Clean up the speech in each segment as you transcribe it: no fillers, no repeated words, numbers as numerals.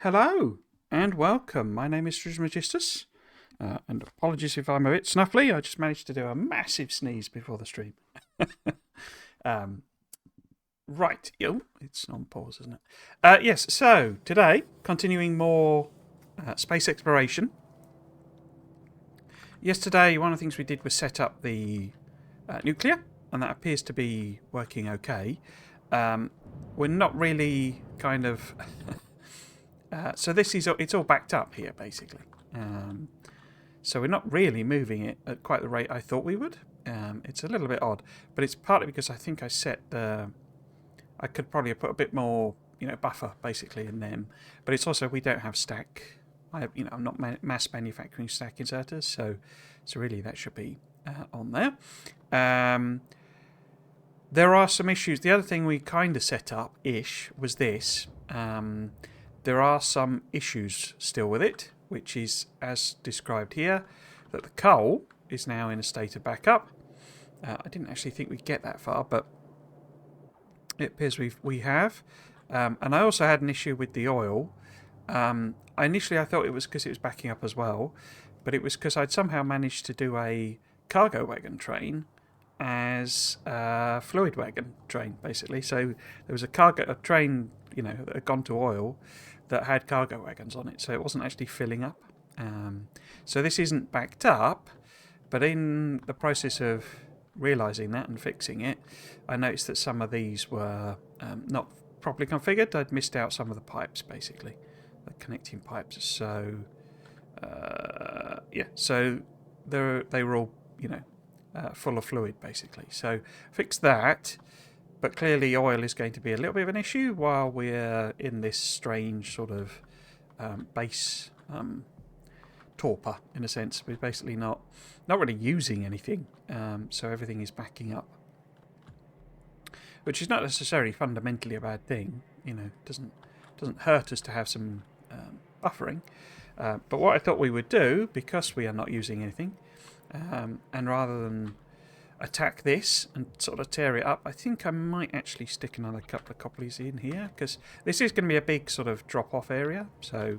Hello and welcome. My name is Trismegistus, and apologies if I'm a bit snuffly. I just managed to do a massive sneeze before the stream. Right, it's on pause, isn't it? Yes, so today, continuing more space exploration. Yesterday, one of the things we did was set up the nuclear, and that appears to be working okay. We're not really kind of... so it's all backed up here, basically. So we're not really moving it at quite the rate I thought we would. It's a little bit odd, but it's partly because I think I set the... I could probably have put a bit more, buffer basically in them. But it's also we don't have stack. I'm not mass manufacturing stack inserters, so really that should be on there. There are some issues. The other thing we kind of set up ish was this. There are some issues still with it, which is as described here, that the coal is now in a state of backup. I didn't actually think we'd get that far, but it appears we have. And I also had an issue with the oil. Initially I thought it was because it was backing up as well, but it was because I'd somehow managed to do a cargo wagon train as a fluid wagon train, basically. So there was a train, that had gone to oil that had cargo wagons on it, so it wasn't actually filling up. So this isn't backed up, but in the process of realising that and fixing it, I noticed that some of these were not properly configured. I'd missed out some of the pipes, basically, the connecting pipes. So so they were all full of fluid, basically. So fixed that, but clearly oil is going to be a little bit of an issue while we're in this strange sort of base torpor, in a sense. We're basically not really using anything, so everything is backing up, which is not necessarily fundamentally a bad thing. Doesn't hurt us to have some buffering. But what I thought we would do, because we are not using anything, and rather than attack this and sort of tear it up, I think I might actually stick another couple of couplies in here, because this is going to be a big sort of drop-off area, so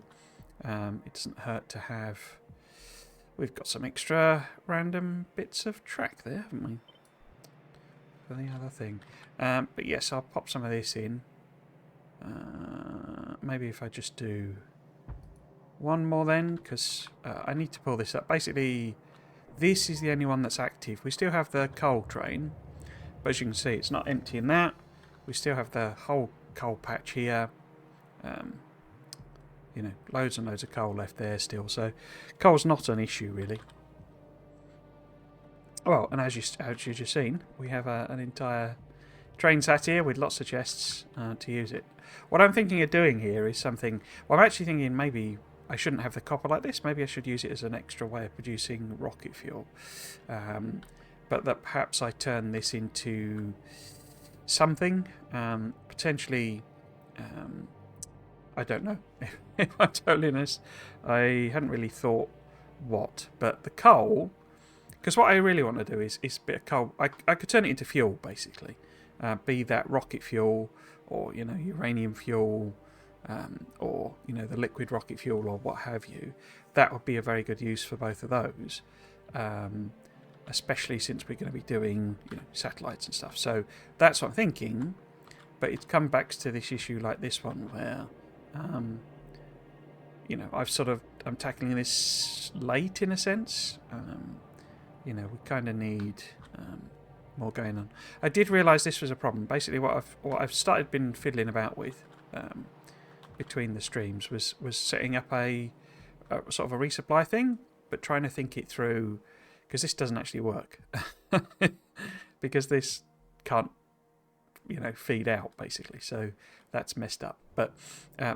it doesn't hurt to have... We've got some extra random bits of track there, haven't we? For the other thing. But yes, I'll pop some of this in. Maybe if I just do one more then, because I need to pull this up. Basically, this is the only one that's active. We still have the coal train, but as you can see, it's not empty in that. We still have the whole coal patch here. Loads and loads of coal left there still. So coal's not an issue, really. Well, and as you've just seen, we have an entire train sat here with lots of chests to use it. What I'm thinking of doing here is something... Well, I'm actually thinking maybe I shouldn't have the copper like this. Maybe I should use it as an extra way of producing rocket fuel. But that perhaps I turn this into something. Potentially... I don't know, if I'm totally honest. I hadn't really thought what. But the coal... Because what I really want to do is a bit of coal. I could turn it into fuel, basically. Be that rocket fuel, or uranium fuel, or the liquid rocket fuel, or what have you. That would be a very good use for both of those, especially since we're going to be doing satellites and stuff. So that's what I'm thinking. But it comes back to this issue like this one where I'm tackling this late in a sense. We kind of need more going on. I did realise this was a problem. Basically, what I've started been fiddling about with between the streams was setting up a sort of a resupply thing, but trying to think it through, because this doesn't actually work. Because this can't feed out, basically. So that's messed up. But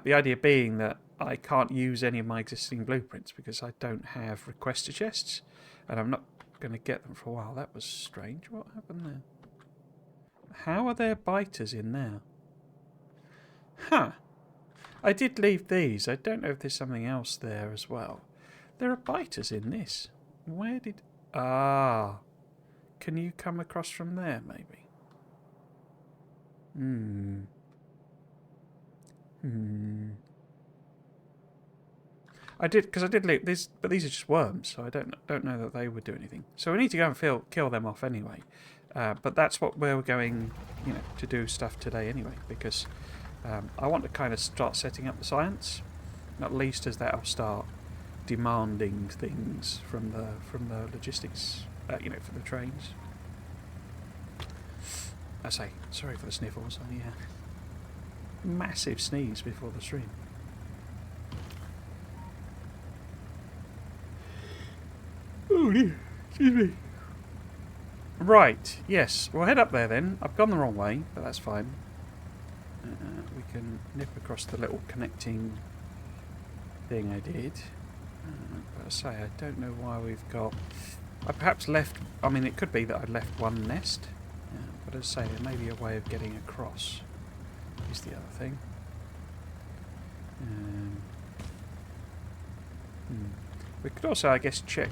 the idea being that I can't use any of my existing blueprints because I don't have requester chests, and I'm not going to get them for a while. That was strange. What happened there? How are there biters in there? Huh. I did leave these. I don't know if there's something else there as well. There are biters in this. Where did... Ah. Can you come across from there, maybe? I did, because I did loot these, but these are just worms, so I don't know that they would do anything. So we need to go and kill them off anyway. But that's what we're going, you know, to do stuff today anyway, because I want to kind of start setting up the science, not least as that'll start demanding things from the logistics, you know, for the trains. I say, sorry for the sniffles. Massive sneeze before the stream. Oh dear, excuse me. Right, yes, we'll head up there then. I've gone the wrong way, but that's fine. We can nip across the little connecting thing I did. But I say, I don't know why we've got... I perhaps left... I mean, it could be that I left one nest. But as I say, there may be a way of getting across, is the other thing. We could also, I guess, check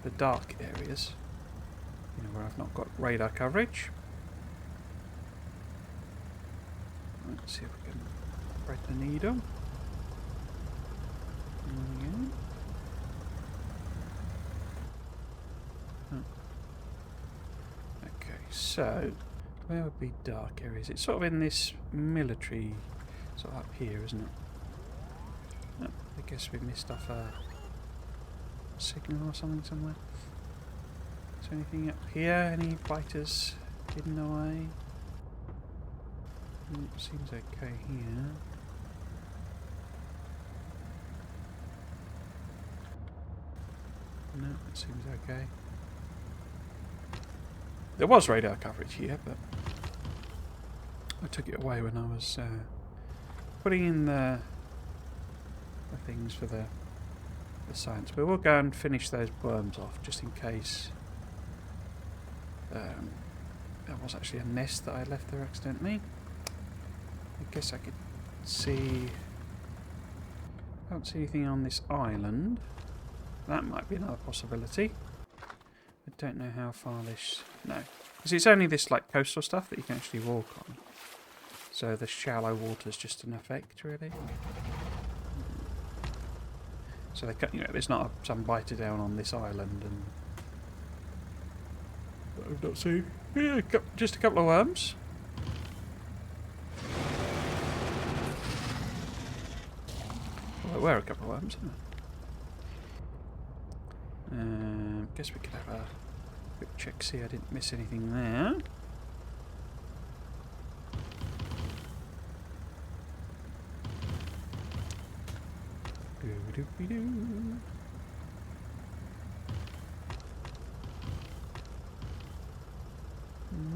the dark areas, you know, where I've not got radar coverage. Let's see if we can thread the needle. Okay, so where would be dark areas? It's sort of in this military, sort of up here, isn't it? Oh, I guess we missed off a signal or something somewhere. Is there anything up here? Any biters hidden away? Seems okay here. No, it seems okay. There was radar coverage here, but I took it away when I was putting in the things for the science. But we'll go and finish those worms off, just in case there was actually a nest that I left there accidentally. I guess I could see... I don't see anything on this island. That might be another possibility. I don't know how far this... No. Because it's only this like coastal stuff that you can actually walk on. So the shallow water's just an effect, really. So they, you know, there's not some biter down on this island, and I've not seen. Yeah, just a couple of worms. Well, there were a couple of worms, weren't there? Guess we could have a quick check, see I didn't miss anything there.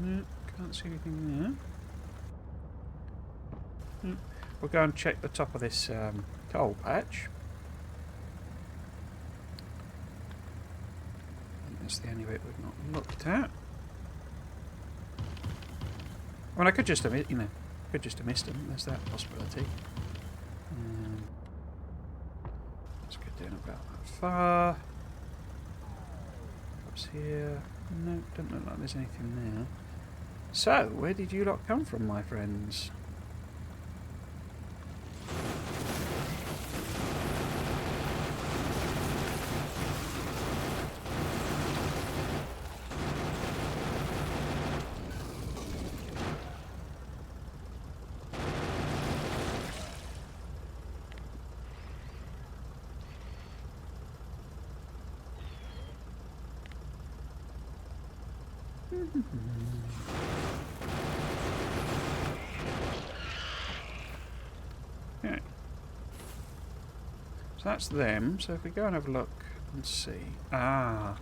No, can't see anything there. We'll go and check the top of this coal patch. That's the only bit we've not looked at. I mean, I could just have, you know, could just have missed them. There's that possibility. Let's get down about that far. Perhaps here. No, don't look like there's anything there. So, where did you lot come from, my friends? Okay. So that's them. So if we go and have a look and see. Ah.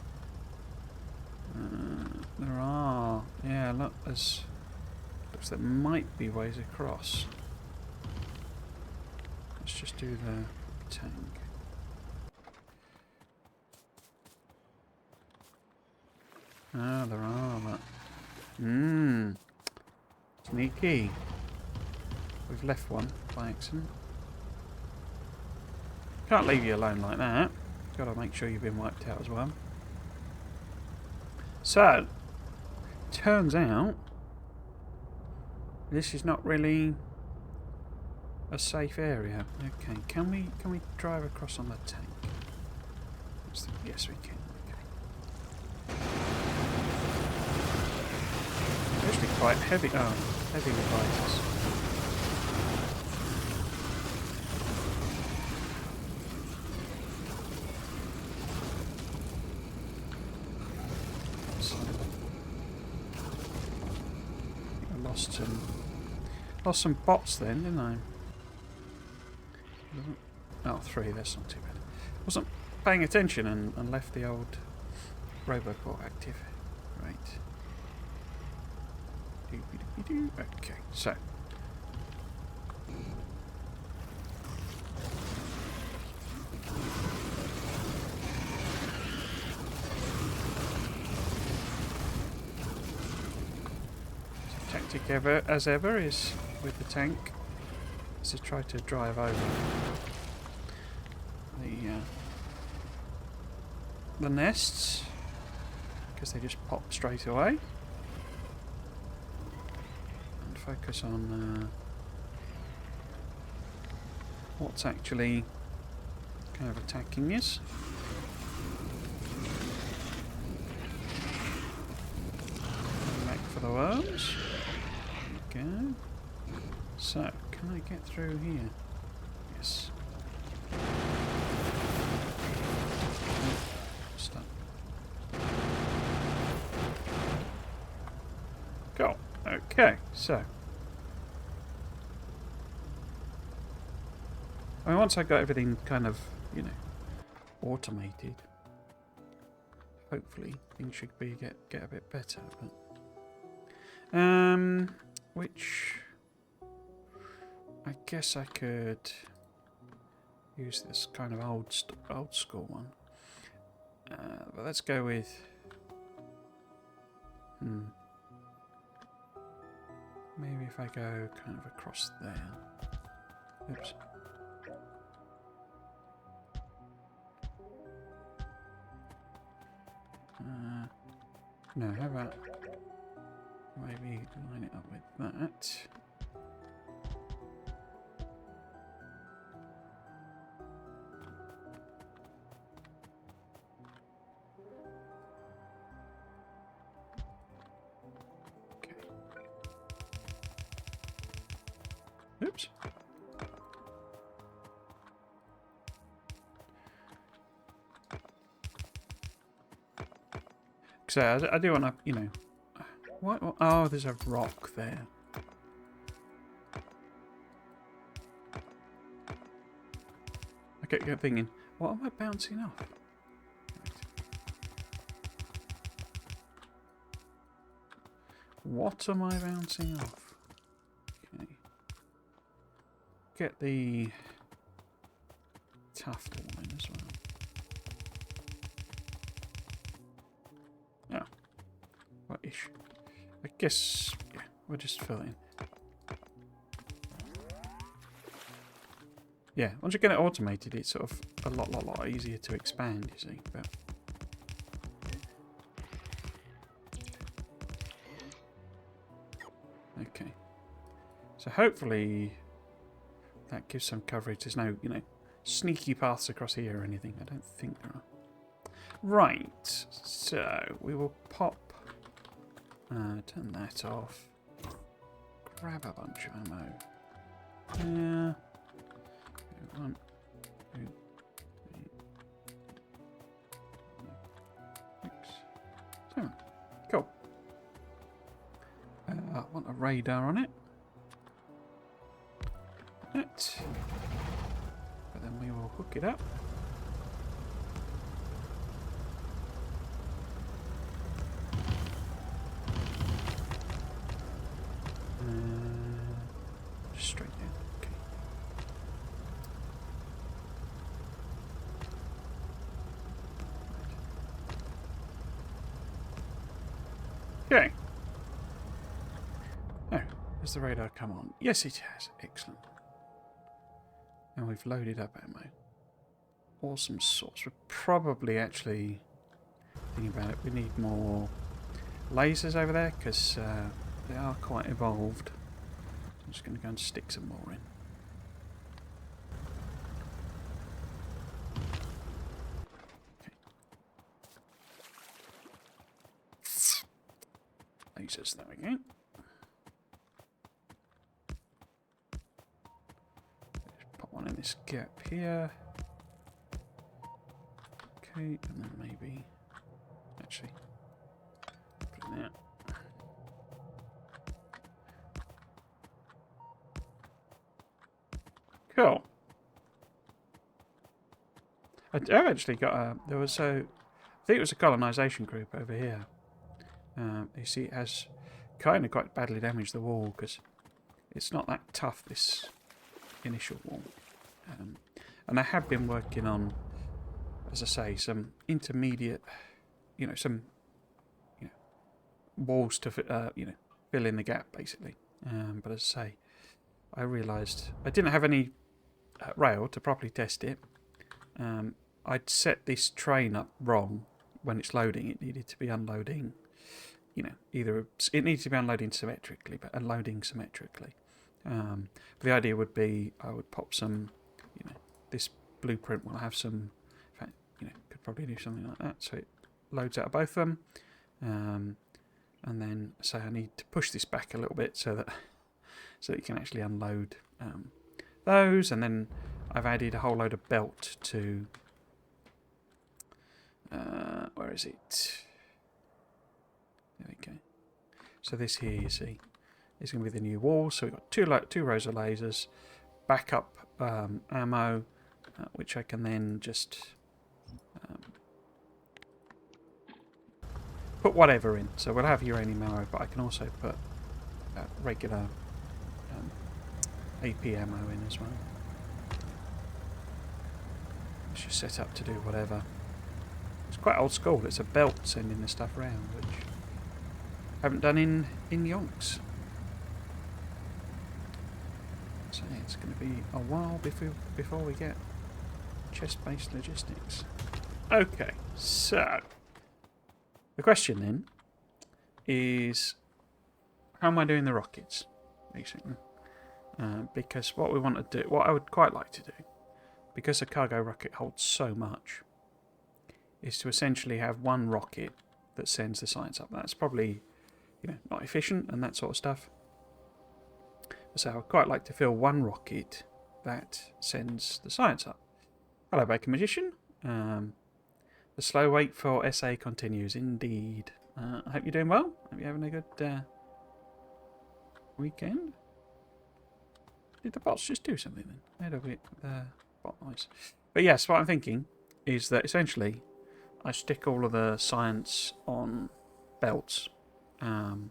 There are. Yeah, look, there's... looks there might be ways across. Let's just do the tank. Ah, there are, but... Sneaky. We've left one by accident. Can't leave you alone like that. Gotta make sure you've been wiped out as well. So, turns out this is not really a safe area. Okay, can we drive across on the tank? Yes, we can. Okay. Actually, quite heavy. Oh, heavy devices. I lost some bots then, didn't I? Oh, 3, that's not too bad. Wasn't paying attention and left the old Roboport active. Right. Okay, so. Tactic as ever is with the tank is to try to drive over the nests because they just pop straight away, and focus on what's actually kind of attacking us. Back for the worms. There we go. So, can I get through here? Yes. Stop. Go. Okay, so. I mean, once I got everything kind of, you know, automated, hopefully things should get a bit better. But, which I guess I could use this kind of old school one. But let's go with. Maybe if I go kind of across there. Oops. No, how about maybe line it up with that. Okay. Oops. So I do want to, you know, what? Oh, there's a rock there. I kept thinking, what am I bouncing off? Right. What am I bouncing off? Okay. Get the tuft one as well. Ish. I guess, yeah, we'll just fill it in. Yeah, once you get it automated, it's sort of a lot easier to expand, you see. But okay. So hopefully that gives some coverage. There's no, you know, sneaky paths across here or anything. I don't think there are. Right, so we will pop. Turn that off. Grab a bunch of ammo. Yeah. 1, 2, 3, 6, 7. Cool. I want a radar on it. That. But then we will hook it up. Straight in. Okay. Okay. Oh, has the radar come on? Yes, it has. Excellent. And we've loaded up ammo. Awesome sauce. We're probably actually thinking about it. We need more lasers over there because they are quite evolved. I'm just going to go and stick some more in. lasers. There we go. Just put one in this gap here. Okay, and then maybe actually put it there. Cool. I've actually got a. There was a. I think it was a colonisation group over here. You see, it has kind of quite badly damaged the wall because it's not that tough, this initial wall. And I have been working on, as I say, some intermediate, some walls to fill in the gap basically. But as I say, I realised I didn't have any rail to properly test it. I'd set this train up wrong when it's loading. It needed to be unloading, either it needs to be unloading symmetrically, but unloading symmetrically. But the idea would be I would pop some, this blueprint will have some, in fact, could probably do something like that. So it loads out of both of them. And then say I need to push this back a little bit so that you can actually unload those. And then I've added a whole load of belt to where is it? There we go. So this here, you see, is going to be the new wall. So we've got two rows of lasers, backup ammo, which I can then just put whatever in. So we'll have uranium ammo, but I can also put regular AP ammo in as well. It's just set up to do whatever. It's quite old school. It's a belt sending the stuff around, which I haven't done in yonks. So yeah, it's going to be a while before we get chest-based logistics. Okay, so the question then is, how am I doing the rockets, basically? Because what we want to do, what I would quite like to do, because a cargo rocket holds so much, is to essentially have one rocket that sends the science up. That's probably, not efficient and that sort of stuff. So I'd quite like to fill one rocket that sends the science up. Hello, Baker Magician. The slow wait for SA continues, indeed. I hope you're doing well. Hope you're having a good weekend. Did the bots just do something then? I had a bit the bot noise. But yes, what I'm thinking is that essentially I stick all of the science on belts and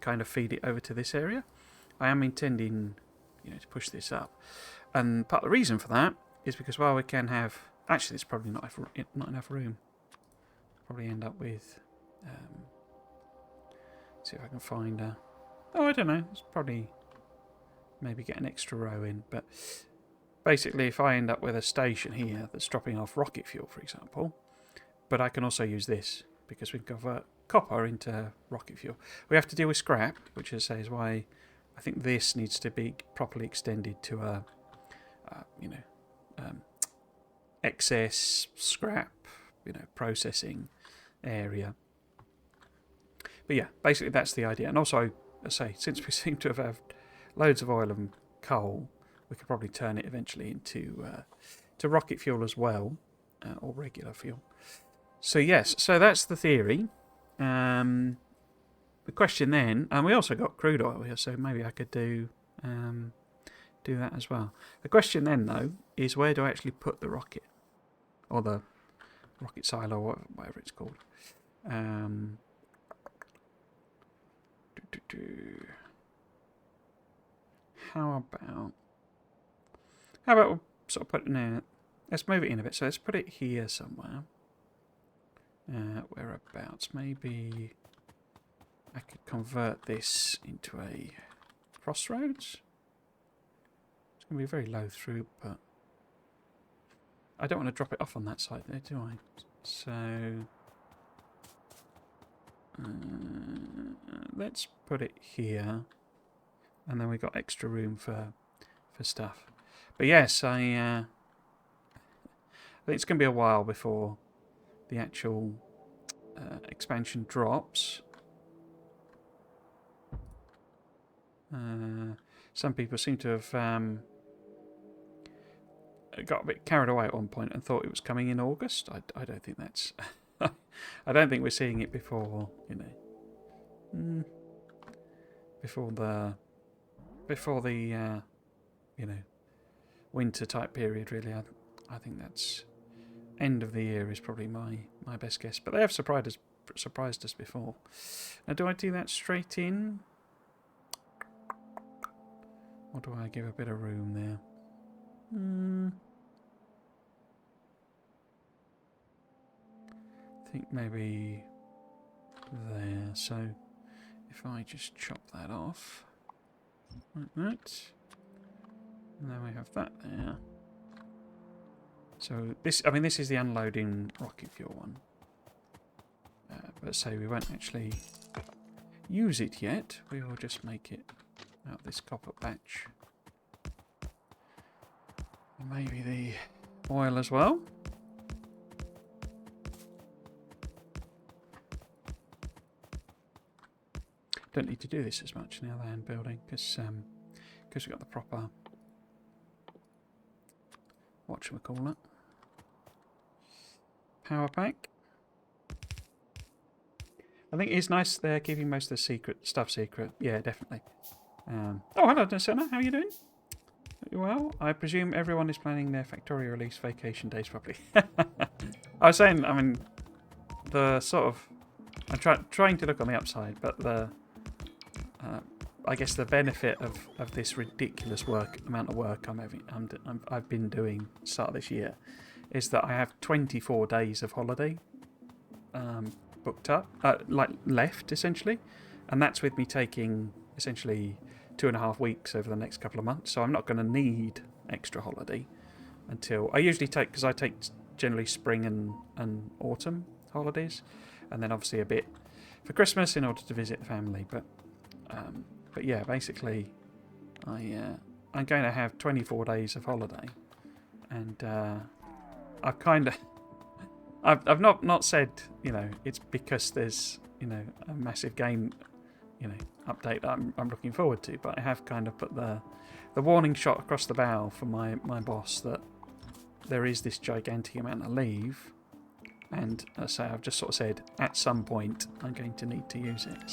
kind of feed it over to this area. I am intending, to push this up. And part of the reason for that is because while we can have... Actually, there's probably not enough room. Probably end up with... see if I can find... I don't know. It's probably... Maybe get an extra row in. But basically, if I end up with a station here that's dropping off rocket fuel, for example... But I can also use this, because we can convert copper into rocket fuel. We have to deal with scrap, which I say is why I think this needs to be properly extended to a, excess scrap, processing area. But yeah, basically that's the idea. And also, I say, since we seem to have had loads of oil and coal, we could probably turn it eventually into to rocket fuel as well, or regular fuel. So yes, so that's the theory. The question then, and we also got crude oil here, so maybe I could do that as well. The question then, though, is where do I actually put the rocket, or the rocket silo, or whatever it's called? How about we sort of put it in there? Let's move it in a bit. So let's put it here somewhere. Whereabouts? Maybe I could convert this into a crossroads. It's going to be very low through, but I don't want to drop it off on that side there, do I? So let's put it here, and then we've got extra room for stuff. But yes, I think it's going to be a while before the actual expansion drops. Some people seem to have got a bit carried away at one point and thought it was coming in August. I don't think that's... I don't think we're seeing it before, you know... before the you know, winter type period, really. I think that's end of the year is probably my best guess. But they have surprised us before. Now, do I do that straight in? Or do I give a bit of room there? I think maybe there. So if I just chop that off, like that, and then we have that there. So this, I mean, this is the unloading rocket fuel one. But say we won't actually use it yet. We will just make it out this copper patch. And maybe the oil as well. Don't need to do this as much now, land building, because we've got the proper whatchamacallit power pack. I think it's nice they're keeping most of the stuff secret. Yeah, definitely. Oh, hello, Senna. How are you doing? Well, I presume everyone is planning their Factorio release vacation days properly. I was saying, I mean, the sort of... I'm trying to look on the upside, but the... I guess the benefit of this ridiculous amount of work I've been doing start of this year is that I have 24 days of holiday booked up, like left essentially, and that's with me taking essentially 2.5 weeks over the next couple of months. So I'm not going to need extra holiday until I usually take, because I take generally spring and autumn holidays, and then obviously a bit for Christmas in order to visit the family. But yeah, basically, I'm going to have 24 days of holiday, and I've kind of, I've not said, you know, it's because there's, you know, a massive game, you know, update that I'm looking forward to, but I have kind of put the warning shot across the bow for my boss that there is this gigantic amount of leave, and so I've just sort of said at some point I'm going to need to use it.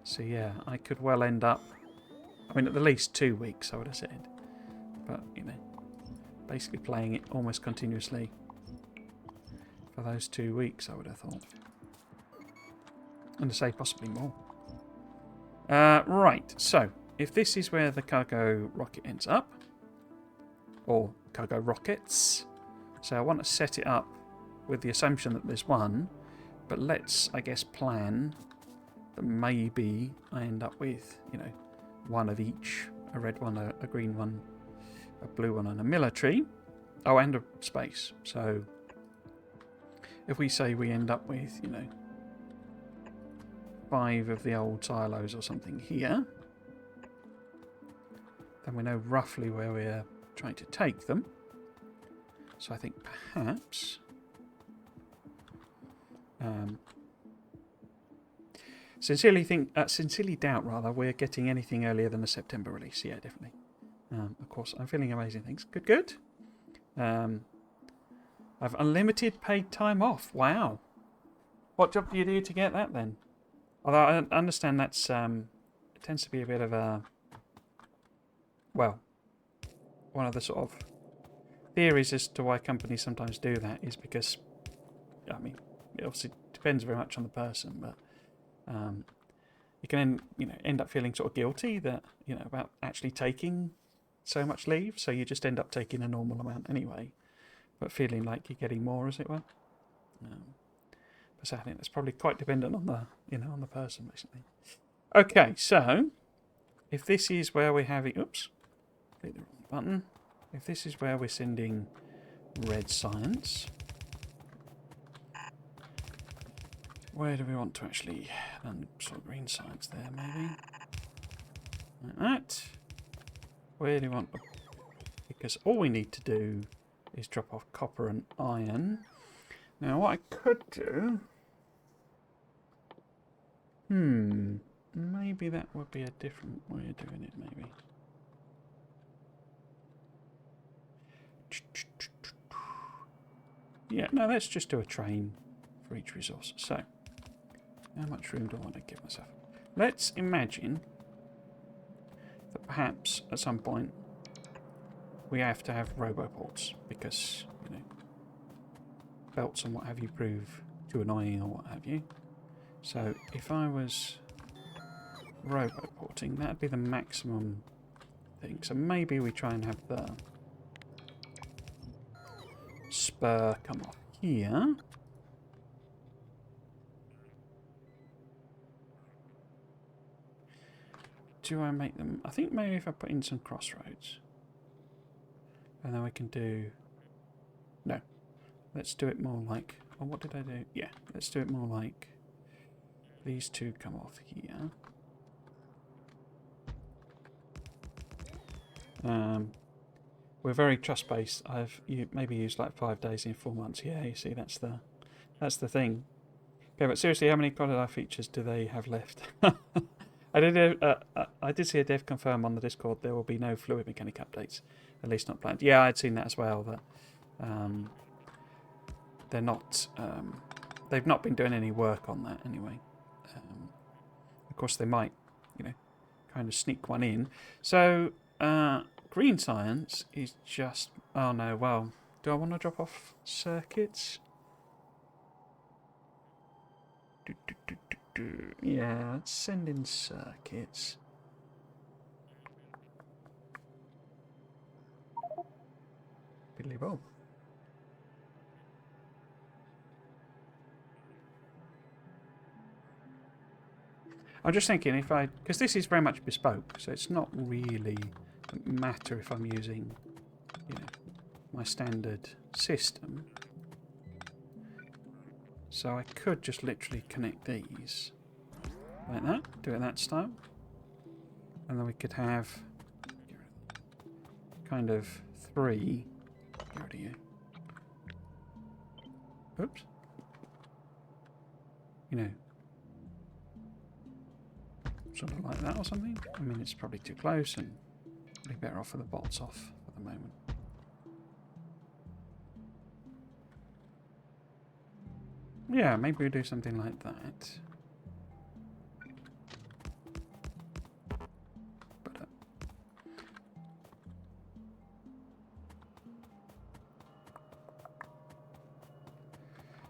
So yeah, I could well end up, I mean, at the least 2 weeks I would have said, but you know, basically playing it almost continuously for those 2 weeks, I would have thought. And to say possibly more. Right, so if this is where the cargo rocket ends up, or cargo rockets, so I want to set it up with the assumption that there's one, but let's, I guess, plan that maybe I end up with, you know, one of each, a red one, a green one, a blue one, and a military. Oh, and a space. So if we say we end up with, you know, 5 of the old silos or something here, then we know roughly where we're trying to take them. So I think perhaps sincerely doubt rather we're getting anything earlier than a September release. Yeah, definitely. Of course, I'm feeling amazing things. Good. I've unlimited paid time off. Wow. What job do you do to get that then? Although I understand that's it tends to be a bit of a, well, one of the sort of theories as to why companies sometimes do that is because, I mean, it obviously depends very much on the person, but you can end up feeling sort of guilty that, you know, about actually taking so much leave, so you just end up taking a normal amount anyway, but feeling like you're getting more, as it were. But I think that's probably quite dependent on the, you know, on the person, basically. Okay, so if this is where we're having, oops, click the wrong button. If this is where we're sending red science, where do we want to actually, and sort of green science there, maybe? Like that. Where do we want to, because all we need to do is drop off copper and iron. Now what I could do, maybe that would be a different way of doing it, maybe. Yeah, no, let's just do a train for each resource. So, how much room do I want to give myself? Let's imagine that perhaps at some point we have to have roboports because, you know, belts and what have you prove too annoying or what have you. So if I was roboporting, that'd be the maximum thing. So maybe we try and have the spur come off here. Do I make them? I think maybe if I put in some crossroads. And then we can do... No. Let's do it more like... Oh, what did I do? Yeah, let's do it more like... These two come off here. We're very trust-based. I've maybe used like 5 days in 4 months. Yeah, you see, that's the thing. Okay, but seriously, how many quality features do they have left? I did see a dev confirm on the Discord there will be no fluid mechanic updates, at least not planned. Yeah, I'd seen that as well. That they're not. They've not been doing any work on that anyway. Of course, they might, you know, kind of sneak one in. So green science is just. Oh no. Well, do I want to drop off circuits? Yeah, let's send in circuits. Biddly bob. I'm just thinking if I... Because this is very much bespoke, so it's not really a matter if I'm using, you know, my standard system. So I could just literally connect these like that, do it that style. And then we could have kind of 3. Get rid of you. Oops. You know, sort of like that or something. I mean, it's probably too close and be better off with the bots off at the moment. Yeah, maybe we do something like that. But,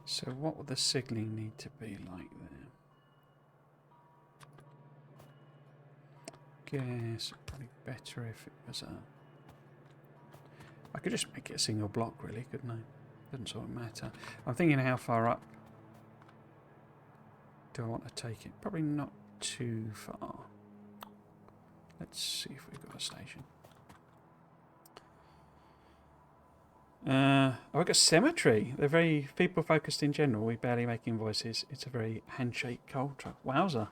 so what would the signalling need to be like there? Guess probably better if it was a... I could just make it a single block really, couldn't I? Doesn't sort of matter. I'm thinking how far up do I want to take it? Probably not too far. Let's see if we've got a station. I've got cemetery. They're very people focused in general. We barely make invoices. It's a very handshake cold truck. Wowza.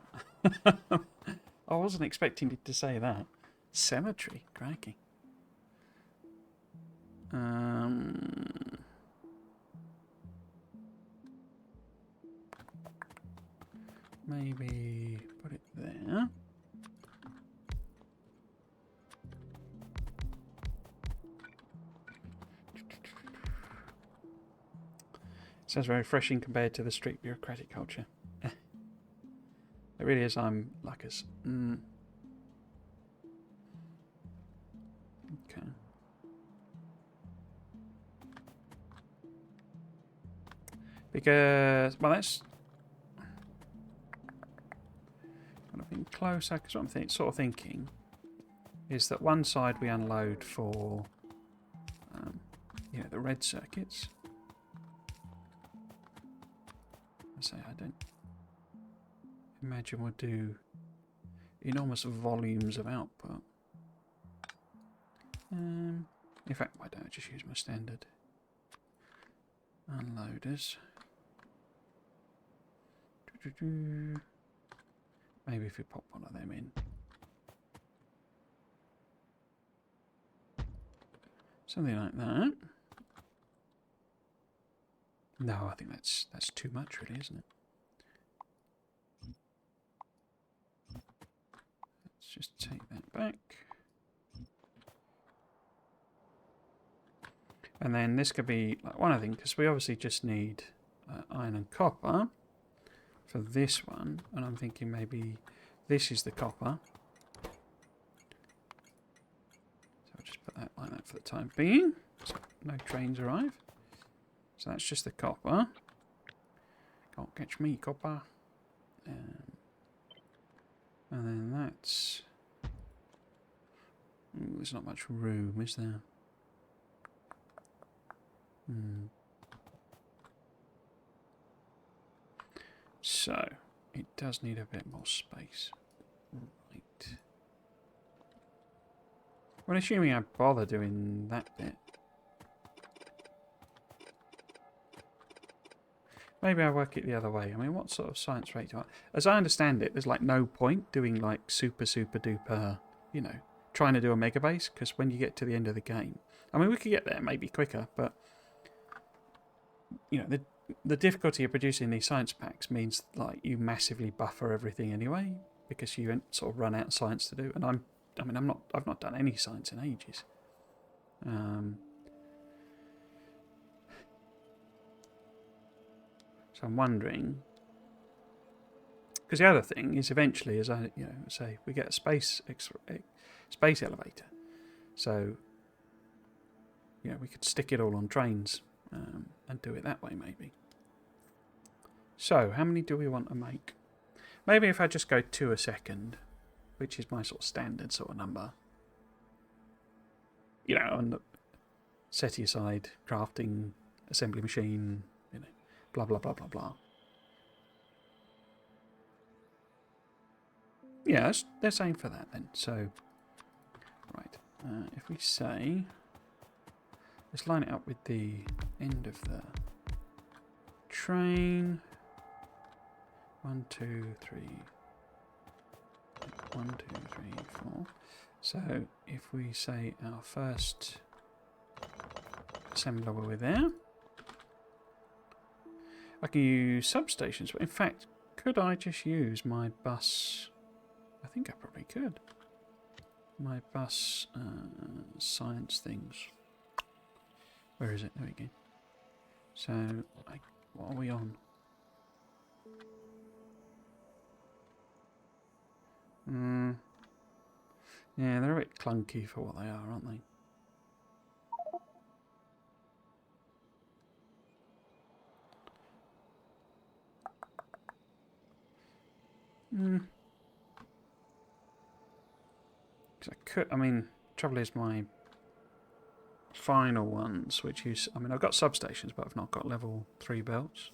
I wasn't expecting it to say that. Cemetery, crikey. Maybe put it there. Sounds very refreshing compared to the strict bureaucratic culture. It really is. I'm like us. Okay. Because, well, that's kind of been closer. Because what I'm sort of thinking is that one side we unload for, you know, the red circuits. I say I don't imagine we'll do enormous volumes of output. In fact, why don't I just use my standard unloaders? Maybe if we pop one of them in. Something like that. No, I think that's too much really, isn't it? just take that back. And then this could be like one other thing, because we obviously just need iron and copper for this one. And I'm thinking maybe this is the copper. So I'll just put that like that for the time being. So no trains arrive. So that's just the copper. Can't catch me, copper. And then that's... Ooh, there's not much room, is there? So, it does need a bit more space. Right. Well, assuming I bother doing that bit. Maybe I work it the other way. I mean, what sort of science rate do I... As I understand it, there's like no point doing like super duper, you know, trying to do a mega base, because when you get to the end of the game... I mean, we could get there maybe quicker, but... You know, the difficulty of producing these science packs means like you massively buffer everything anyway, because you sort of run out of science to do. And I've not done any science in ages. So I'm wondering, because the other thing is eventually, as I say, we get a space elevator. So we could stick it all on trains and do it that way maybe. So how many do we want to make? Maybe if I just go 2 a second, which is my sort of standard sort of number. On the SETI side, crafting, assembly machine, blah blah blah blah blah. Yeah, let's aim for that then. So, right, if we say, let's line it up with the end of the train. 1, 2, 3. 1, 2, 3, 4. So if we say our first assembler while we're there, I can use substations. But in fact, could I just use my bus? I think I probably could. My bus science things. Where is it? There we go. So, what are we on? Yeah, they're a bit clunky for what they are, aren't they? Trouble is my final ones, which is, I've got substations, but I've not got level 3 belts.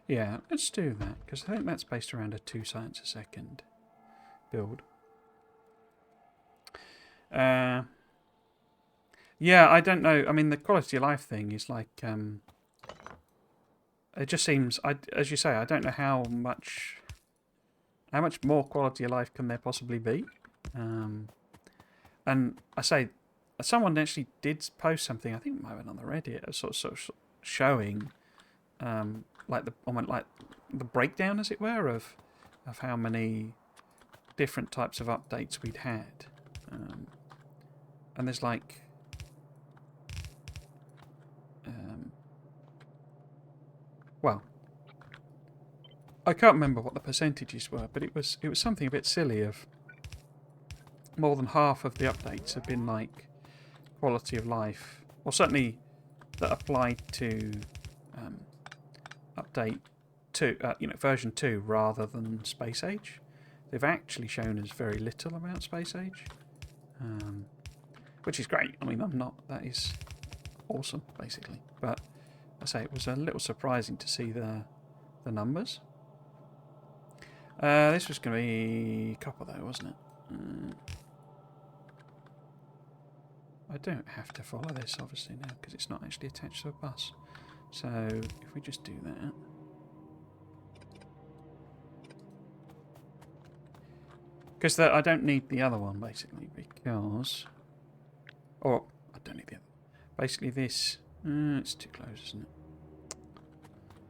Yeah, let's do that, because I think that's based around a 2 science a second build. Yeah, I don't know. The quality of life thing is like... it just seems, as you say, I don't know how much more quality of life can there possibly be. And I say, someone actually did post something, I think it might have been on the Reddit, sort of showing... like the breakdown, as it were, of how many different types of updates we'd had, and there's like well, I can't remember what the percentages were, but it was something a bit silly. Of more than half of the updates have been like quality of life, or certainly that applied to update 2, version 2 rather than space age. They've actually shown us very little about space age, which is great. That is awesome, basically. But I say it was a little surprising to see the numbers. This was going to be copper though, wasn't it? I don't have to follow this obviously now because it's not actually attached to a bus. So if we just do that. Because I don't need the other one basically, because... Or I don't need the other. Basically this It's too close, isn't it?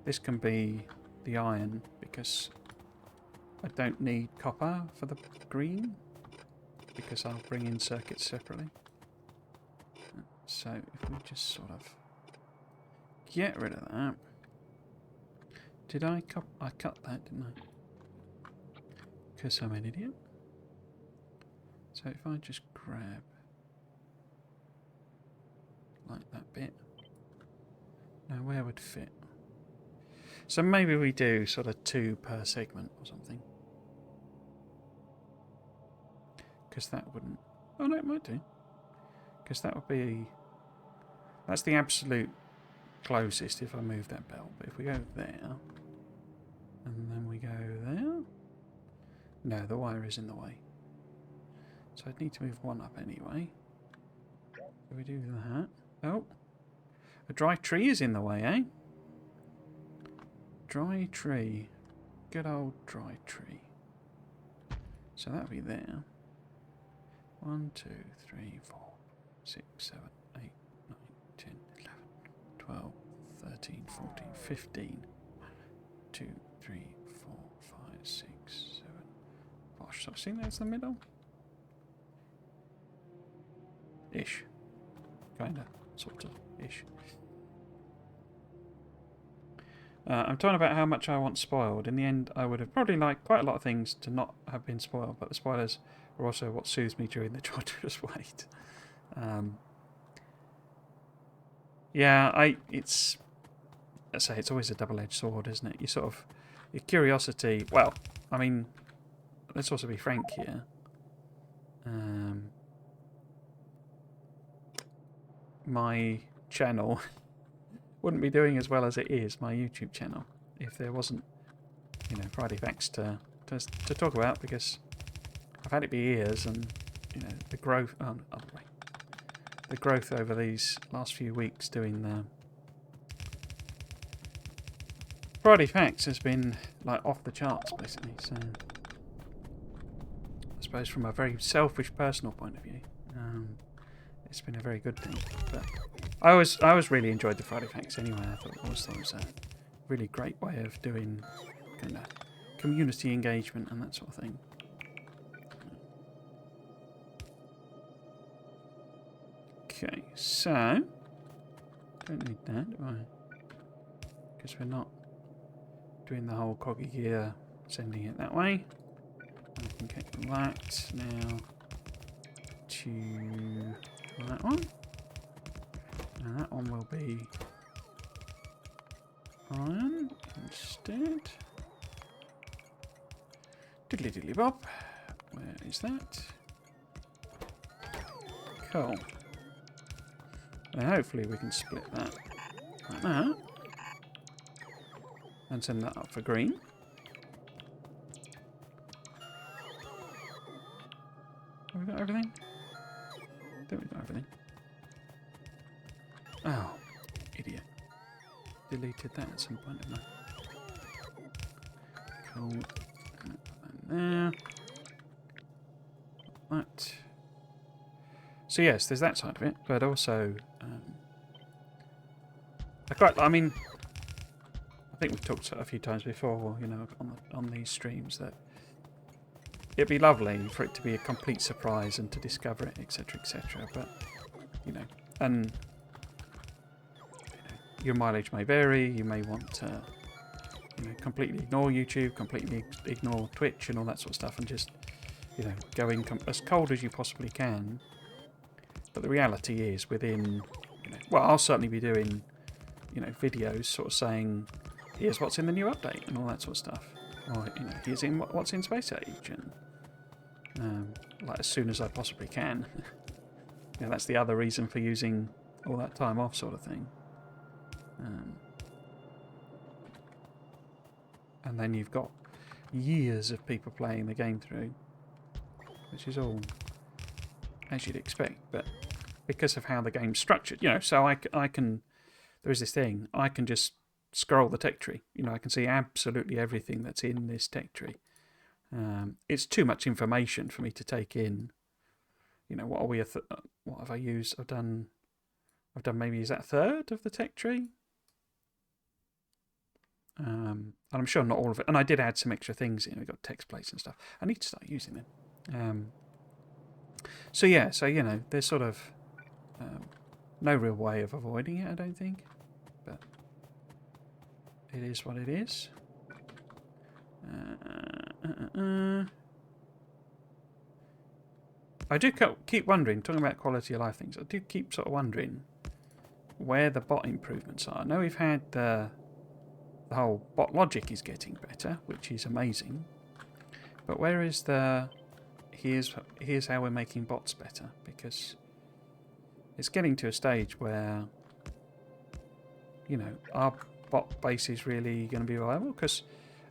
This can be the iron because I don't need copper for the green because I'll bring in circuits separately. So if we just sort of get rid of that. Did I cut? I cut that, didn't I? Because I'm an idiot. So if I just grab like that bit. Now where would fit? So maybe we do sort of 2 per segment or something. Because that wouldn't... Oh no, it might do. Because that would be... That's the absolute closest if I move that belt. But if we go there... And then we go there... No, the wire is in the way. So I'd need to move one up anyway. So we do that. Oh! A dry tree is in the way, eh? Dry tree. Good old dry tree. So that'll be there. 1, 2, 3, 4, 6, 7, 8, 9, 10, 11, 12, 13, 14, 15. 1, 2, 3, 4, 5, 6, 7. Gosh, so I've seen that's the middle. Ish. Kinda. Sort of. Ish. I'm talking about how much I want spoiled. In the end, I would have probably liked quite a lot of things to not have been spoiled, but the spoilers are also what soothes me during the torturous wait. Yeah, it's always a double-edged sword, isn't it? You sort of, your curiosity. Well, I mean, let's also be frank here. My channel wouldn't be doing as well as it is, my YouTube channel, if there wasn't, you know, Friday Facts to talk about, because I've had it be years, and you know the growth. The growth over these last few weeks doing the Friday Facts has been like off the charts, basically. So I suppose from a very selfish personal point of view, it's been a very good thing. But I always really enjoyed the Friday Facts anyway. I thought it was a really great way of doing kind of community engagement and that sort of thing. Okay, so don't need that, do I? Because we're not doing the whole coggy gear, sending it that way. I can get that now to that one. And that one will be iron instead. Diddly diddly bob. Where is that? Cool. And hopefully we can split that like that. And send that up for green. Have we got everything? I think we've got everything. Oh, idiot. Deleted that at some point, didn't I? Cool. Put that there. That. So yes, there's that side of it, but also I mean, I think we've talked a few times before, you know, on these streams, that it'd be lovely for it to be a complete surprise and to discover it, etc., etc. But you know, and you know, your mileage may vary. You may want to, you know, completely ignore YouTube, completely ignore Twitch, and all that sort of stuff, and just, you know, go in as cold as you possibly can. But the reality is, within, you know, well, I'll certainly be doing, you know, videos sort of saying, here's what's in the new update and all that sort of stuff, or you know, here's what's in Space Age, and like as soon as I possibly can. You know, that's the other reason for using all that time off, sort of thing. And then you've got years of people playing the game through, which is all as you'd expect, but because of how the game's structured, you know, so I can, there is this thing, I can just scroll the tech tree, you know, I can see absolutely everything that's in this tech tree. It's too much information for me to take in. You know, what have I used? I've done I've done maybe, is that a third of the tech tree? And I'm sure not all of it. And I did add some extra things in. We've got text plates and stuff. I need to start using them. So yeah, so you know, there's sort of no real way of avoiding it, I don't think. But it is what it is. I do keep wondering, talking about quality of life things, I do keep sort of wondering where the bot improvements are. I know we've had the whole bot logic is getting better, which is amazing. But where is the here's how we're making bots better? Because it's getting to a stage where, you know, our bot base is really going to be viable. Because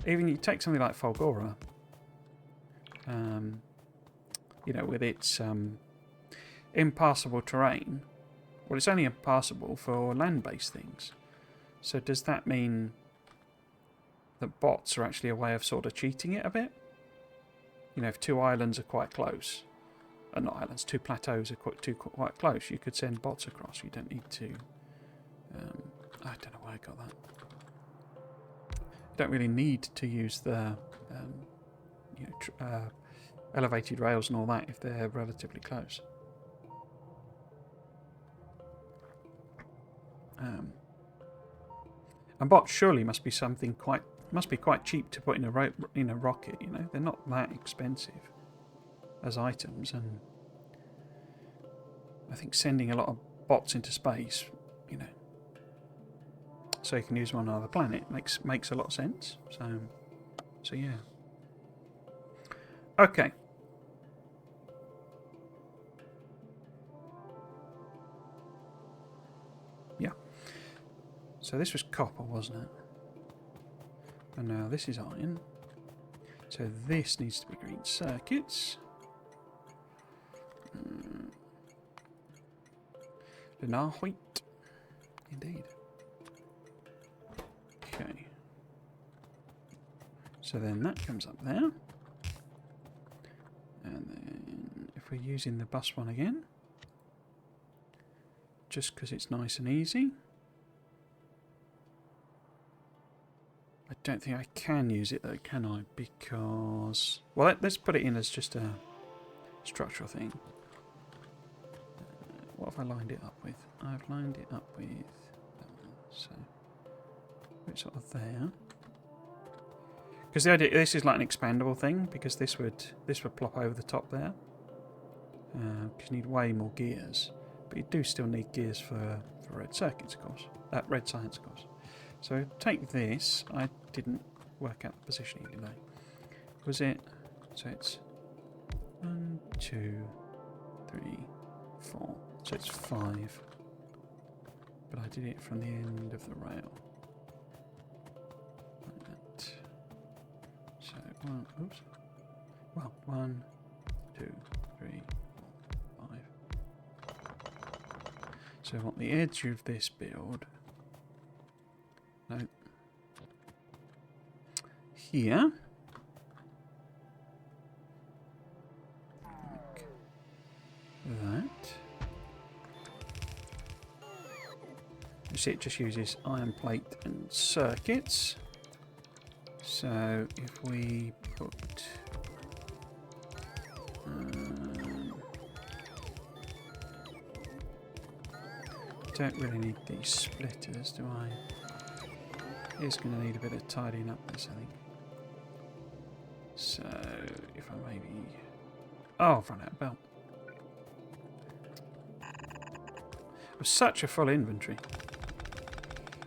even you take something like Fulgora, you know, with its impassable terrain, well, it's only impassable for land-based things. So does that mean that bots are actually a way of sort of cheating it a bit? You know, if two islands are quite close, not islands, two plateaus are quite close, you could send bots across. You don't need to. I don't know why I got that. You don't really need to use the you know, elevated rails and all that if they're relatively close. And bots surely must be something quite cheap to put in a rocket. You know, they're not that expensive as items, and I think sending a lot of bots into space, you know, so you can use them on another planet makes a lot of sense. So yeah. Okay. Yeah. So this was copper, wasn't it? And now this is iron. So this needs to be green circuits. Lunar wheat. Indeed. Okay. So then that comes up there. And then if we're using the bus one again, just because it's nice and easy. I don't think I can use it though, can I? Because, well, let's put it in as just a structural thing. What have I lined it up with? I've lined it up with that one, so it's sort of there. Because the idea, this is like an expandable thing, because this would plop over the top there. Because you need way more gears, but you do still need gears for red circuits, of course. Red science, of course. So take this. I didn't work out the positioning, did I? Was it? So it's 1, 2, 3, 4. So it's 5. But I did it from the end of the rail. Like that. So, oops. Well, 1, 2, 3, 4, 5. So I want the edge of this build. No. Here. Like that. You see, it just uses iron plate and circuits. So if we put don't really need these splitters, do I? It's going to need a bit of tidying up this, I think. So if I maybe, I've run out of belt. I've such a full inventory,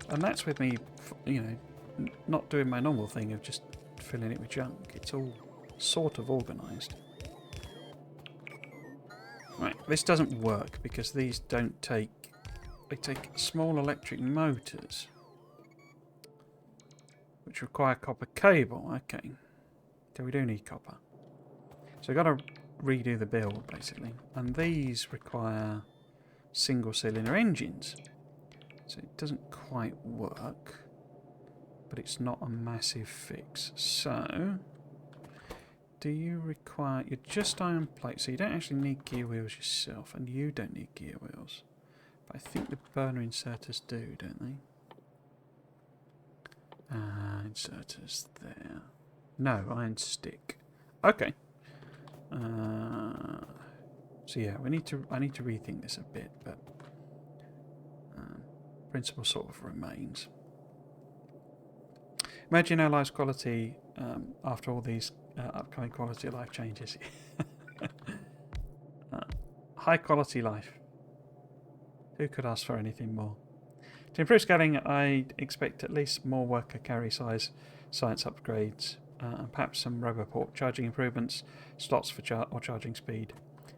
and that's with me, you know, not doing my normal thing of just filling it with junk. It's all sort of organised. Right, this doesn't work because these don't take. They take small electric motors, which require copper cable. Okay, so we do need copper. So I've got to redo the build basically, and these require single cylinder engines. So it doesn't quite work, but it's not a massive fix. So, do you require... You're just iron plate, so you don't actually need gear wheels yourself, and you don't need gear wheels. I think the burner inserters do, don't they? Inserters there. No, iron stick. Okay. So yeah, I need to rethink this a bit, but principle sort of remains. Imagine our life's quality after all these upcoming quality of life changes. High quality life. Who could ask for anything more? To improve scaling, I'd expect at least more worker carry size science upgrades, and perhaps some Roboport charging improvements, slots for charging speed.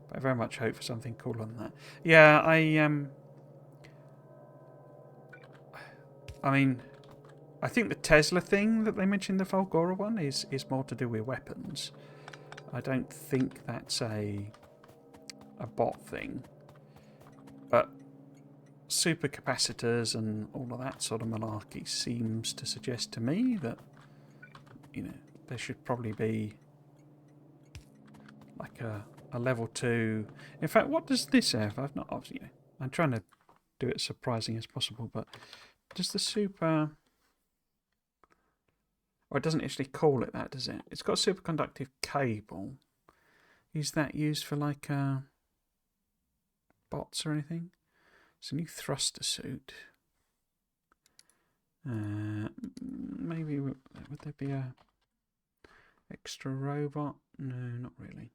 But I very much hope for something cooler than that. Yeah, I mean, I think the Tesla thing that they mentioned, the Fulgora one, is more to do with weapons. I don't think that's a bot thing. But supercapacitors and all of that sort of malarkey seems to suggest to me that, you know, there should probably be like a level 2. In fact, what does this have? I've not obviously. You know, I'm trying to do it as surprising as possible, but does the super? Or it doesn't actually call it that, does it? It's got a superconductive cable. Is that used for like bots or anything? It's a new thruster suit. Maybe would there be a extra robot? No, not really.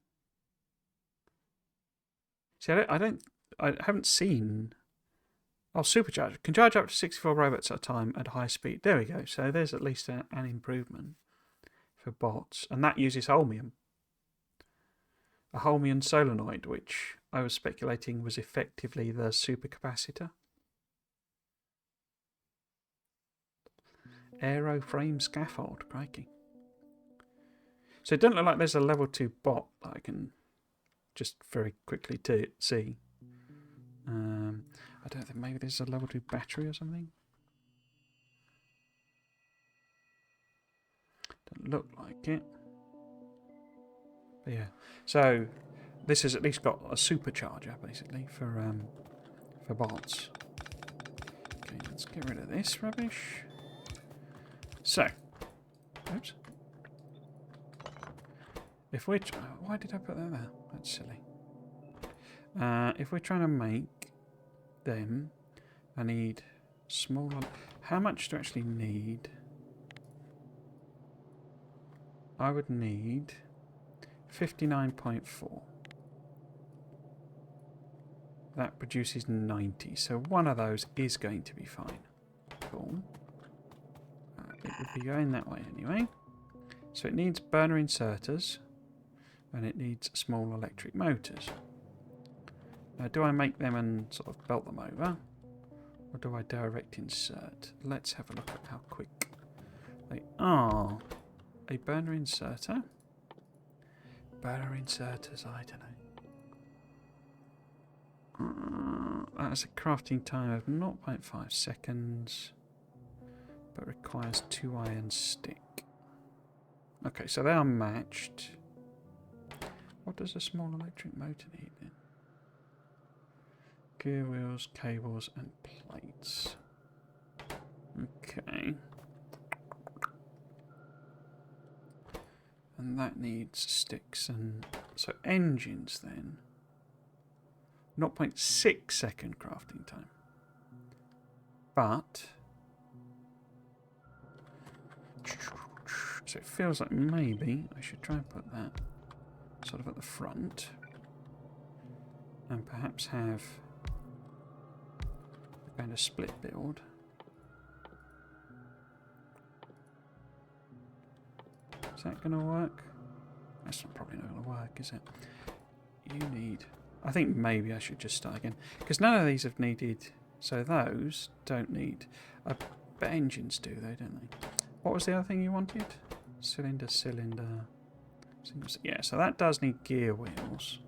See, I haven't seen. Oh, supercharger can charge up to 64 robots at a time at high speed. There we go. So there's at least an improvement for bots, and that uses holmium. A holmium solenoid, which I was speculating was effectively the supercapacitor. Aeroframe scaffold, crikey. So it doesn't look like there's a level 2 bot that I can just very quickly see. I don't think maybe there's a level 2 battery or something. Doesn't look like it. But yeah, so this has at least got a supercharger basically for bots. Okay, let's get rid of this rubbish. So, oops. If we're why did I put that there? That's silly. If we're trying to make them, I need smaller. How much do I actually need? I would need 59.4. That produces 90. So one of those is going to be fine. Cool. It would be going that way anyway. So it needs burner inserters. And it needs small electric motors. Now, do I make them and sort of belt them over? Or do I direct insert? Let's have a look at how quick they are. A burner inserter? Burner inserters, I don't know. That's a crafting time of 0.5 seconds. But requires 2 iron stick. Okay, so they are matched. What does a small electric motor need then? Gear wheels, cables, and plates. Okay. And that needs sticks and... So engines then. 0.6 second crafting time. But... So it feels like maybe I should try and put that sort of at the front. And perhaps have a kind of split build. Is that going to work? That's probably not going to work, is it? You need... I think maybe I should just start again. Because none of these have needed... So those don't need... But engines do, though, don't they? What was the other thing you wanted? Cylinder. Yeah, so that does need gear wheels.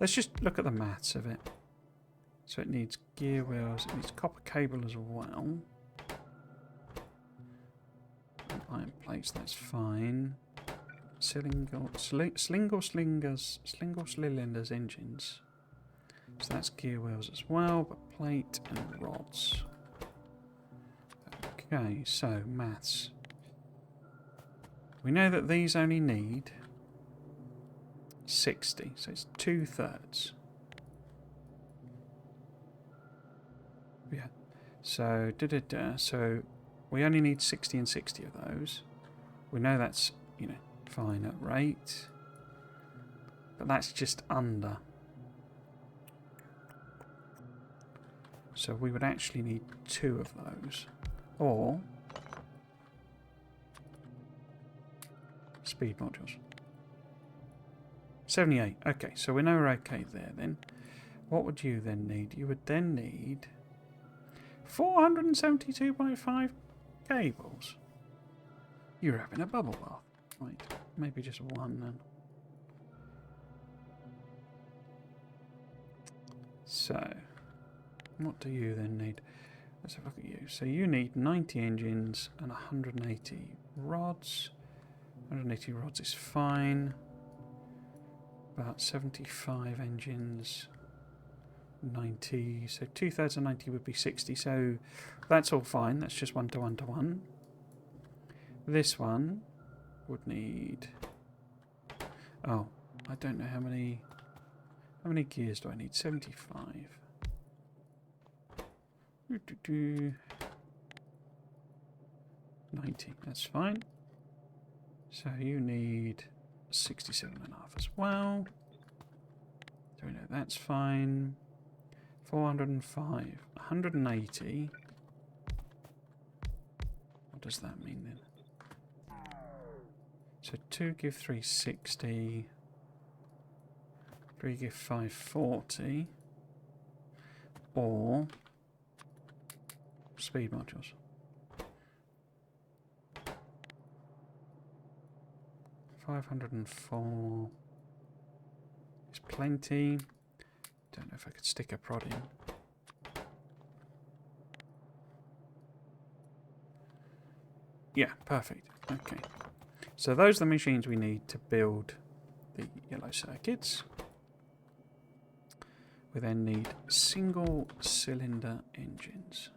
Let's just look at the maths of it. So it needs gear wheels, it needs copper cable as well. And iron plates, that's cylinders, engines. So that's gear wheels as well, but plate and rods. Okay, so maths. We know that these only need 60, so it's 2/3. Yeah. So so we only need 60 and 60 of those. We know that's, fine at rate. But that's just under. So we would actually need 2 of those. Or speed modules. 78. Okay, so we know we're okay there then. What would you then need? You would then need 472.5 cables. You're having a bubble bath. Right, maybe just one then. So, what do you then need? Let's have a look at you. So you need 90 engines and 180 rods. 180 rods is fine. About 75 engines, 90. So 2/3 of 90 would be 60. So that's all fine. That's just 1 to 1 to 1. This one would need... Oh, I don't know how many gears do I need? 75. 90, that's fine. So you need 67.5 as well. So we know that's fine. 405. 180. What does that mean then? So 2 give 360. 3 give 540. Or speed modules. 504 is plenty. Don't know if I could stick a prod in. Yeah, perfect. Okay. So those are the machines we need to build the yellow circuits. We then need single cylinder engines.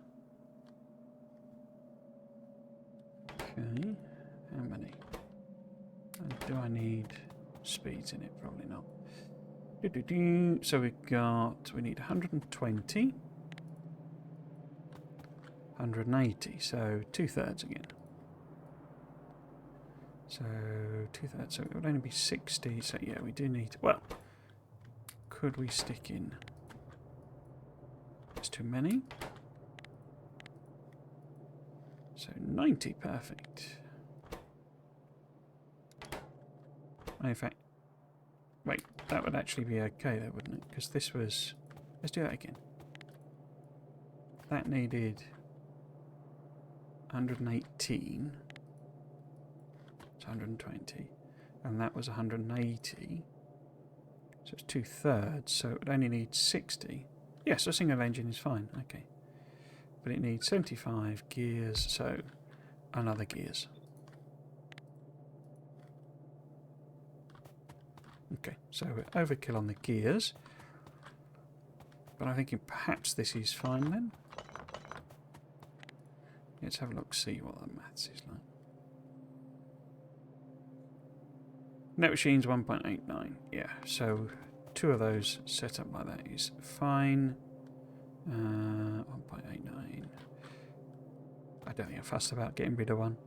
Okay. How many? Do I need speeds in it? Probably not. So we need 120, 180, so 2/3 again. So 2/3, so it would only be 60, so yeah, we do need, well, could we stick in? It's too many. So 90, perfect. In fact, wait, that would actually be okay though, wouldn't it? Because this was... Let's do that again. That needed 118. It's 120. And that was 180. So it's 2/3, so it would only need 60. Yes, a single engine is fine, okay. But it needs 75 gears, so another gears. Okay, so we're overkill on the gears. But I'm thinking perhaps this is fine then. Let's have a look, see what the maths is like. Net machines 1.89. Yeah, so 2 of those set up like that is fine. 1.89. I don't think I'm fussed about getting rid of one.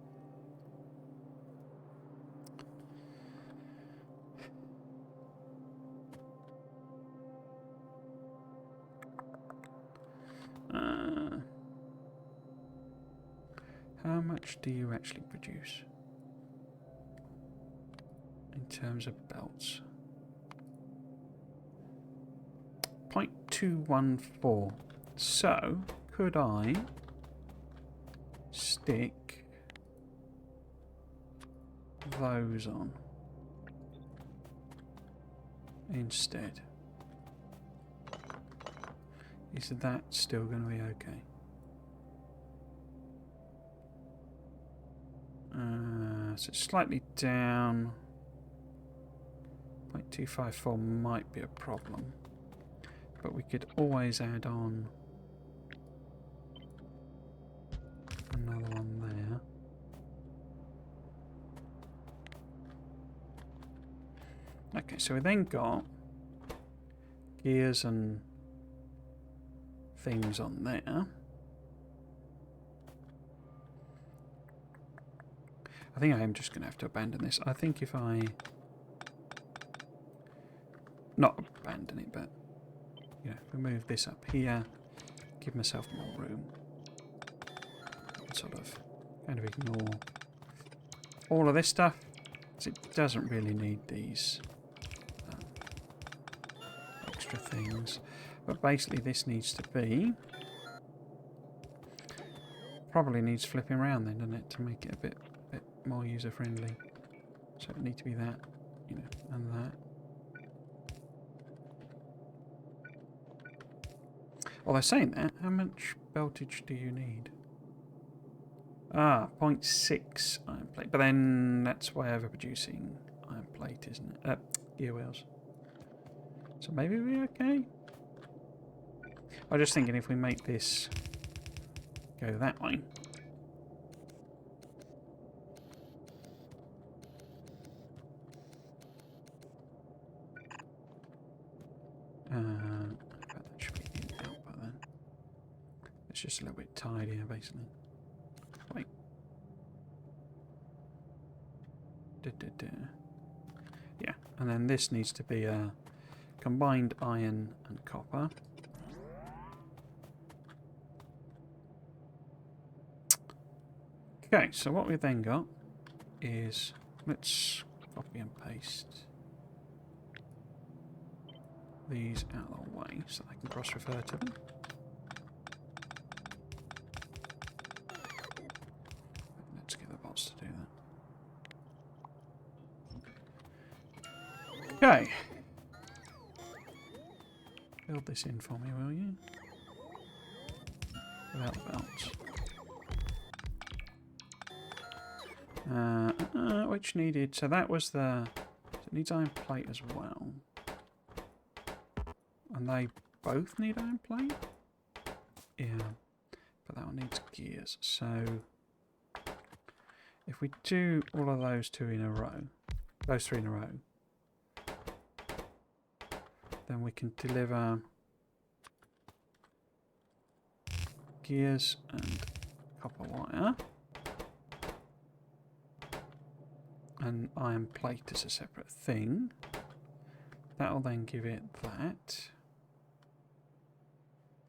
How much do you actually produce in terms of belts? 0.214. So, could I stick those on instead? Is that still going to be okay? So it's slightly down. 0.254 might be a problem. but we could always add on another one there. Okay, so we then got gears and things on there. I think I am just going to have to abandon this. I think if I... Not abandon it, but... You know, if we move this up here, give myself more room. And sort of kind of ignore all of this stuff, because it doesn't really need these extra things. But basically this needs to be... Probably needs flipping around then, doesn't it, to make it a bit more user-friendly. So it needs to be that, you know, and that. Although saying that, how much beltage do you need? Ah, 0.6 iron plate. But then that's way overproducing iron plate, isn't it? Gear wheels. So maybe we're okay? I was just thinking if we make this go that way. That should be in out by then. It's just a little bit tidier, basically. Wait. Yeah, and then this needs to be a combined iron and copper. Okay, so what we've then got is, let's copy and paste these out of the way so I can cross-refer to them. Let's get the bots to do that. Okay. Build this in for me, will you? Without the belts. Which needed... So that was the... It needs iron plate as well. And they both need iron plate? Yeah. But that one needs gears. So... If we do all of those two in a row... Those three in a row... Then we can deliver... gears and copper wire. And iron plate as a separate thing. That'll then give it that.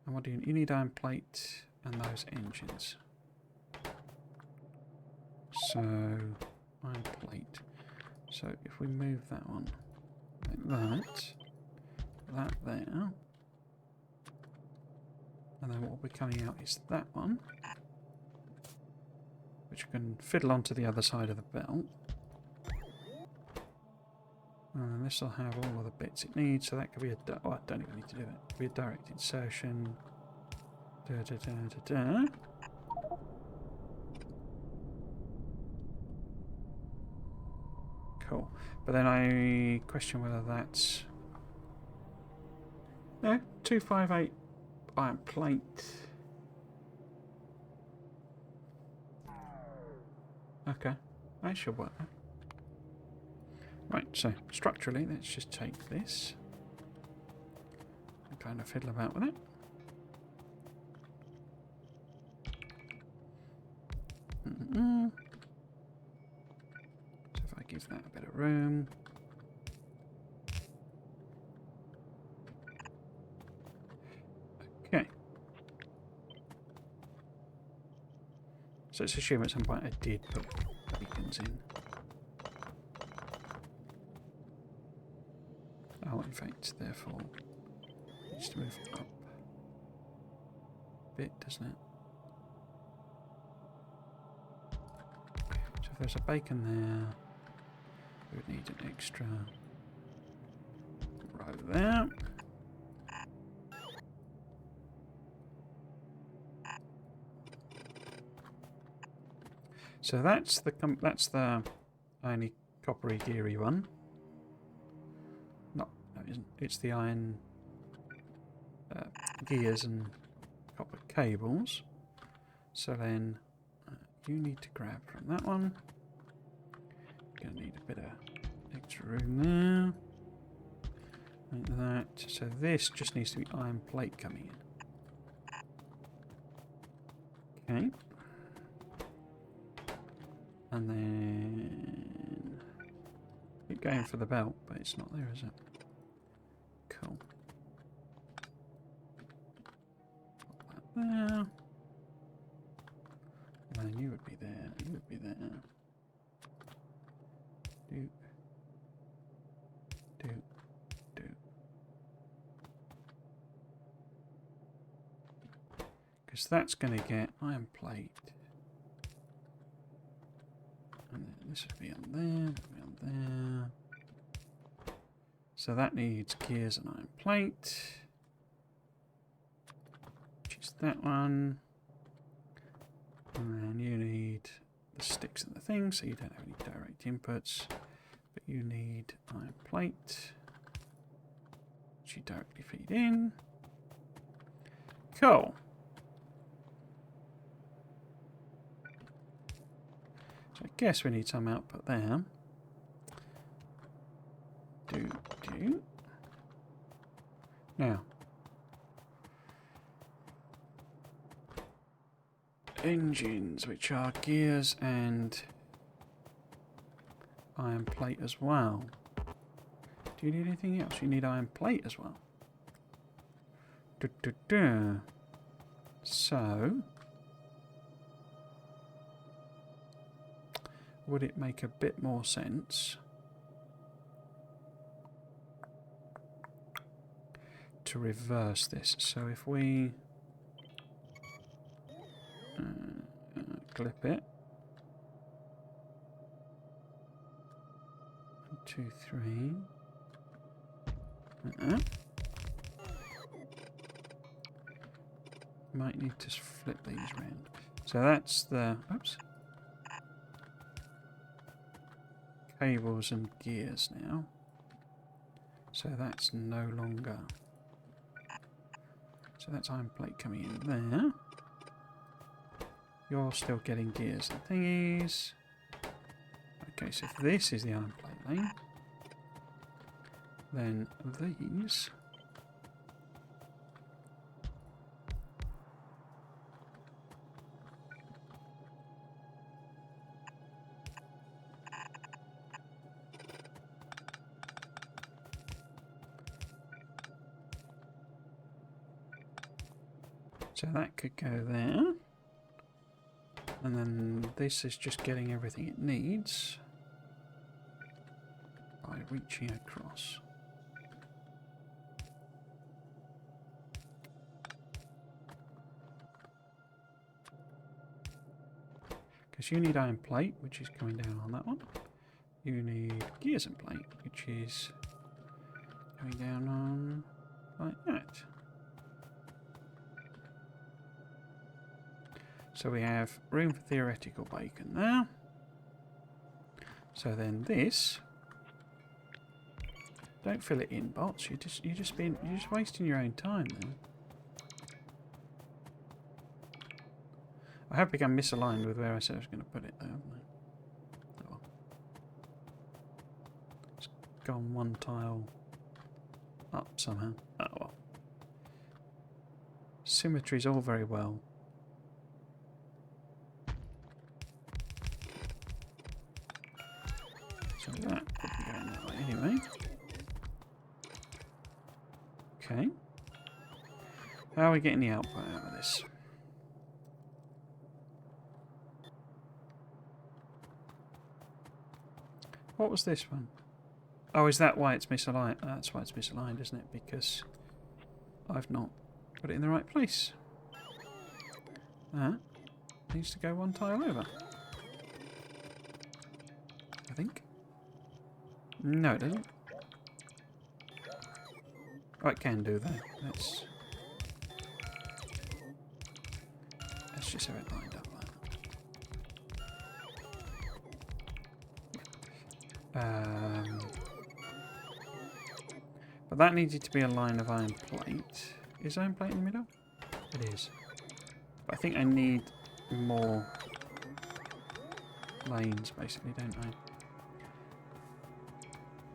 And what do you need? Iron plate and those engines. So iron plate. So if we move that one like that there, and then what will be coming out is that one, which can fiddle onto the other side of the belt. And this will have all of the bits it needs, so that could be a... Oh, I don't even need to do that. It could be a direct insertion. Cool. But then I question whether that's... No, 258 iron plate. Okay, that should work. Right, so structurally, let's just take this and kind of fiddle about with it. So if I give that a bit of room. Okay. So let's assume at some point I did put beacons in. Oh, in fact, therefore, it needs to move up a bit, doesn't it? So if there's a bacon there, we would need an extra row there. So that's the only coppery geary one. No, it isn't. It's the iron gears and copper cables. So then you need to grab from that one. You're going to need a bit of extra room there. Like that. So this just needs to be iron plate coming in. Okay. And then keep going for the belt, but it's not there, is it? Cool. Put that there. And then you would be there, you would be there. Doop. Doop. Doop. Because that's going to get iron plate. And then this would be on there, that would be on there. So that needs gears and iron plate. Which is that one. And then you need the sticks and the things, so you don't have any direct inputs. But you need iron plate, which you directly feed in. Cool. So I guess we need some output there. Do. Now, engines, which are gears and iron plate as well. Do you need anything else? You need iron plate as well. So, would it make a bit more sense to reverse this? So if we clip it, 1, 2, 3. Might need to flip these round. So that's the cables and gears now. So that's no longer. So that's iron plate coming in there. You're still getting gears and thingies. Okay, so if this is the iron plate lane, then these so that could go there. And then this is just getting everything it needs by reaching across. Because you need iron plate, which is coming down on that one. You need gears and plate, which is going down on like that. So we have room for theoretical bacon there. So then this, don't fill it in, bots. You're just wasting your own time then. I have become misaligned with where I said I was going to put it though, haven't I? Oh well. It's gone one tile up somehow. Oh well. Symmetry's all very well. So that could be going that way anyway. Okay. How are we getting the output out of this? What was this one? Oh, is that why it's misaligned? That's why it's misaligned, isn't it? Because I've not put it in the right place. That needs to go one tile over. I think. No, it doesn't. Oh, it can do though. Let's just have it lined up like that. But that needed to be a line of iron plate. Is iron plate in the middle? It is. But I think I need more lanes, basically, don't I?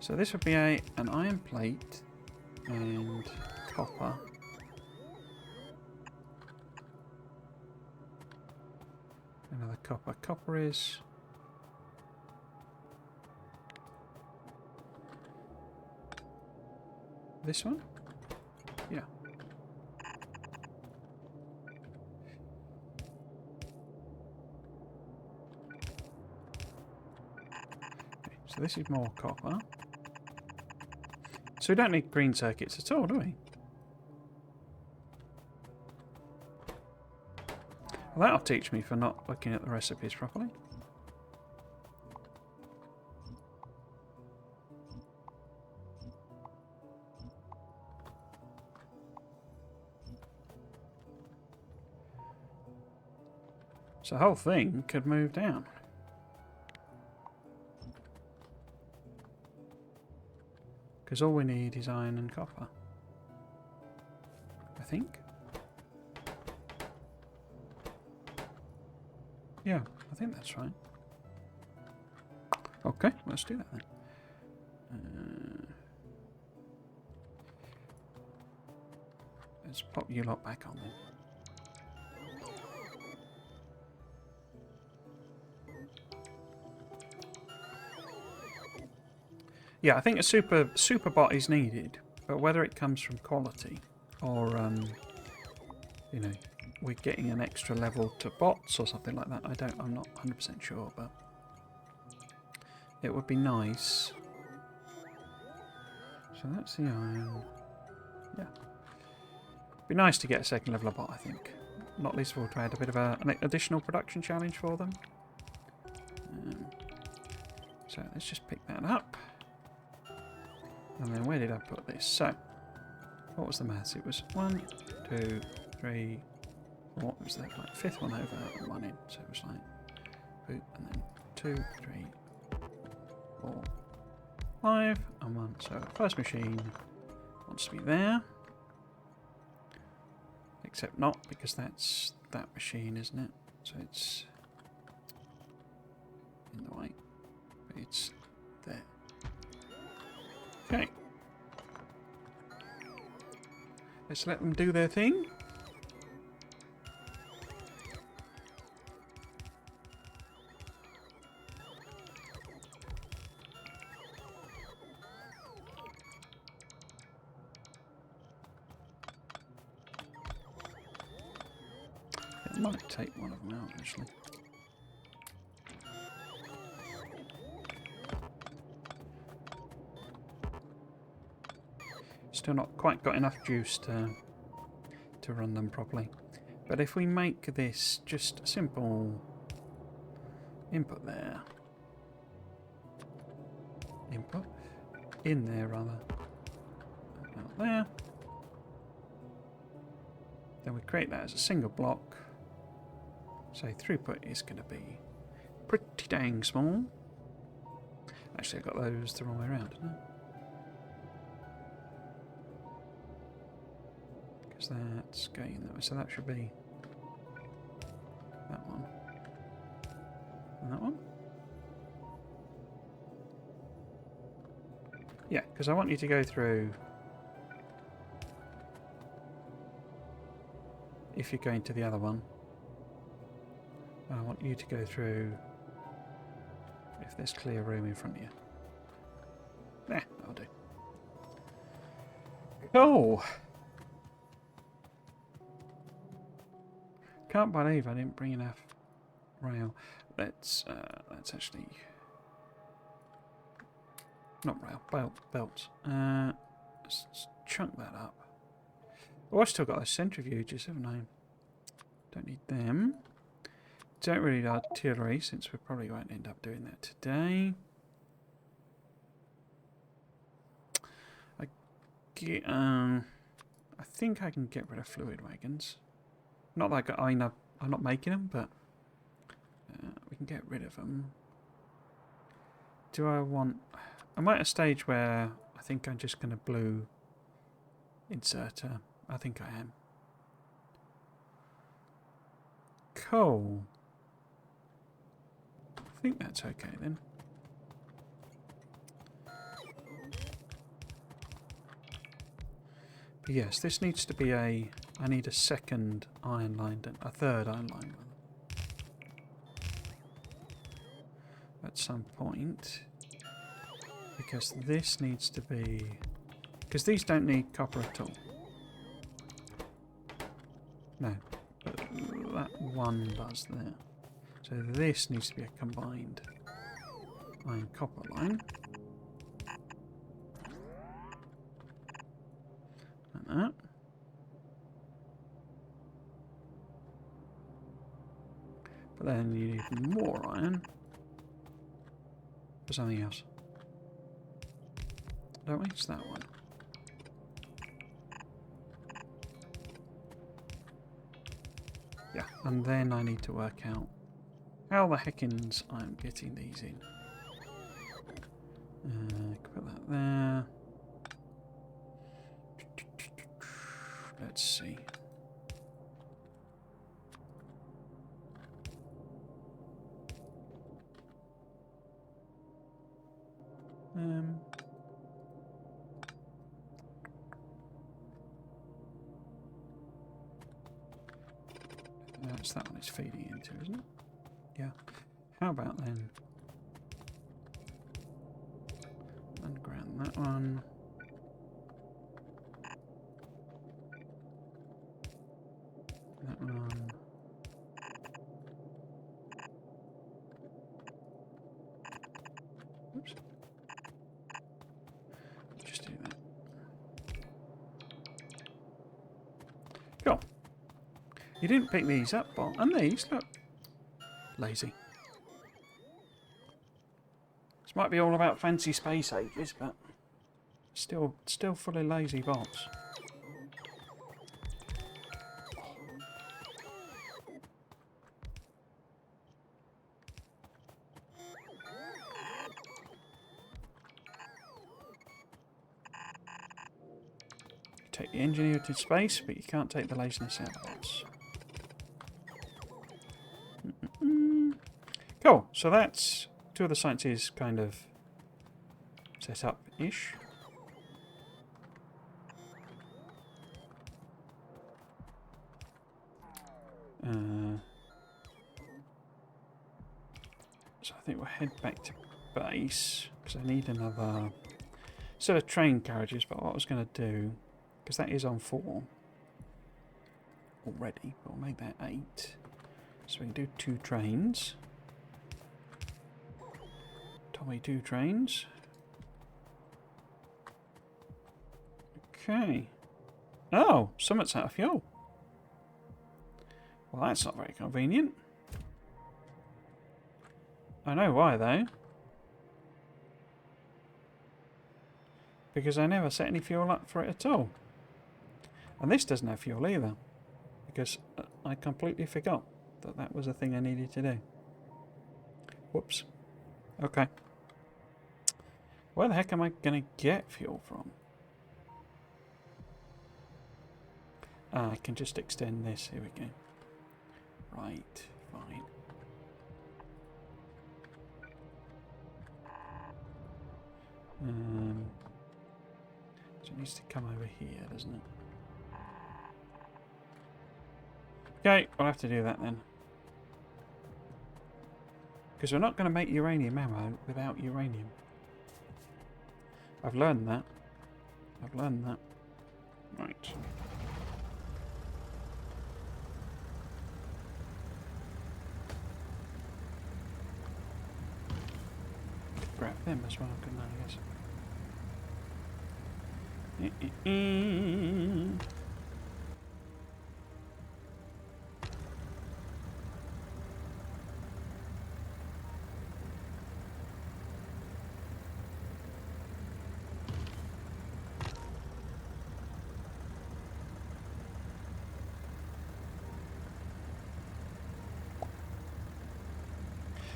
So this would be an iron plate and copper. Another copper. Copper is... this one? Yeah. Okay, so this is more copper. So we don't need green circuits at all, do we? Well, that'll teach me for not looking at the recipes properly. So the whole thing could move down. Because all we need is iron and copper. I think. Yeah, I think that's right. Okay, let's do that then. Let's pop you lot back on then. Yeah, I think a super bot is needed, but whether it comes from quality or you know, we're getting an extra level to bots or something like that, I'm not 100% sure, but it would be nice. So that's the iron. Yeah. Be nice to get a second level of bot, I think. Not least of all to add a bit of an additional production challenge for them. So let's just pick that up. And then where did I put this? So, what was the maths? It was 1, 2, 3, 4. It was the like, fifth one over and one in. So it was like, boop, and then 2, 3, 4, 5, and 1. So first machine wants to be there. Except not, because that's that machine, isn't it? So it's in the way. But it's there. Okay. Let's let them do their thing. It might take one of them out, actually. Still not quite got enough juice to run them properly. But if we make this just a simple input there, input in there rather, out there, then we create that as a single block. So throughput is going to be pretty dang small. Actually, I got those the wrong way around, didn't I? That's going that way, so that should be that one and that one. Yeah, because I want you to go through, if you're going to the other one, I want you to go through if there's clear room in front of you. There, that'll do. Cool. Can't believe I didn't bring enough rail. Let's actually not rail, belts. Let's chunk that up. Oh, I've still got those centrifuges, haven't I? Don't need them. Don't really need artillery, since we probably won't end up doing that today. I think I can get rid of fluid wagons. Not like I'm not making them, but we can get rid of them. Do I want... I'm at a stage where I think I'm just going to blue insert a I think I am. Cool. I think that's okay then. But yes, this needs to be a... I need a second iron line, a third iron line at some point. Because this needs to be... Because these don't need copper at all. No, but that one does there. So this needs to be a combined iron copper line. Like that. But then you need more iron for something else. Don't we? It's that one. Yeah, and then I need to work out how the heckins I'm getting these in. Put that there. Let's see. That's that one it's feeding into, isn't it? Yeah. How about then? Underground that one. That one. Oops. Just do that. Cool. You didn't pick these up, Bob. And these, look. Lazy. This might be all about fancy space ages, but still fully lazy bots. Take the ingenuity to space, but you can't take the laziness out of bots. Cool, so that's two of the sciences kind of set up-ish. So I think we'll head back to base, because I need another set of train carriages, but what I was going to do, because that is on 4 already, but we'll make that 8. So we can do 2 trains. Tommy, 2 trains. Okay. Oh, Summit's out of fuel. Well, that's not very convenient. I know why, though. Because I never set any fuel up for it at all. And this doesn't have fuel either. Because I completely forgot that that was a thing I needed to do. Whoops. Okay. Where the heck am I going to get fuel from? I can just extend this. Here we go. Right. Fine. So it needs to come over here, doesn't it? Okay, we'll have to do that then. Because we're not going to make uranium ammo without uranium. I've learned that. I've learned that. Right. Grab them as well, couldn't I, guess.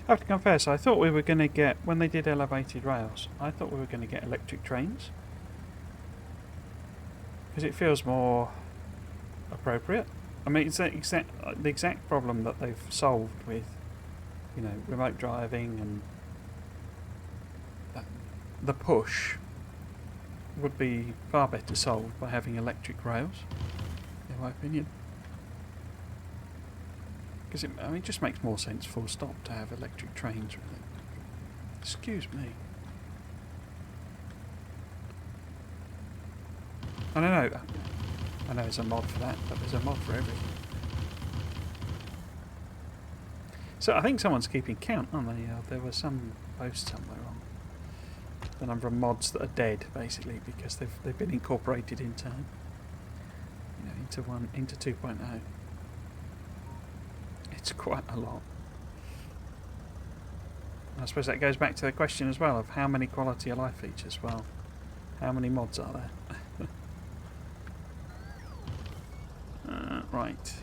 I have to confess, I thought we were going to get, when they did elevated rails, I thought we were going to get electric trains. Because it feels more appropriate. I mean, it's the exact problem that they've solved with, you know, remote driving and the push would be far better solved by having electric rails, in my opinion. Because it just makes more sense, full stop, to have electric trains, really. Excuse me. I don't know. I know there's a mod for that, but there's a mod for everything. So I think someone's keeping count, aren't they? There was some post somewhere on the number of mods that are dead, basically, because they've been incorporated into, you know, into 2.0. It's quite a lot. I suppose that goes back to the question as well of how many quality of life features. Well, how many mods are there? Right.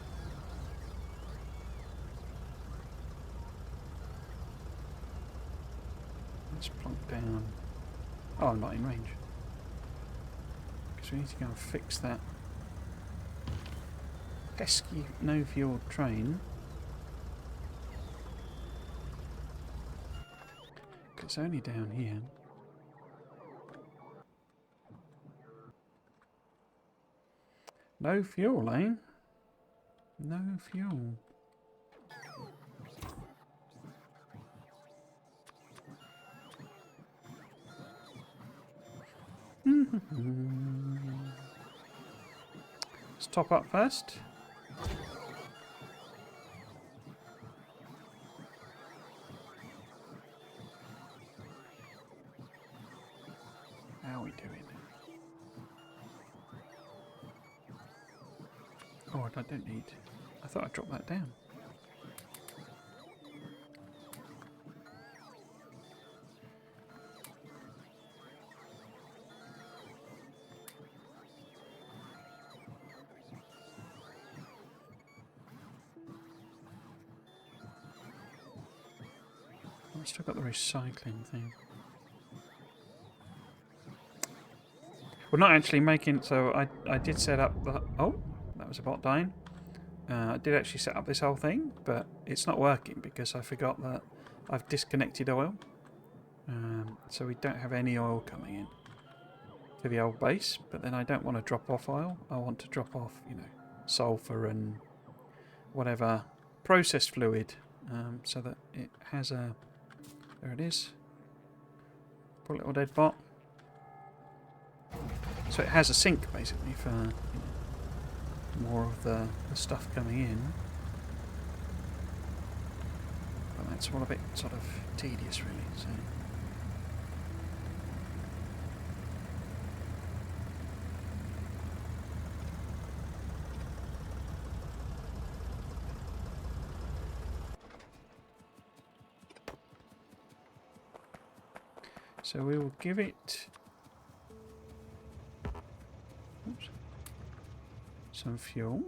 Let's plonk down. Oh, I'm not in range. Because we need to go and fix that pesky no fuel train. It's only down here. No fuel, eh? No fuel. Let's top up first. How are we doing? Oh, I don't need. I thought I dropped that down. I've still got the recycling thing. We're not actually making. So I did set up the. Oh, that was a bot dying. I did actually set up this whole thing, but it's not working because I forgot that I've disconnected oil. So we don't have any oil coming in to the old base. But then I don't want to drop off oil. I want to drop off, you know, sulfur and whatever processed fluid, so that it has a. There it is. Poor little dead bot. So it has a sink basically for, you know, more of the stuff coming in. But that's all a bit sort of tedious, really. So we will give it some fuel.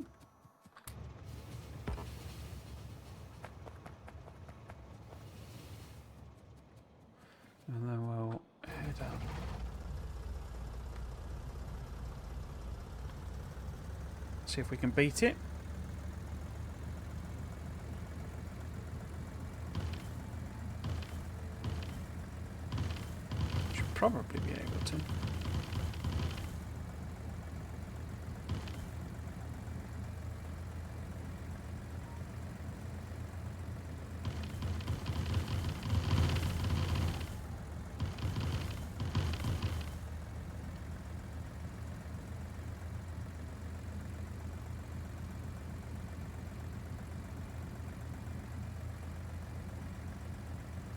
And then we'll head up. See if we can beat it. Should probably be able to.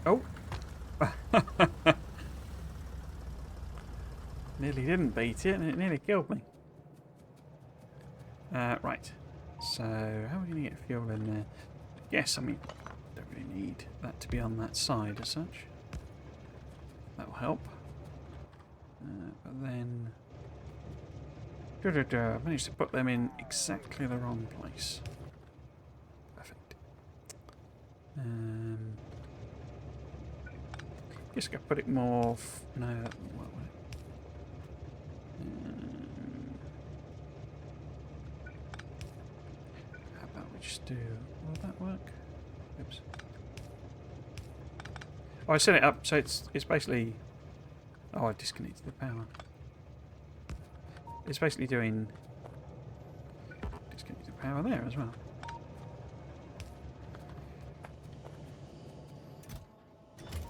Oh! Nearly didn't beat it, and it nearly killed me. Right. So, how are we going to get fuel in there? Yes, I mean, don't really need that to be on that side as such. That will help. But then... I managed to put them in exactly the wrong place. Perfect. Guess I could put it more... No, that won't work, will it? we just do... Will that work? Oops. Oh, I set it up so it's basically... Oh, I disconnected the power. It's basically doing... Disconnected the power there as well.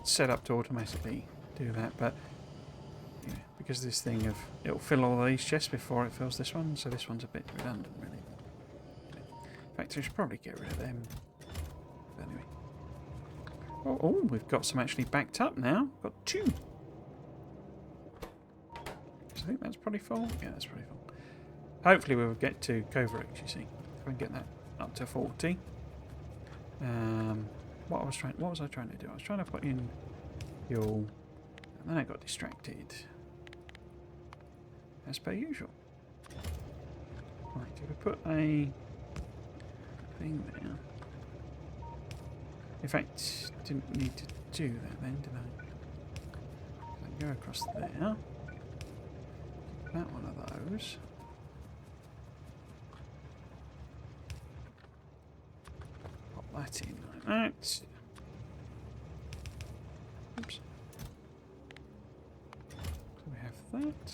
It's set up to automatically do that, but yeah, because this thing of... It'll fill all these chests before it fills this one, so this one's a bit redundant, really. In fact, I should probably get rid of them. But anyway. Oh, we've got some actually backed up now. Got 2. So I think that's pretty full. Yeah, that's pretty full. Hopefully we'll get to Covert, you see. If we can get that up to 40. What was I trying to do? I was trying to put in fuel, and then I got distracted. As per usual. Right, if we put a thing there. In fact, didn't need to do that then, did I? So go across there. That one of those. Pop that in like that. Oops. So we have that.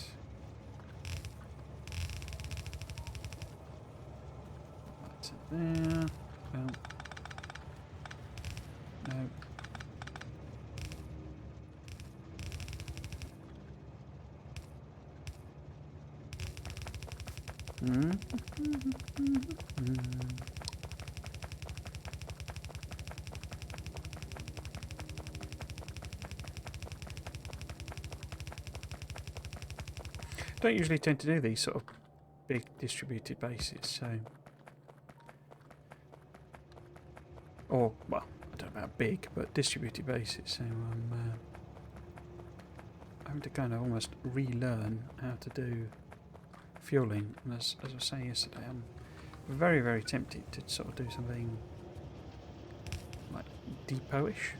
Pop that to there. No. No. Don't usually tend to do these sort of big distributed bases, so... Or, well, I don't know about big, but distributed bases, so I'm having to kind of almost relearn how to do fueling. And as I was saying yesterday, I'm very, very tempted to sort of do something like depot-ish.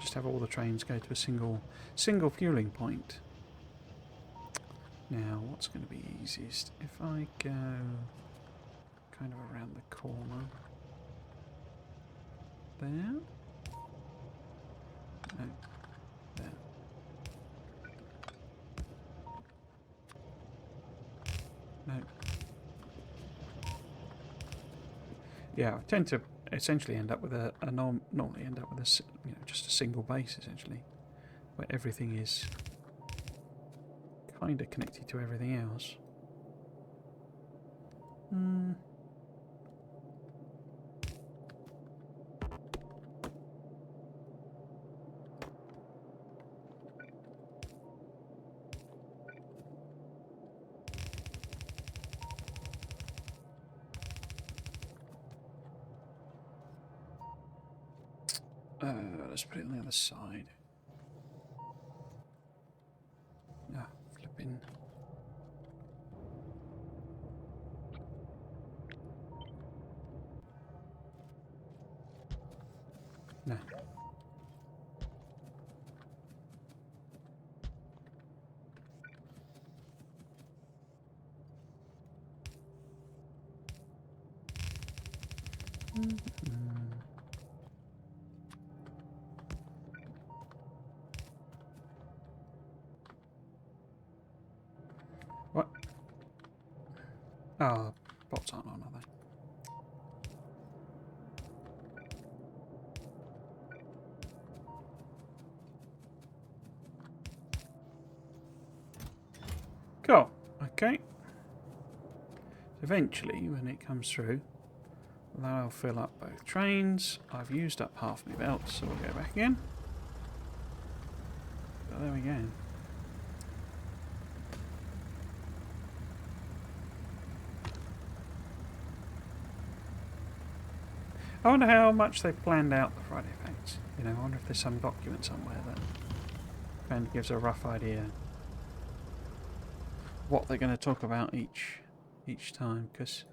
Just have all the trains go to a single fueling point. Now, what's going to be easiest? If I go kind of around the corner there. No, there. No. Yeah, I tend to essentially end up with normally end up with just a single base essentially, where everything is kind of connected to everything else. Let's put it on the other side. Ah, flipping. No. What? Oh, pots aren't on, are they? Cool. Okay. Eventually, when it comes through, that'll fill up both trains. I've used up half my belt, so we'll go back again. But there we go. I wonder how much they've planned out the Friday Facts. I wonder if there's some document somewhere that kind of gives a rough idea what they're going to talk about each time, because...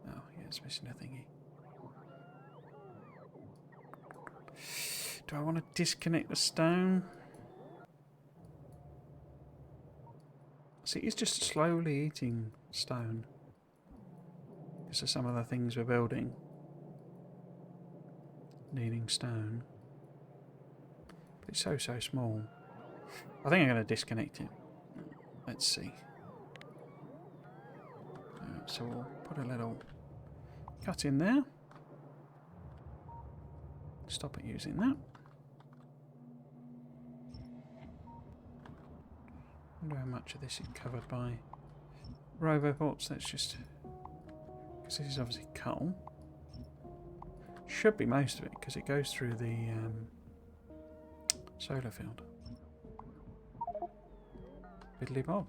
Oh, yeah, it's missing a thingy. Do I want to disconnect the stone? See, it's just slowly eating stone. because of some of the things we're building. Needing stone. But it's so small. I think I'm going to disconnect it. Let's see. So we'll put a little cut in there. Stop it using that. Wonder how much of this is covered by roboports. Let's just, because this is obviously coal. Should be most of it because it goes through the solar field. Biddly bob.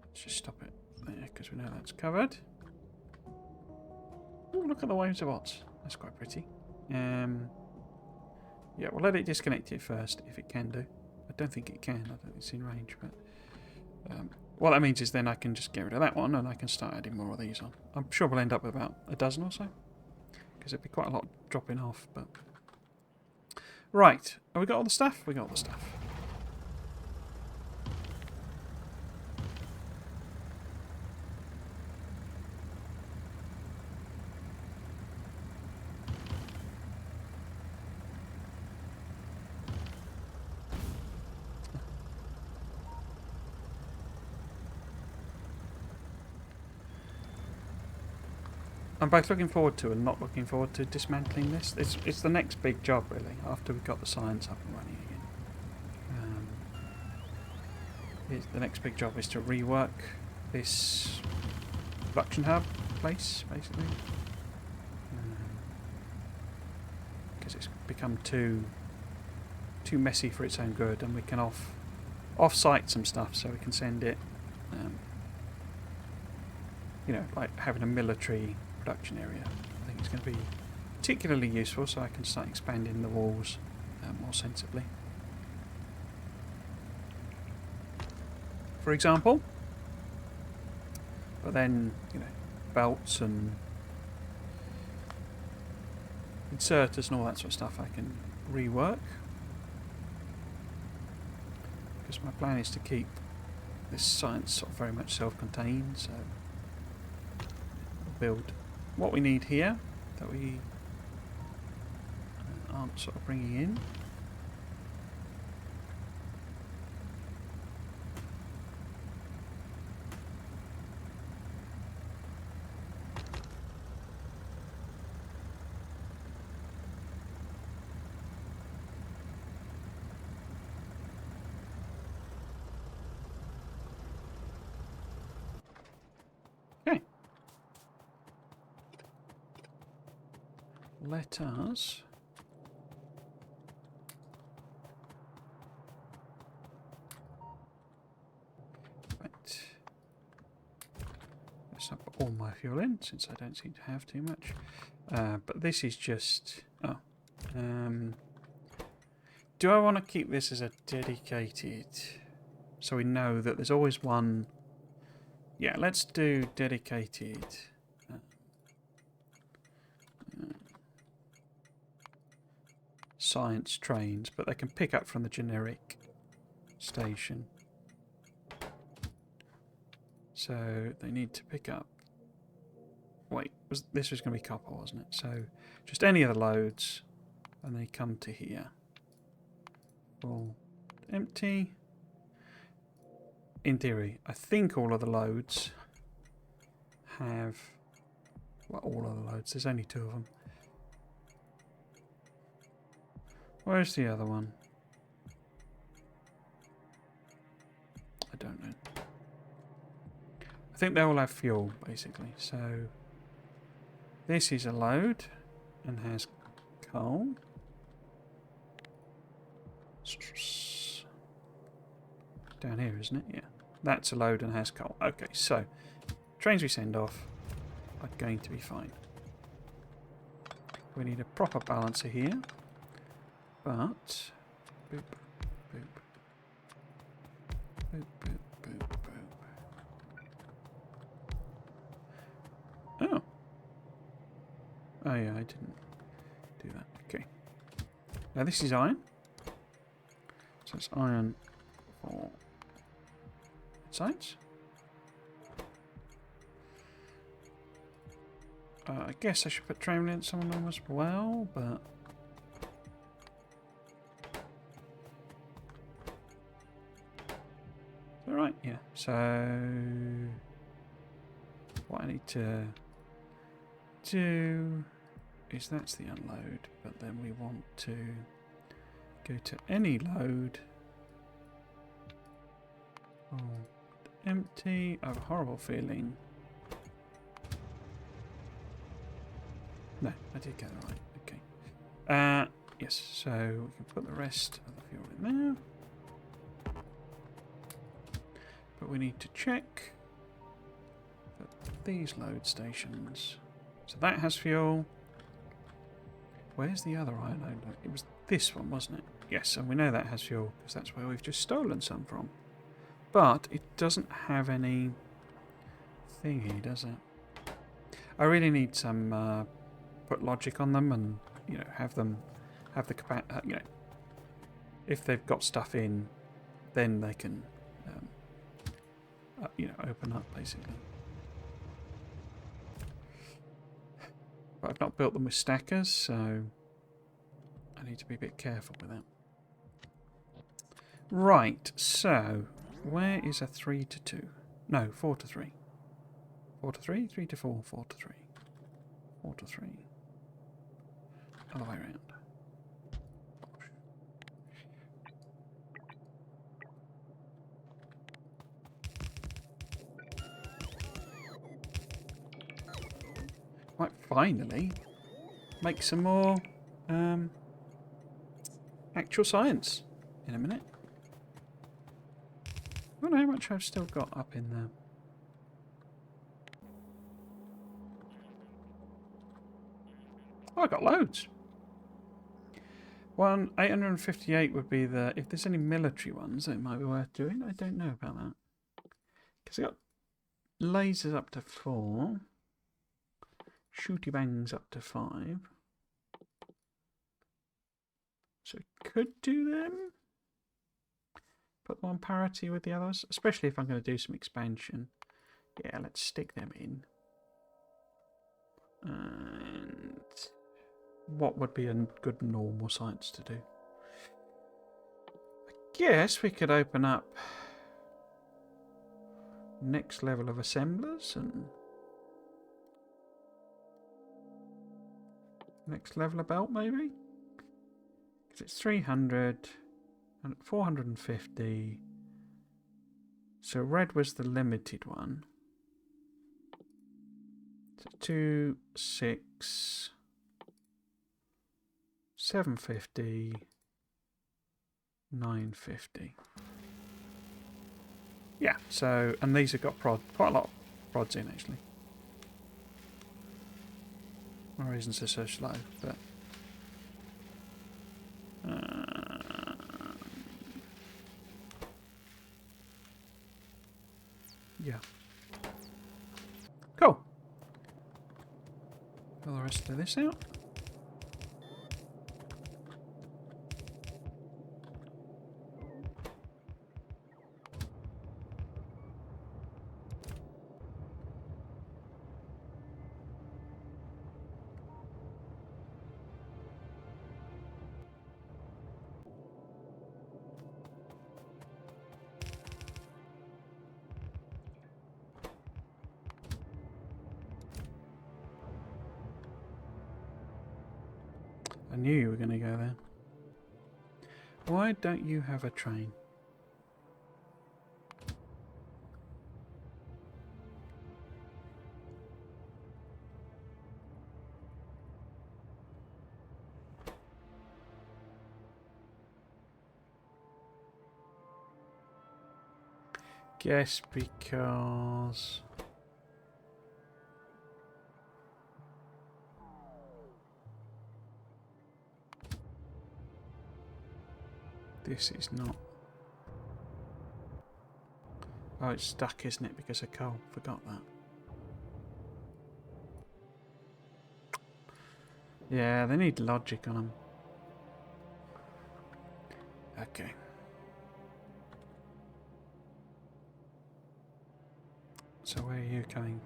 Let's just stop it there because we know that's covered. Ooh, look at the waves of odds. That's quite pretty. Yeah, we'll let it disconnect it first if it can do. I don't think it can. I don't think it's in range, but what that means is then I can just get rid of that one and I can start adding more of these on. I'm sure we'll end up with about a dozen or so because it'd be quite a lot dropping off. But right, have we got all the stuff? We got all the stuff. I'm both looking forward to and not looking forward to dismantling this. It's the next big job, really, after we've got the science up and running again. The next big job is to rework this production hub place, basically. Because it's become too messy for its own good, and we can off-site some stuff so we can send it, you know, like having a military production area. I think it's going to be particularly useful so I can start expanding the walls more sensibly. For example. But then, you know, belts and inserters and all that sort of stuff I can rework. Because my plan is to keep this science sort of very much self-contained, so we'll build what we need here that we aren't sort of bringing in. Okay. Let us let's not put all my fuel in since I don't seem to have too much. But this is just do I want to keep this as a dedicated so we know that there's always one? Yeah, let's do dedicated. Science trains, but they can pick up from the generic station. So they need to pick up. Wait, this was going to be copper, wasn't it? So just any of the loads, and they come to here. Full, empty. In theory, I think all of the loads have. Well, all of the loads. There's only 2 of them. Where's the other one? I don't know. I think they all have fuel, basically. So this is a load and has coal. Down here, isn't it? Yeah. That's a load and has coal. Okay, so trains we send off are going to be fine. We need a proper balancer here. But boop, boop, boop, boop, boop, boop. Oh. Oh yeah, I didn't do that. Okay. Now this is iron. So it's iron for sides. I guess I should put train links on them as well, but is that right? Yeah. So what I need to do is that's the unload, but then we want to go to any load. Oh, empty. I have a horrible feeling. No, I did get it right. Okay. Yes, so we can put the rest of the fuel in there. But we need to check that these load stations. So that has fuel. Where's the other iron load? It was this one, wasn't it? Yes, and we know that has fuel because that's where we've just stolen some from. But it doesn't have any thingy, does it? I really need some put logic on them, and have the capacity. If they've got stuff in, then they can open up basically. But I've not built them with stackers, so I need to be a bit careful with that. Right, so where is a 3 to 2? No, 4 to 3. 4 to 3, 3 to 4, 4 to 3. 4 to 3. Other way around. Might finally make some more actual science in a minute. I don't know how much I've still got up in there. Oh, I i've got loads. 858 would be the... If there's any military ones, it might be worth doing. I don't know about that. Because I got lasers up to 4. Shooty bangs up to 5. So could do them. Put them on parity with the others. Especially if I'm going to do some expansion. Yeah, let's stick them in. And what would be a good normal science to do? I guess we could open up next level of assemblers and next level of belt maybe? Because it's 300 and 450. So red was the limited one. So 2, 6, 750, 950. Yeah, so, and these have got quite a lot of prods in actually. No reasons they're so slow, but yeah. Cool. Fill the rest of this out. I knew you were going to go there. Why don't you have a train? Guess because... this is not... Oh, it's stuck, isn't it, because of coal? Forgot that. Yeah, they need logic on them. Okay. So where are you going?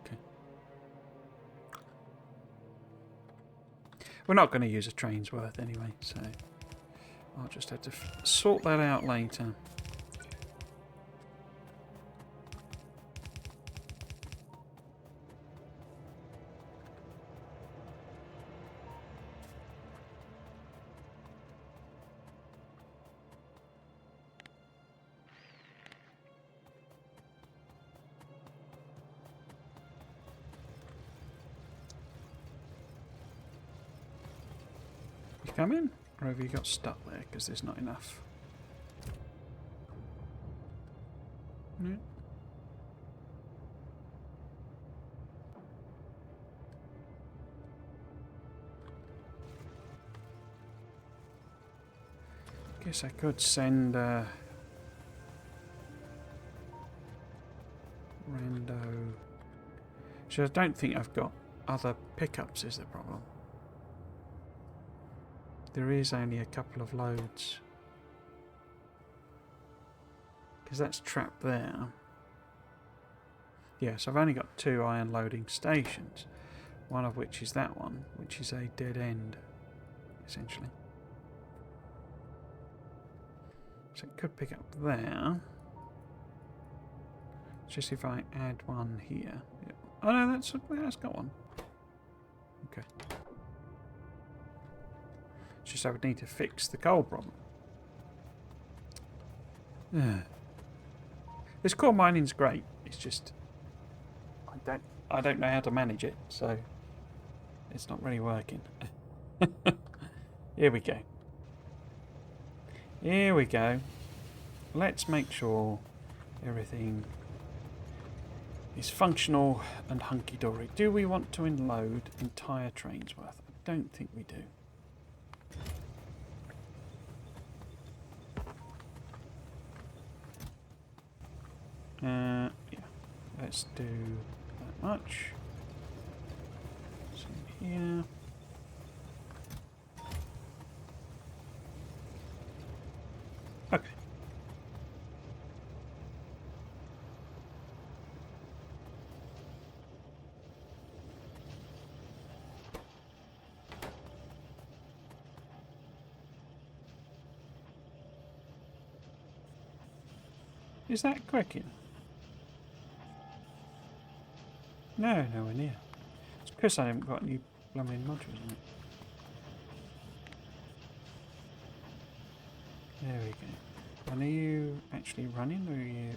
Okay. We're not going to use a train's worth anyway, so I'll just have to sort that out later. You come in? Or have you got stuck there because there's not enough? Yeah. Guess I could send Rando. So I don't think I've got other pickups is the problem. There is only a couple of loads. Because that's trapped there. Yes, I've only got 2 iron loading stations. One of which is that one, which is a dead end, essentially. So it could pick up there. Just if I add one here. Yeah. Oh no, that's got one. Okay. It's just I would need to fix the coal problem. This coal mining's great. It's just I don't know how to manage it, so it's not really working. Here we go. Here we go. Let's make sure everything is functional and hunky-dory. Do we want to unload entire trains worth? I don't think we do. Yeah, let's do that much. Same here. Okay. Is that cracking? No, nowhere near. It's because I haven't got any blooming modules in it. There we go. And are you actually running, or are you...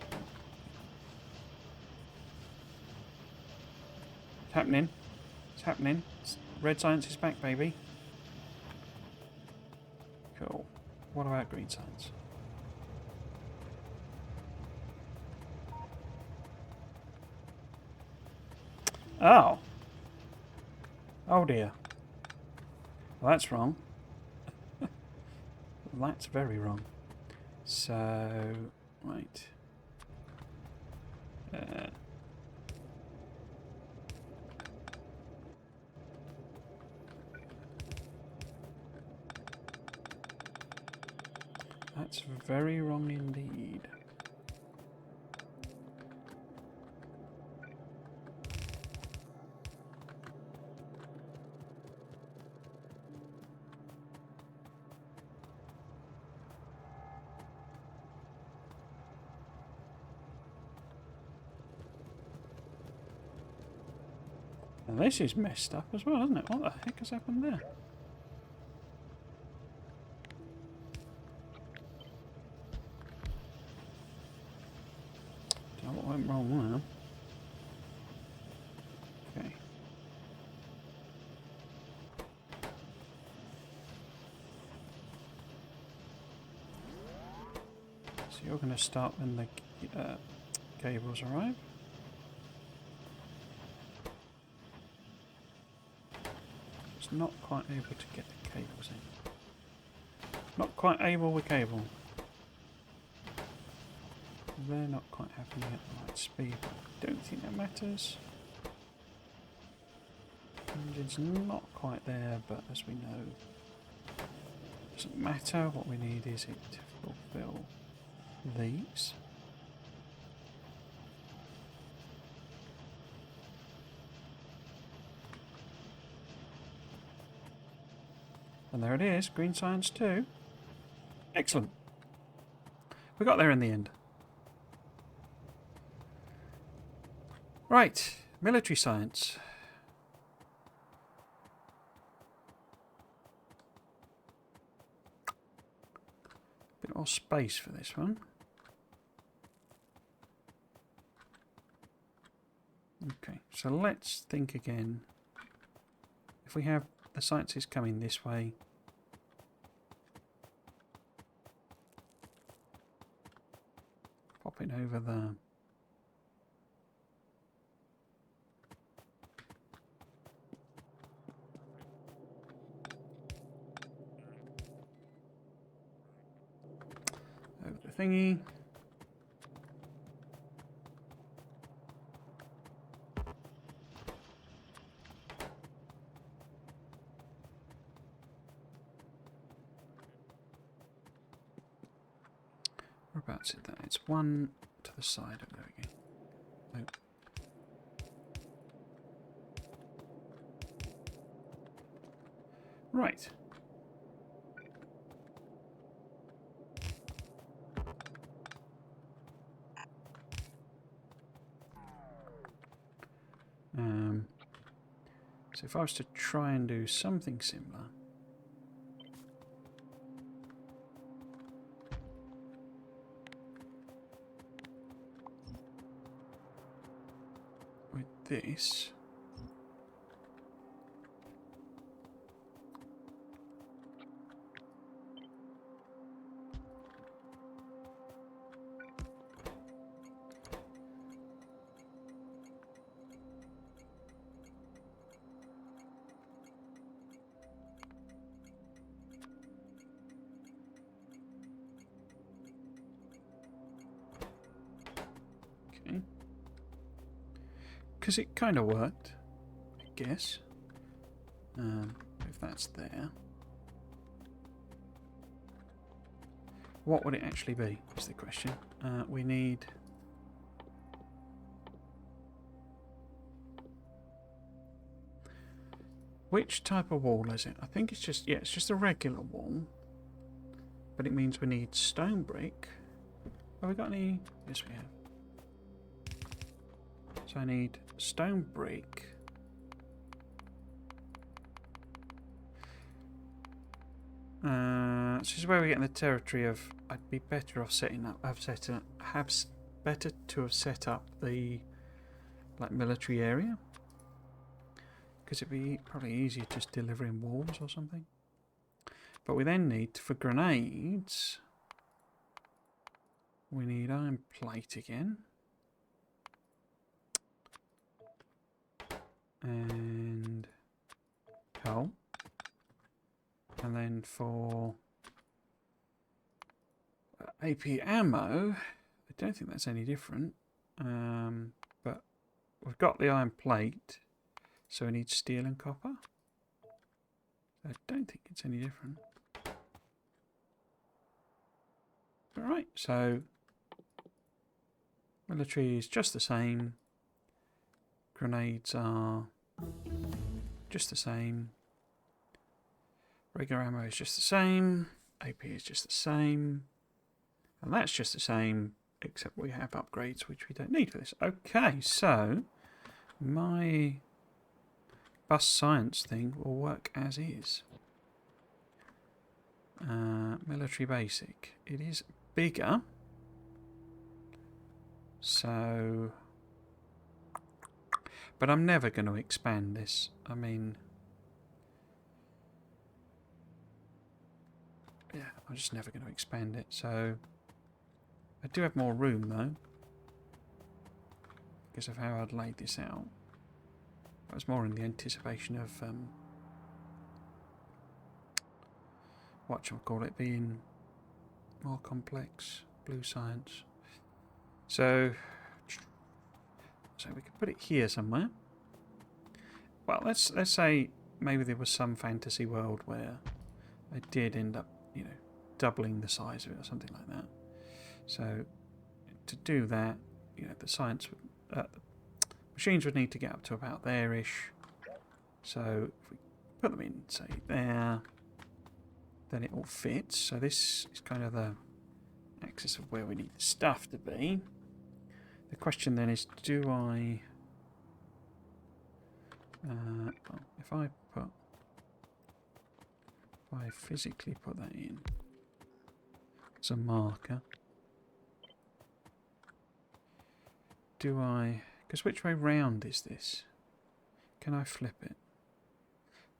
It's happening. It's happening. Red science is back, baby. Cool. What about green science? Oh. Oh dear. Well, that's wrong. That's very wrong. So, right. That's very wrong indeed. Now this is messed up as well, isn't it? What the heck has happened there? Don't know what went wrong there. Okay. So you're going to start when the cables arrive. Not quite able to get the cables in. Not quite able with cable. They're not quite happening at the right speed. Don't think that matters. Engine's not quite there, but as we know, doesn't matter. What we need is it to fulfill these. And there it is, green science 2. Excellent. We got there in the end. Right, military science. Bit more space for this one. Okay, so let's think again. If we have the sciences coming this way, popping over there. Over the thingy. Whereabouts is that? It's one to the side. Oh, there we go. Nope. Right. So if I was to try and do something similar. With this. Because it kind of worked, I guess. If that's there. What would it actually be, is the question. We need... Which type of wall is it? I think it's just... Yeah, it's just a regular wall. But it means we need stone brick. Have we got any? Yes, we have. So I need stone brick. This is where we get in the territory of I'd be better off setting up. Better to have set up the military area, because it'd be probably easier just delivering walls or something. But we then need, for grenades, we need iron plate again. And coal. And then for AP ammo, I don't think that's any different. But we've got the iron plate, so we need steel and copper. I don't think it's any different. Alright, so military is just the same. Grenades are just the same. Regular ammo is just the same. AP is just the same. And that's just the same, except we have upgrades which we don't need for this. Okay, so my bus science thing will work as is. Military basic. It is bigger. So... But I'm never going to expand this. I mean... Yeah, I'm just never going to expand it. So... I do have more room, though. Because of how I'd laid this out. That was more in the anticipation of... whatchamacallit being more complex. Blue science. So we could put it here somewhere. Well, let's say maybe there was some fantasy world where I did end up, you know, doubling the size of it or something like that. So to do that, you know, the science machines would need to get up to about there-ish. So if we put them in, say, there, then it all fits. So this is kind of the axis of where we need the stuff to be. The question then is, do I... well, if I physically put that in as a marker, do I... Because which way round is this? Can I flip it?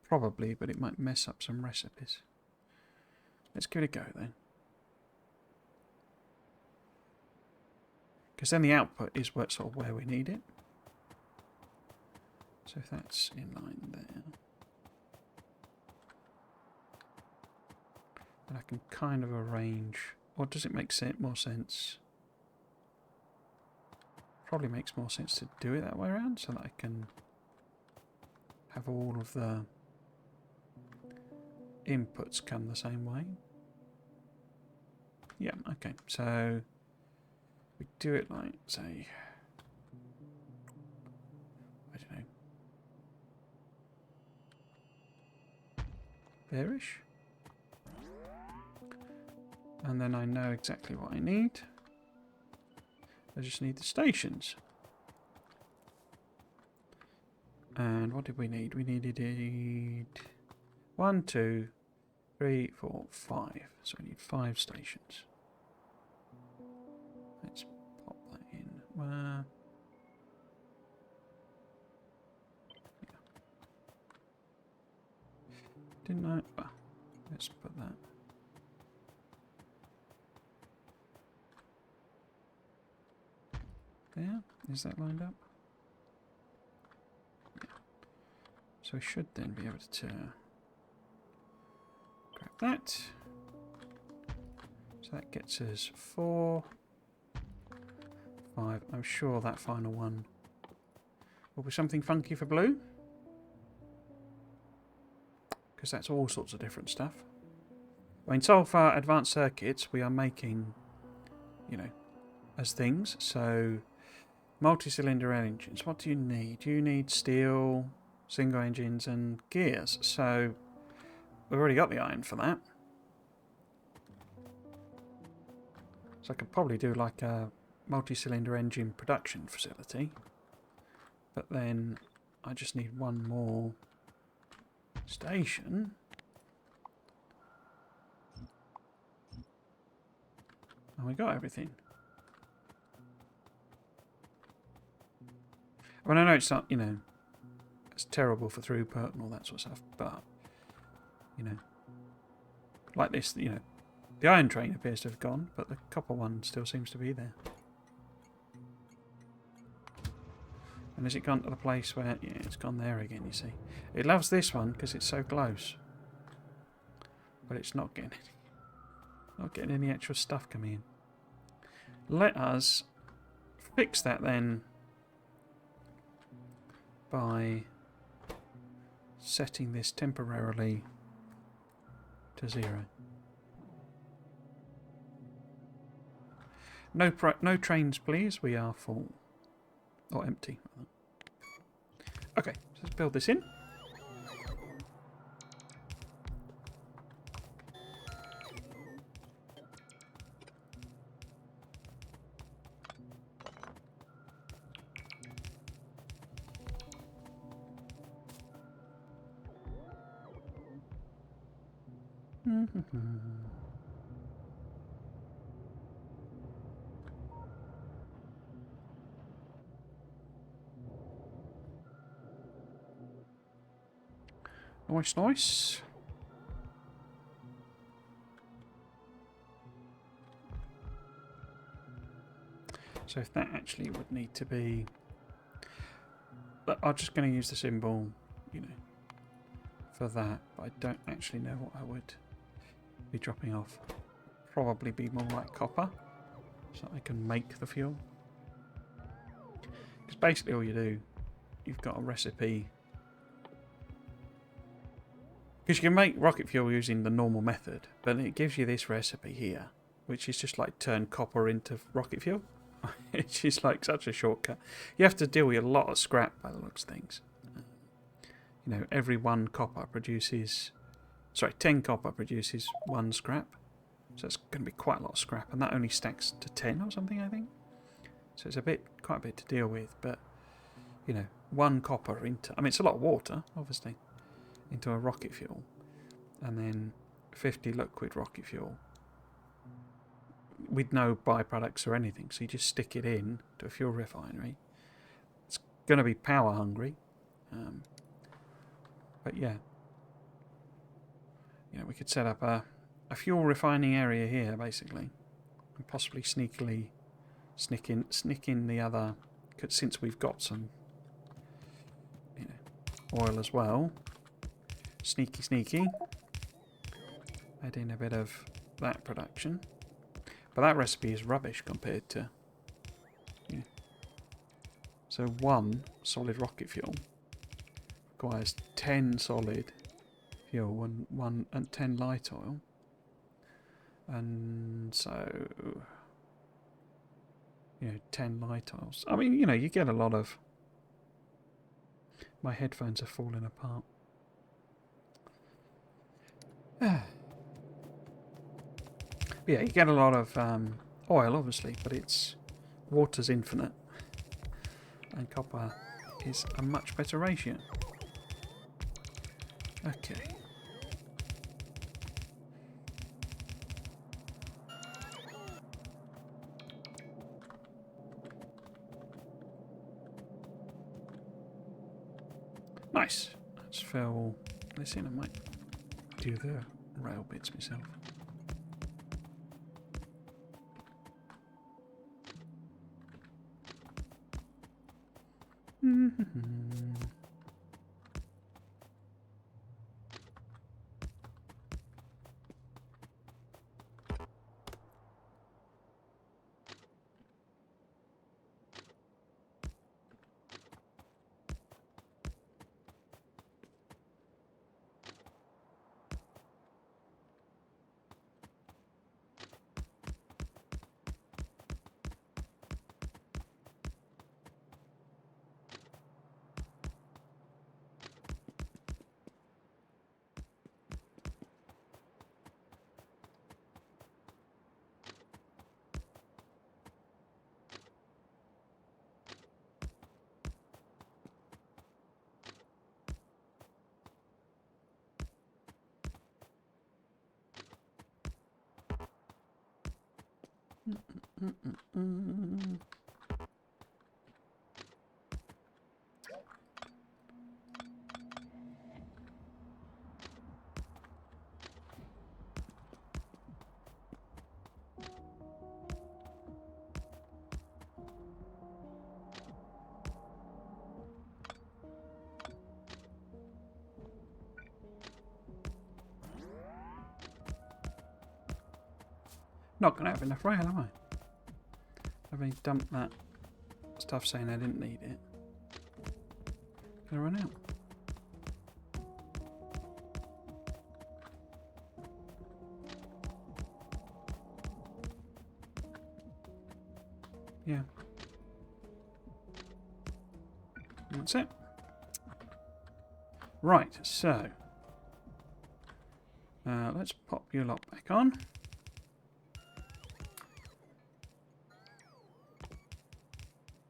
Probably, but it might mess up some recipes. Let's give it a go then. Because then the output is sort of where we need it. So if that's in line there, then I can kind of arrange, or does it make more sense? Probably makes more sense to do it that way around so that I can have all of the inputs come the same way. Yeah, okay, so we do it like, say, I don't know, there-ish. And then I know exactly what I need. I just need the stations. And what did we need? We needed 1, 2, 3, 4, 5. So we need 5 stations. Let's pop that in. Yeah. Didn't I? Well, let's put that. There. Is that lined up? Yeah. So we should then be able to grab that. So that gets us 4, 5. I'm sure that final one will be something funky for blue. Because that's all sorts of different stuff. I mean, so far, advanced circuits we are making, you know, as things. So, multi-cylinder engines. What do you need? You need steel, single engines, and gears. So, we've already got the iron for that. So I could probably do like a multi-cylinder engine production facility. But then I just need one more station. And we got everything. I mean, I know it's not, you know, it's terrible for throughput and all that sort of stuff, but, you know, like this, you know, the iron train appears to have gone, but the copper one still seems to be there. And has it gone to the place where... Yeah, it's gone there again, you see. It loves this one because it's so close. But it's not getting any extra stuff coming in. Let us fix that then by setting this temporarily to 0. No trains, please. We are full. Or empty. Okay, so let's build this in. Nice, nice. So if that actually would need to be... But I'm just going to use the symbol, you know, for that. But I don't actually know what I would be dropping off. Probably be more like copper, so I can make the fuel. Because basically all you do, you've got a recipe. Because you can make rocket fuel using the normal method, but it gives you this recipe here, which is just like turn copper into rocket fuel. It's just like such a shortcut. You have to deal with a lot of scrap by the looks of things. You know, every 1 copper produces Sorry, 10 copper produces 1 scrap. So it's going to be quite a lot of scrap, and that only stacks to 10 or something, I think. So it's quite a bit to deal with, but, you know, 1 copper into... I mean, it's a lot of water, obviously, into a rocket fuel. And then 50 liquid rocket fuel with no byproducts or anything. So you just stick it in to a fuel refinery. It's going to be power hungry. But yeah. You know, we could set up a fuel refining area here, basically. And possibly sneakily sneak in the other... Since we've got some, you know, oil as well. Sneaky. Add in a bit of that production. But that recipe is rubbish compared to... Yeah. So 1 solid rocket fuel requires 10 solid fuel and 10 light oil. And so... You know, 10 light oils. I mean, you know, you get a lot of... My headphones are falling apart. Yeah, you get a lot of oil, obviously, but water's infinite, and copper is a much better ratio. Okay. Nice. Let's fill this in. I might do the rail bits myself. Not going to have enough rail, am I? I've only dumped that stuff saying I didn't need it. Gonna run out. Yeah. That's it. Right, so let's pop your lot back on.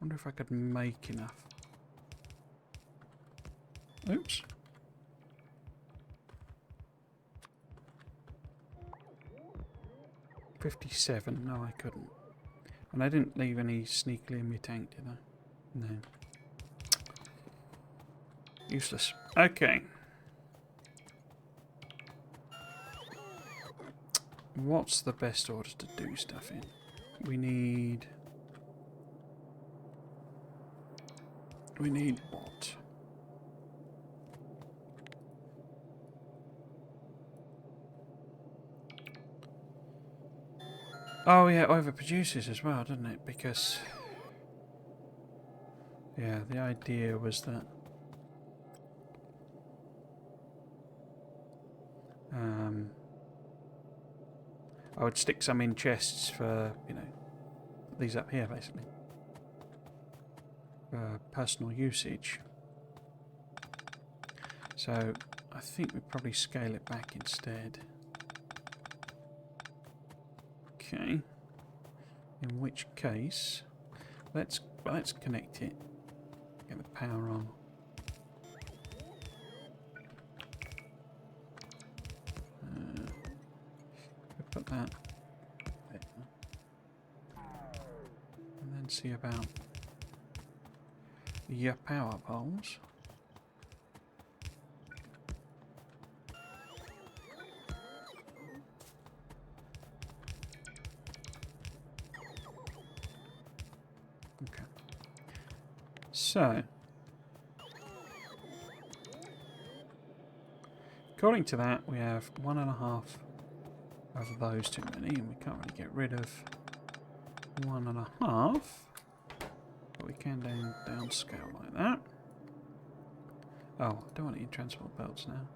Wonder if I could make enough. Oops. $57. No, I couldn't. And I didn't leave any sneakily in my tank, did I? No. Useless. Okay. What's the best order to do stuff in? We need what? Oh yeah, it overproduces as well, doesn't it? Because yeah, the idea was that I would stick some in chests for, you know, these up here basically. For personal usage. So I think we probably scale it back instead. Okay. In which case, let's connect it. Get the power on. Put that there. And then see about your power poles. Okay. So, according to that, we have 1.5 of those too many, and we can't really get rid of 1.5, but we can downscale like that. Oh, I don't want any transport belts now.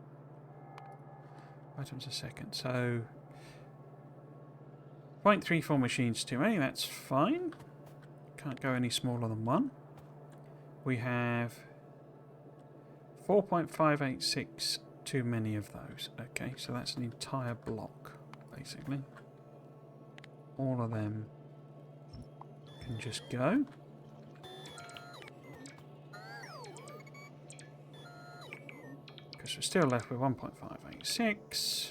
Items a second. So 0.34 machines too many, that's fine. Can't go any smaller than 1. We have 4.586 too many of those. Okay, so that's an entire block, basically. All of them can just go. Because we're still left with 1.586.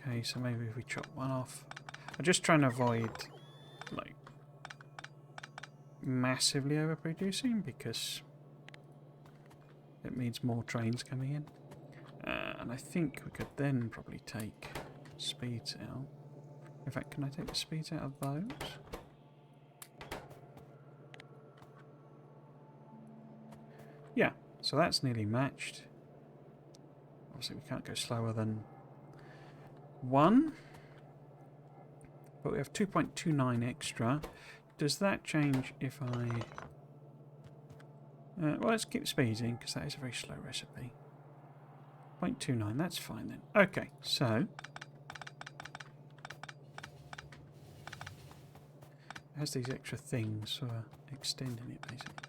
Okay, so maybe if we chop one off. I'm just trying to avoid, like, massively overproducing, because it means more trains coming in. And I think we could then probably take speeds out. In fact, can I take the speeds out of those? Yeah, so that's nearly matched. Obviously we can't go slower than 1. But we have 2.29 extra. Does that change if I... well, let's keep speeding, because that is a very slow recipe. 0.29, that's fine then. Okay, so... it has these extra things for extending it, basically.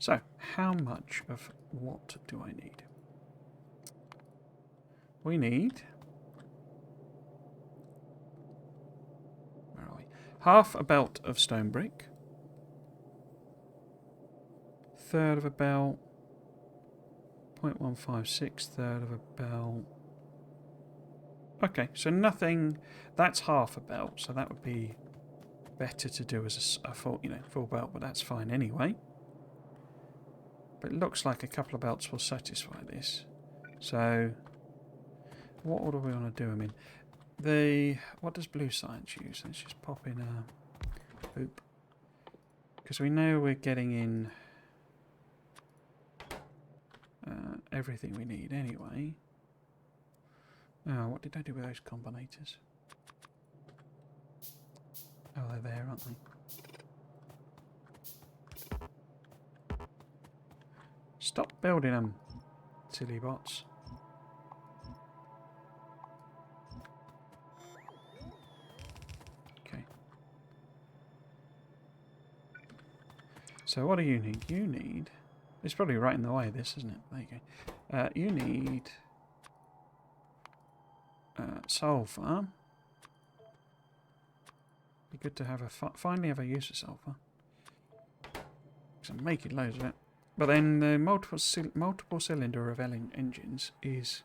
So, how much of what do I need? We need... where are we? Half a belt of stone brick. Third of a belt. 0.156, third of a belt. Okay, so nothing... that's half a belt, so that would be better to do as a full, full belt, but that's fine anyway. But it looks like a couple of belts will satisfy this. So, what order do we want to do them in? What does blue science use? Let's just pop in a boop. Because we know we're getting in everything we need anyway. Oh, what did I do with those combinators? Oh, they're there, aren't they? Stop building them, silly bots. Okay. So what do you need? You need... it's probably right in the way, this, isn't it? There you go. You need... sulfur. Be good to have finally have a use of sulfur. Because I'm making loads of it. But then the multiple cylinder Revelling engines is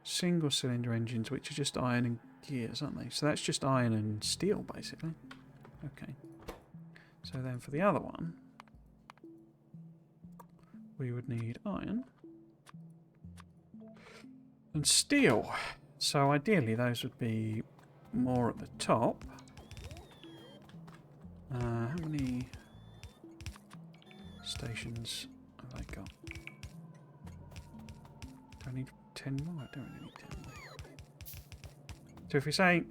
single cylinder engines, which are just iron and gears, aren't they? So that's just iron and steel, basically. Okay. So then for the other one, we would need iron and steel. So ideally those would be more at the top. How many stations have I got? Do I need 10 more? I don't really need 10 more. So if we say...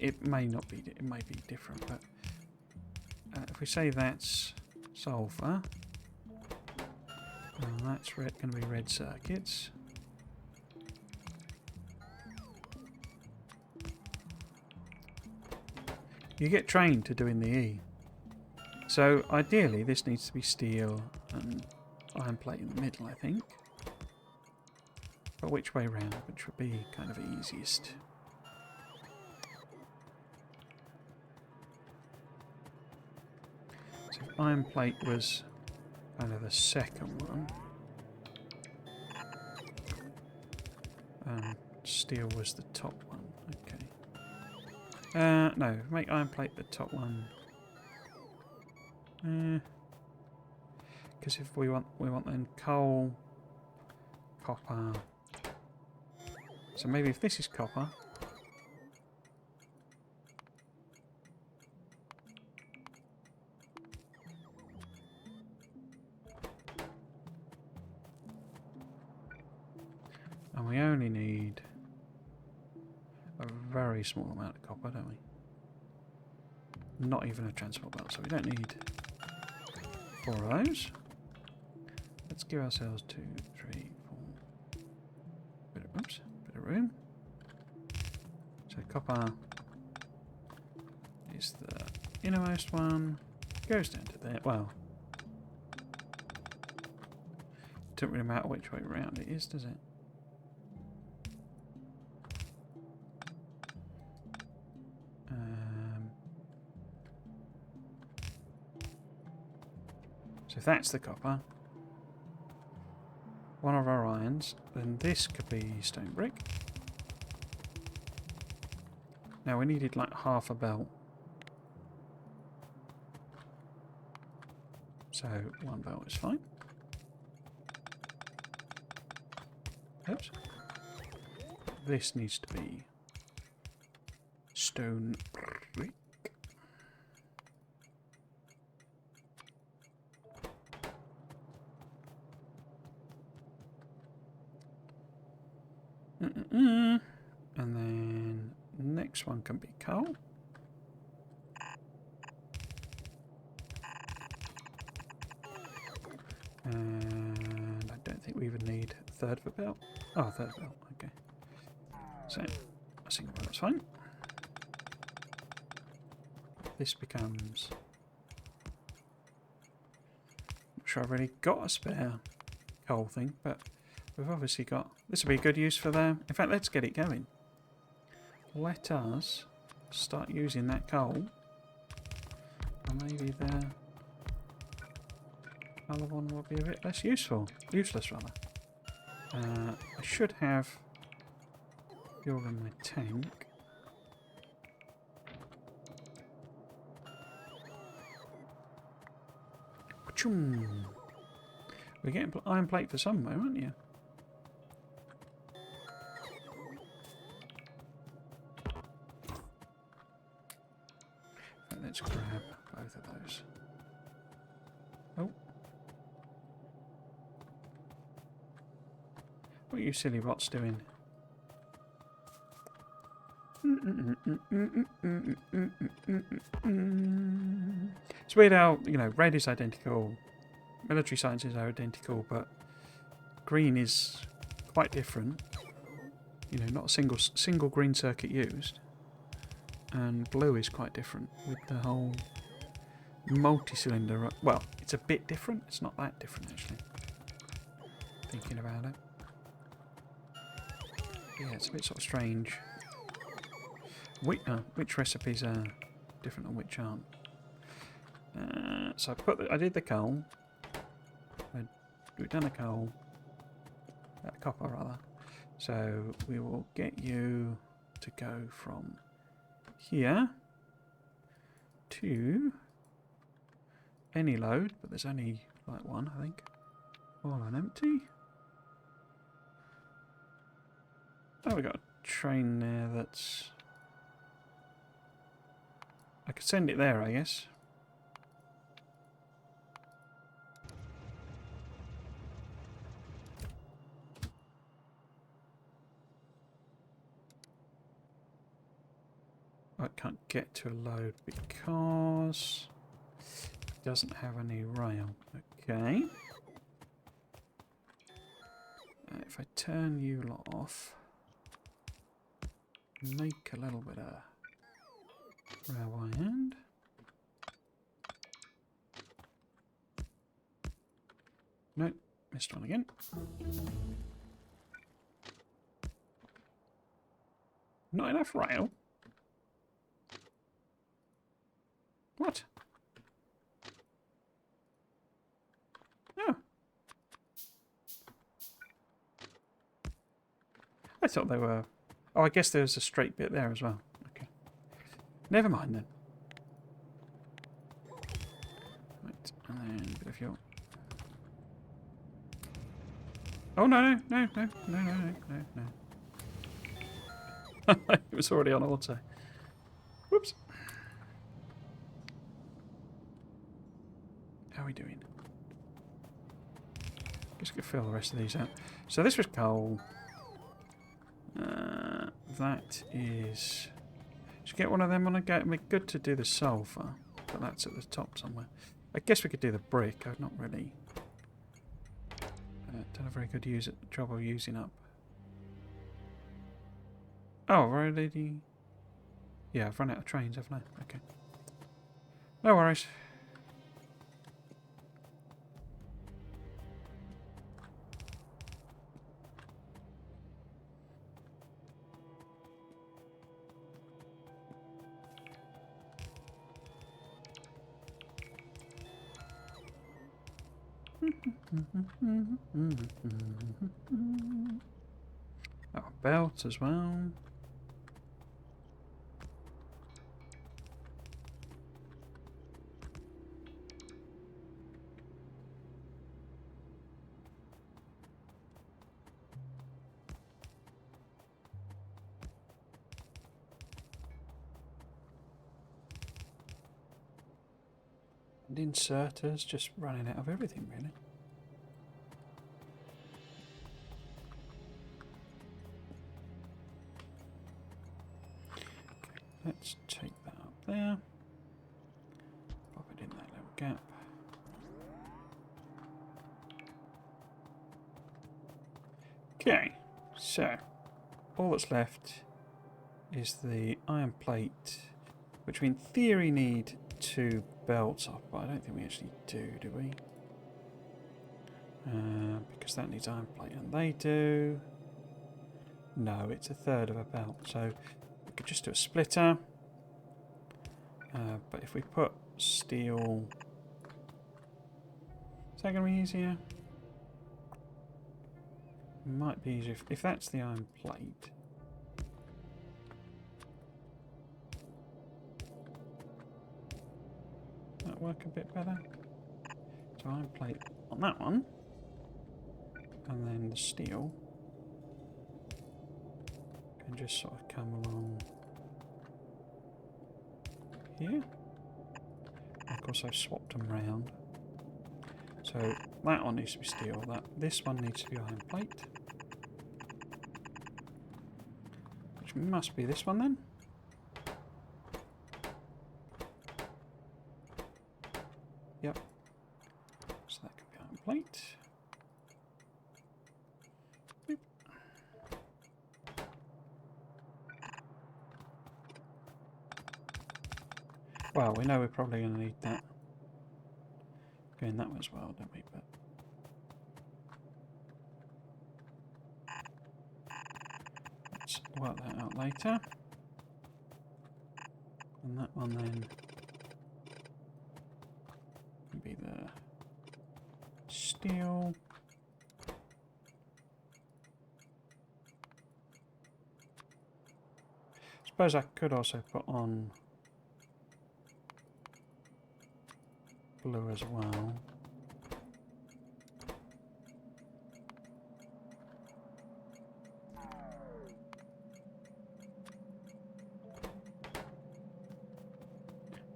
it may not be, it may be different, but if we say that's sulfur, well, that's going to be red circuits. You get trained to doing the E. So ideally this needs to be steel and iron plate in the middle, I think. But which way round? Which would be kind of easiest? So if iron plate was kind of the second one. Steel was the top one. Okay. No, make iron plate the top one. Because if we want then coal, copper. So maybe if this is copper. And we only need a very small amount of copper, don't we? Not even a transport belt, so we don't need 4 of those. Let's give ourselves 2, 3, 4. Bit of room. So copper is the innermost one. Goes down to there. Well, doesn't really matter which way around it is, does it? So if that's the copper, one of our irons, then this could be stone brick. Now we needed like half a belt. So 1 belt is fine. Oops. This needs to be stone brick. And then next one can be coal. And I don't think we even need a third of a belt. Oh, a third belt, okay. So a single belt's fine. This becomes... not sure I've really got a spare coal thing, but we've obviously got... this will be a good use for them. In fact, let's get it going. Let us start using that coal. And maybe the other one will be a bit less useful. Useless, rather. I should have fuel in my tank. We're getting iron plate for somewhere, aren't you? Let's grab both of those. Oh. What are you silly rots doing? It's weird how, you know, red is identical, military sciences are identical, but green is quite different. You know, not a single green circuit used. And blue is quite different with the whole multi-cylinder. Well, it's a bit different. It's not that different, actually. Thinking about it. Yeah, it's a bit sort of strange. Which recipes are different and which aren't. So I did the coal. We've done a coal. Copper, rather. So we will get you to go from here to any load, but there's only like one, I think. All on empty. Oh, we got a train there that's... I could send it there, I guess. I can't get to a load because it doesn't have any rail. Okay. If I turn you lot off, make a little bit of railway end. Nope, missed one again. Not enough rail? What? Oh. I thought they were... Oh, I guess there's a straight bit there as well. Okay. Never mind then. Right, and then a bit of fuel. Oh, no. It was already on auto. Whoops. How are we doing? Just gonna fill the rest of these out. So this was coal. That is... Should get one of them on a go. It'd be good to do the sulphur, but that's at the top somewhere. I guess we could do the brick. I've not really done a very good job of using up. Oh, really? Yeah, I've run out of trains, haven't I? Okay. No worries. Oh, belt as well. And inserters, just running out of everything really. Let's take that up there. Pop it in that little gap. Okay, so all that's left is the iron plate, which we in theory need 2 belts off, but I don't think we actually do we? Because that needs iron plate, and they do. No, it's 1/3 of a belt, so we could just do a splitter. But if we put steel... Is that going to be easier? Might be easier if that's the iron plate. That work a bit better? So iron plate on that one. And then the steel can just sort of come along here. Of course I've swapped them round. So that one needs to be steel. This one needs to be iron plate. Which must be this one then. Yep. So that can be iron plate. Boop. Well, we know we're probably going to need that going that way as well, don't we? But let's work that out later. And that one then can be the steel. Suppose I could also put on blue as well.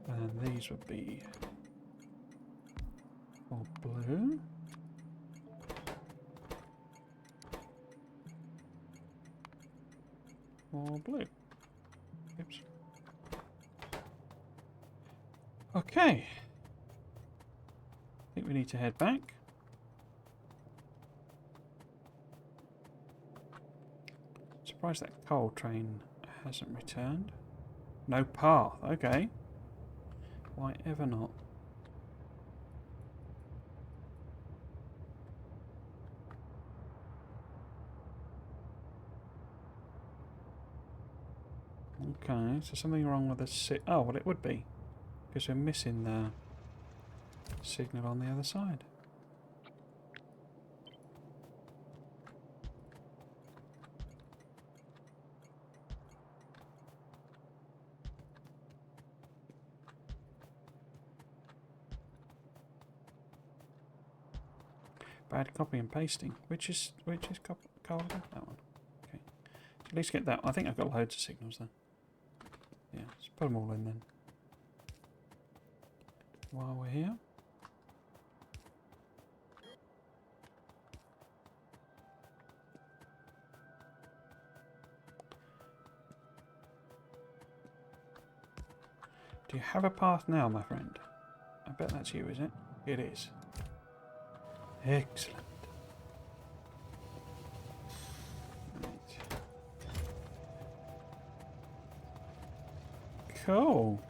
And these would be all blue. Or blue. Oops. Okay. I think we need to head back. Surprised that coal train hasn't returned. No path, okay. Why ever not? Okay, so something wrong with the oh, well, it would be. Because we're missing the signal on the other side. Bad copy and pasting. Which is colder? That one. Okay. So at least get that. I think I've got loads of signals then. Yeah, let's put them all in then. While we're here. Do you have a path now, my friend? I bet that's you, is it? It is. Excellent. Right. Cool.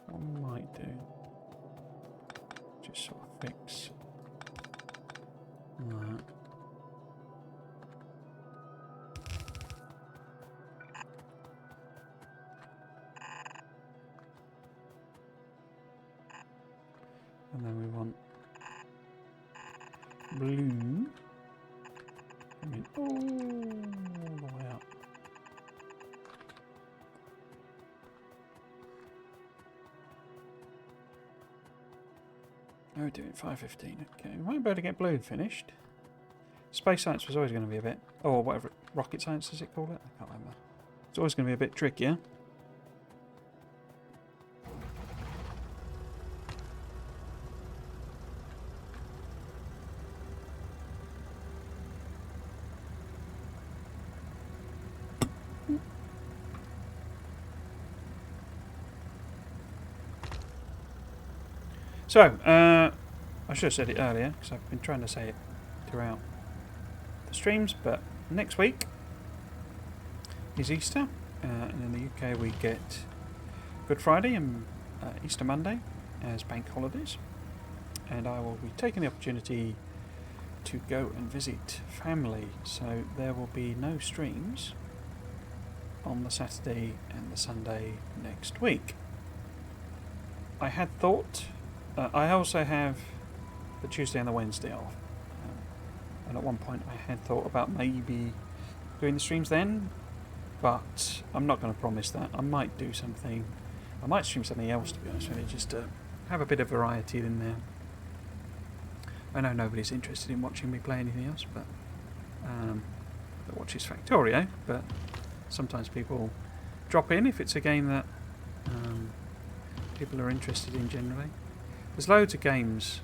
What I might do, just sort of fix that. And then we want blue. I mean, all the way up. Oh, we're doing 5:15. Okay, we might be able to get blue finished. Space science was always going to be a bit, or whatever, rocket science does it call it? I can't remember. It's always going to be a bit trickier. So, I should have said it earlier, because I've been trying to say it throughout the streams, but next week is Easter, and in the UK we get Good Friday and Easter Monday as bank holidays, and I will be taking the opportunity to go and visit family, so there will be no streams on the Saturday and the Sunday next week. I had thought... I also have the Tuesday and the Wednesday off. And at one point I had thought about maybe doing the streams then, but I'm not going to promise that. I might do something. I might stream something else, to be honest with you, just to have a bit of variety in there. I know nobody's interested in watching me play anything else, but that watches Factorio, but sometimes people drop in if it's a game that people are interested in generally. There's loads of games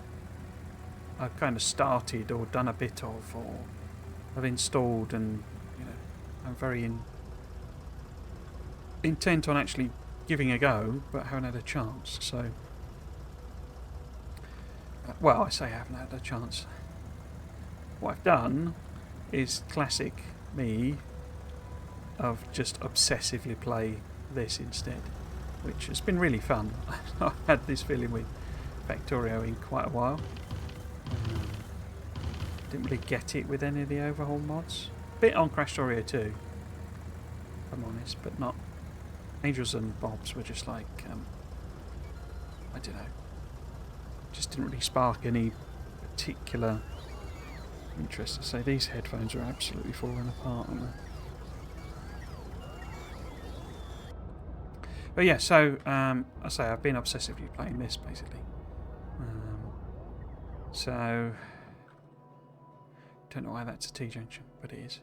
I've kind of started or done a bit of, or I've installed, and I'm very intent on actually giving a go, but haven't had a chance. So, well, I say I haven't had a chance. What I've done is classic me of just obsessively play this instead, which has been really fun. I've had this feeling with Factorio in quite a while. Didn't really get it with any of the overhaul mods. Bit on Crash Factorio 2, if I'm honest, but not. Angels and Bobs were just like, I don't know, just didn't really spark any particular interest. I say these headphones are absolutely falling apart, aren't they? But yeah, so I say I've been obsessively playing this basically. So don't know why that's a T-junction, but it is.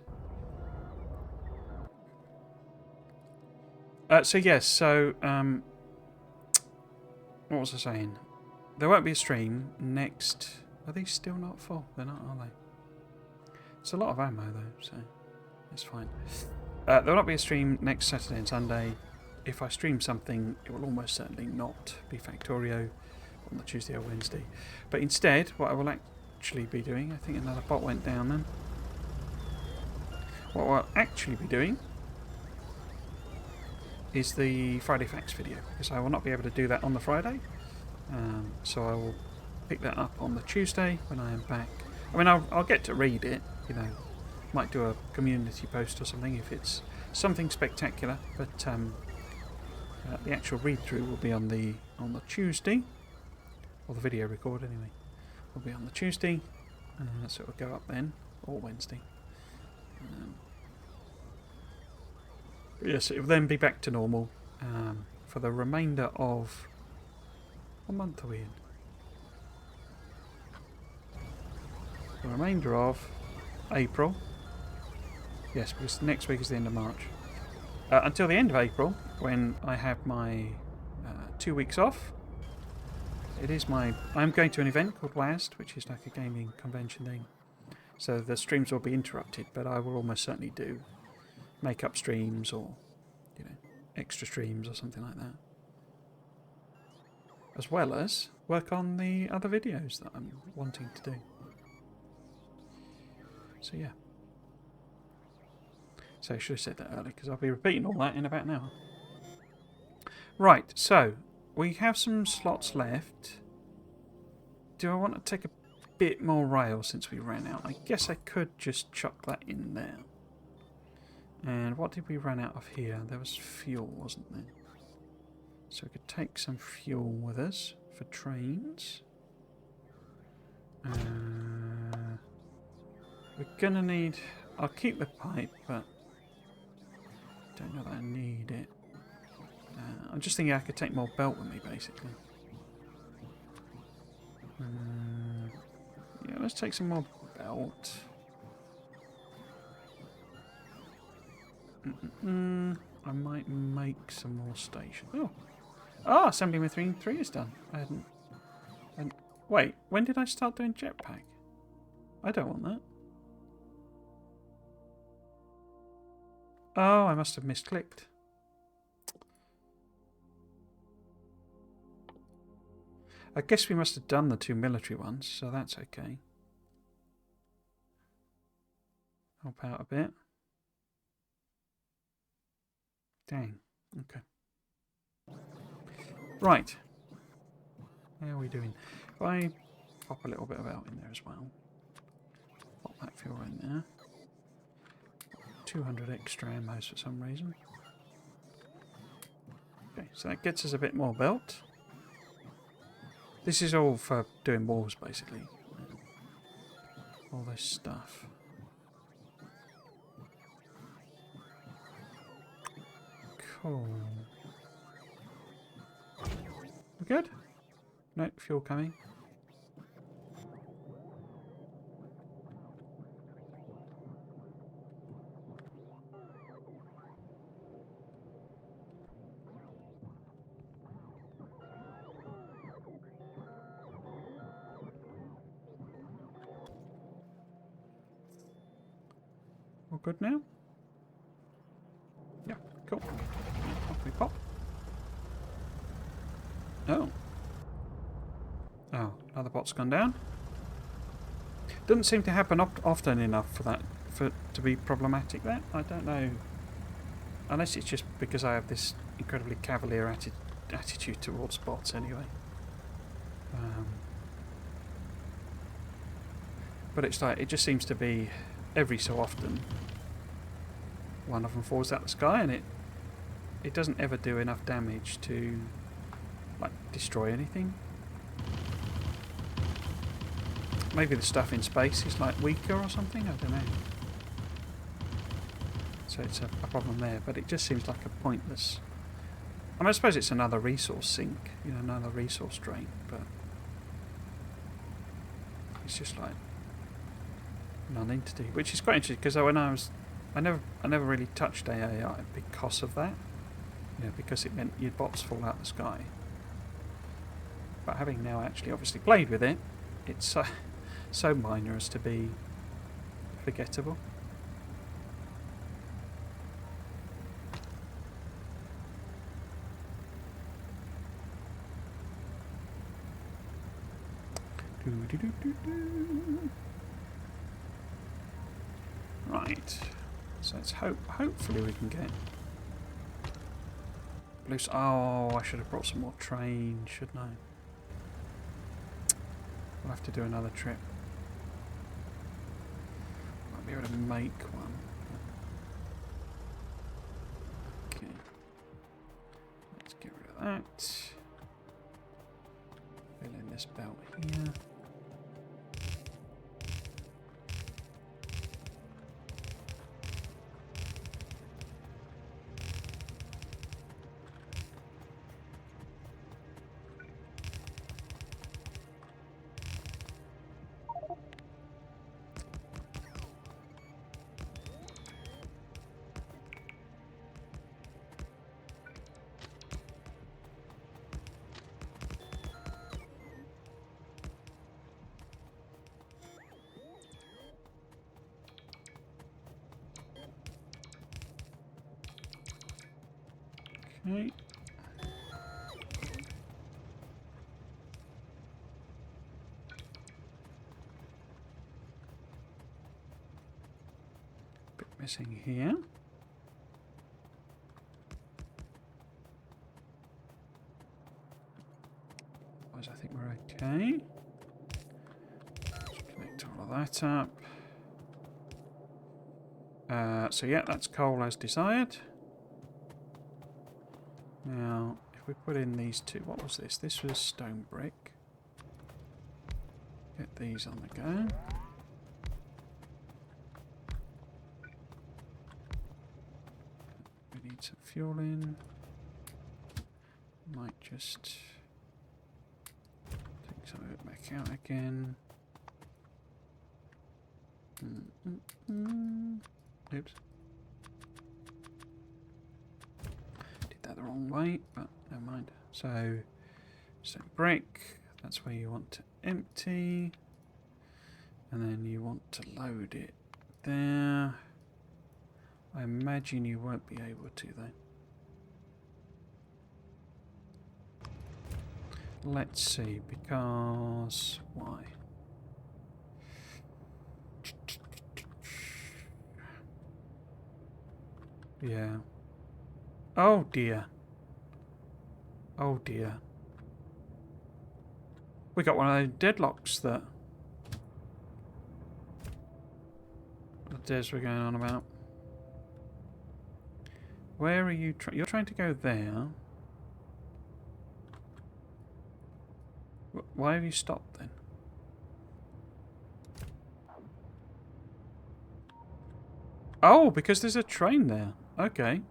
So yes, so what was I saying? There won't be a stream next. Are these still not full? They're not, are they? It's a lot of ammo though, so it's fine. There will not be a stream next Saturday and Sunday. If I stream something, it will almost certainly not be Factorio on the Tuesday or Wednesday. But instead, what I will actually be doing, I think another bot went down then. What I'll actually be doing is the Friday Facts video, because I will not be able to do that on the Friday. So I will pick that up on the Tuesday when I am back I mean, I'll get to read it, you know. Might do a community post or something if it's something spectacular, but the actual read-through will be on the Tuesday, or the video record anyway. Will be on the Tuesday, so it will go up then, or Wednesday. Yes, it will then be back to normal for the remainder of... What month are we in? The remainder of April. Yes, because next week is the end of March. Until the end of April, when I have my 2 weeks off. It is I'm going to an event called WASD, which is like a gaming convention thing. So the streams will be interrupted, but I will almost certainly do make-up streams or, you know, extra streams or something like that. As well as work on the other videos that I'm wanting to do. So yeah. So I should have said that earlier, because I'll be repeating all that in about an hour. Right, so we have some slots left. Do I want to take a bit more rail since we ran out? I guess I could just chuck that in there. And what did we run out of here? There was fuel, wasn't there? So we could take some fuel with us for trains. We're going to need... I'll keep the pipe, but I don't know that I need it. I'm just thinking I could take more belt with me, basically. Yeah, let's take some more belt. I might make some more stations. Oh, assembly machine 3 is done. I hadn't... Wait, when did I start doing jetpack? I don't want that. Oh, I must have misclicked. I guess we must have done the 2 military ones, so that's okay. Help out a bit. Dang. Okay. Right. How are we doing? If I pop a little bit of out in there as well. Pop that fuel in there. 200 extra ammo for some reason. Okay, so that gets us a bit more belt. This is all for doing wars, basically. All this stuff. Cool. We good? No, fuel coming. All good now? Yeah, cool. Off we pop. Oh. Oh, another bot's gone down. Doesn't seem to happen often enough for that to be problematic. That I don't know. Unless it's just because I have this incredibly cavalier attitude towards bots, anyway. But it's like it just seems to be every so often one of them falls out the sky, and it doesn't ever do enough damage to like destroy anything. Maybe the stuff in space is like weaker or something, I don't know. So it's a problem there, but it just seems like a pointless... I mean, I suppose it's another resource sink, you know, another resource drain, but it's just like non-entity, which is quite interesting because when I never really touched AAI because of that, you know, because it meant your bots fall out the sky. But having now actually obviously played with it, it's so minor as to be forgettable. Right, so let's hopefully we can get loose. Oh, I should have brought some more trains, shouldn't I? We'll have to do another trip. go to make one. Okay. Let's get rid of that. Fill in this belt here. Okay. Bit missing here. Otherwise, I think we're okay. Just connect all of that up. So yeah, that's coal as desired. Now, if we put in these two, what was this? This was stone brick. Get these on the go. We need some fuel in. Might just take some of it back out again. Oops. The wrong way, but never mind. So brick, that's where you want to empty, and then you want to load it there. I imagine you won't be able to though. Let's see, because why? Yeah. Oh dear. Oh dear. We got one of those deadlocks that the Des were going on about. Where are you? You're trying to go there. Why have you stopped then? Oh, because there's a train there. Okay.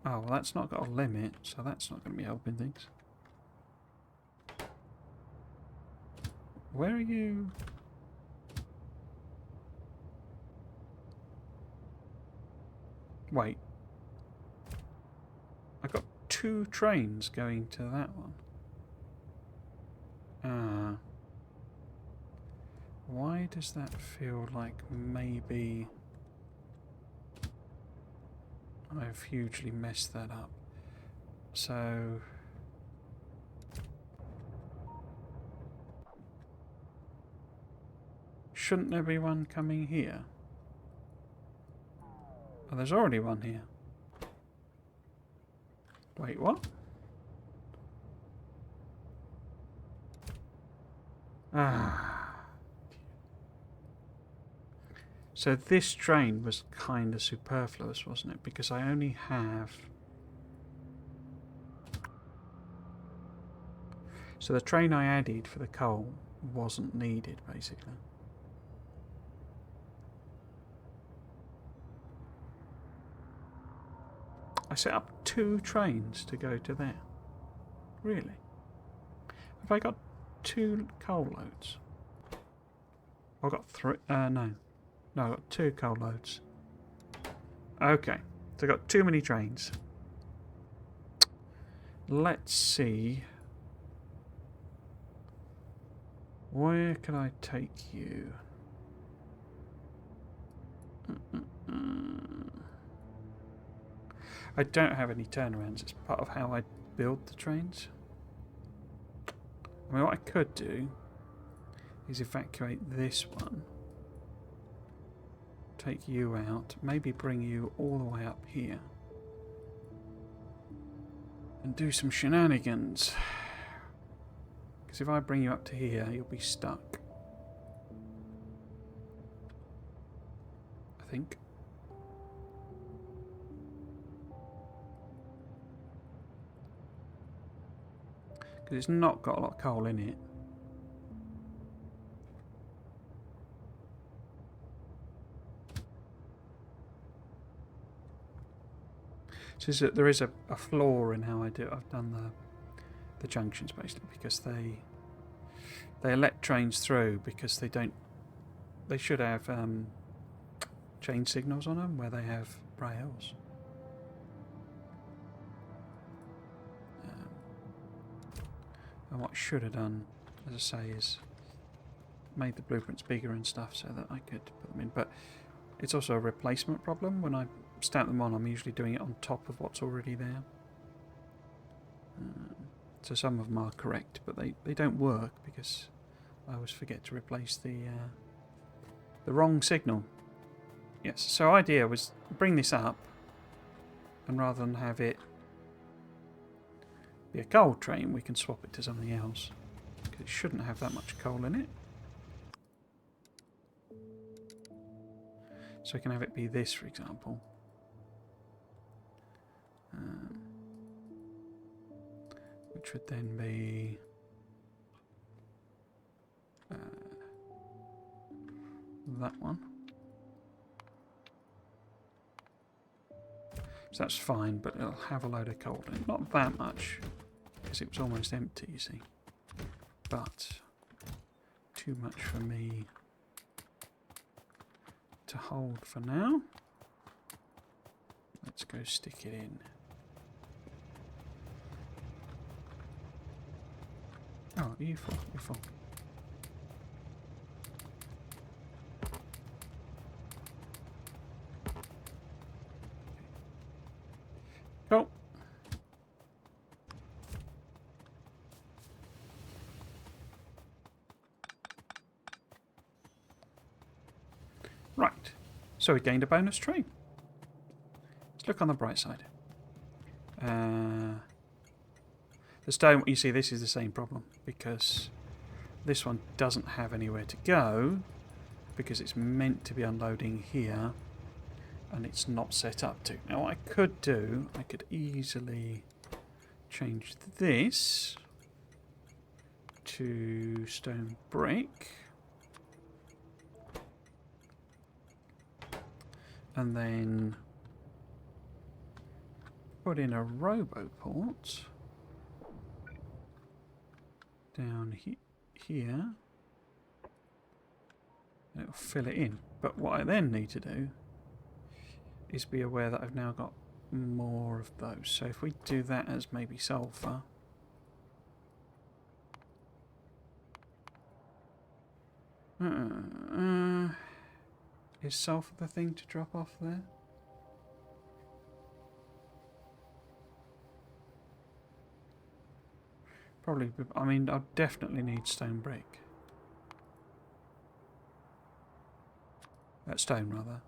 Oh, well, that's not got a limit, so that's not going to be helping things. Where are you? Wait. I've got 2 trains going to that one. Why does that feel like maybe I've hugely messed that up? So shouldn't there be one coming here? Oh, there's already one here. Wait, what? So this train was kind of superfluous, wasn't it? Because I only have... So the train I added for the coal wasn't needed, basically. I set up 2 trains to go to there. Really? Have I got 2 coal loads? I've got 3... no. No, I've got 2 coal loads. Okay. So I've got too many trains. Let's see. Where can I take you? I don't have any turnarounds. It's part of how I build the trains. I mean, what I could do is evacuate this one. Take you out. Maybe bring you all the way up here. And do some shenanigans. Because if I bring you up to here, you'll be stuck. think. Because it's not got a lot of coal in it. So there is a flaw in how I do it. I've done the junctions basically because they let trains through because they don't. They should have change signals on them where they have rails. And what I should have done, as I say, is made the blueprints bigger and stuff so that I could put them in. But it's also a replacement problem. When I stamp them on, I'm usually doing it on top of what's already there. So some of them are correct, but they don't work because I always forget to replace the wrong signal. Yes, so idea was bring this up, and rather than have it be a coal train, we can swap it to something else. Because it shouldn't have that much coal in it. So we can have it be this, for example. Which would then be that one. So that's fine, but it'll have a load of coal in it. Not that much, because it was almost empty, you see. But too much for me to hold for now. Let's go stick it in. Oh, are you full? You're full. Cool. Right. So we gained a bonus train. Let's look on the bright side. The stone, you see, this is the same problem because this one doesn't have anywhere to go because it's meant to be unloading here and it's not set up to. Now what I could do, I could easily change this to stone brick and then put in a roboport down here. It'll fill it in. But what I then need to do is be aware that I've now got more of those. So if we do that as maybe sulfur. Is sulfur the thing to drop off there? Probably, I mean, I'll definitely need stone brick. Stone, rather.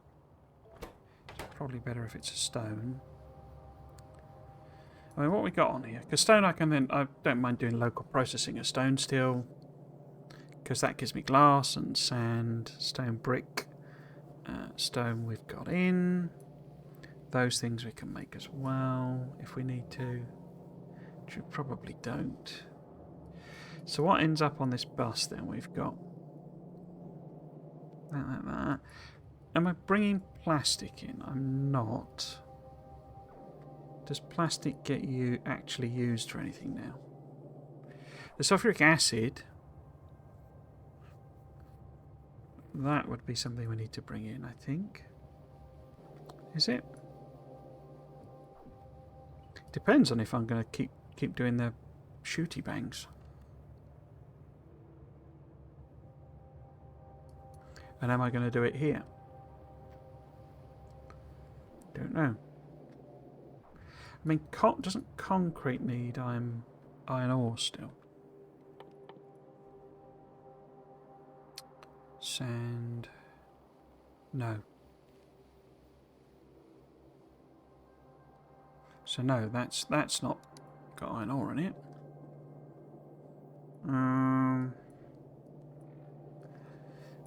It's probably better if it's a stone. I mean, what we got on here? Because stone, I don't mind doing local processing of stone still. Because that gives me glass and sand, stone brick. Stone we've got in. Those things we can make as well, if we need to. Which we probably don't. So what ends up on this bus then? We've got that. Am I bringing plastic in? I'm not. Does plastic get you actually used for anything now? The sulfuric acid, that would be something we need to bring in, I think. Is it? Depends on if I'm going to keep doing the shooty bangs. And am I going to do it here? Don't know. I mean, doesn't concrete need iron ore still? Sand. No. So no, that's not got iron ore in it.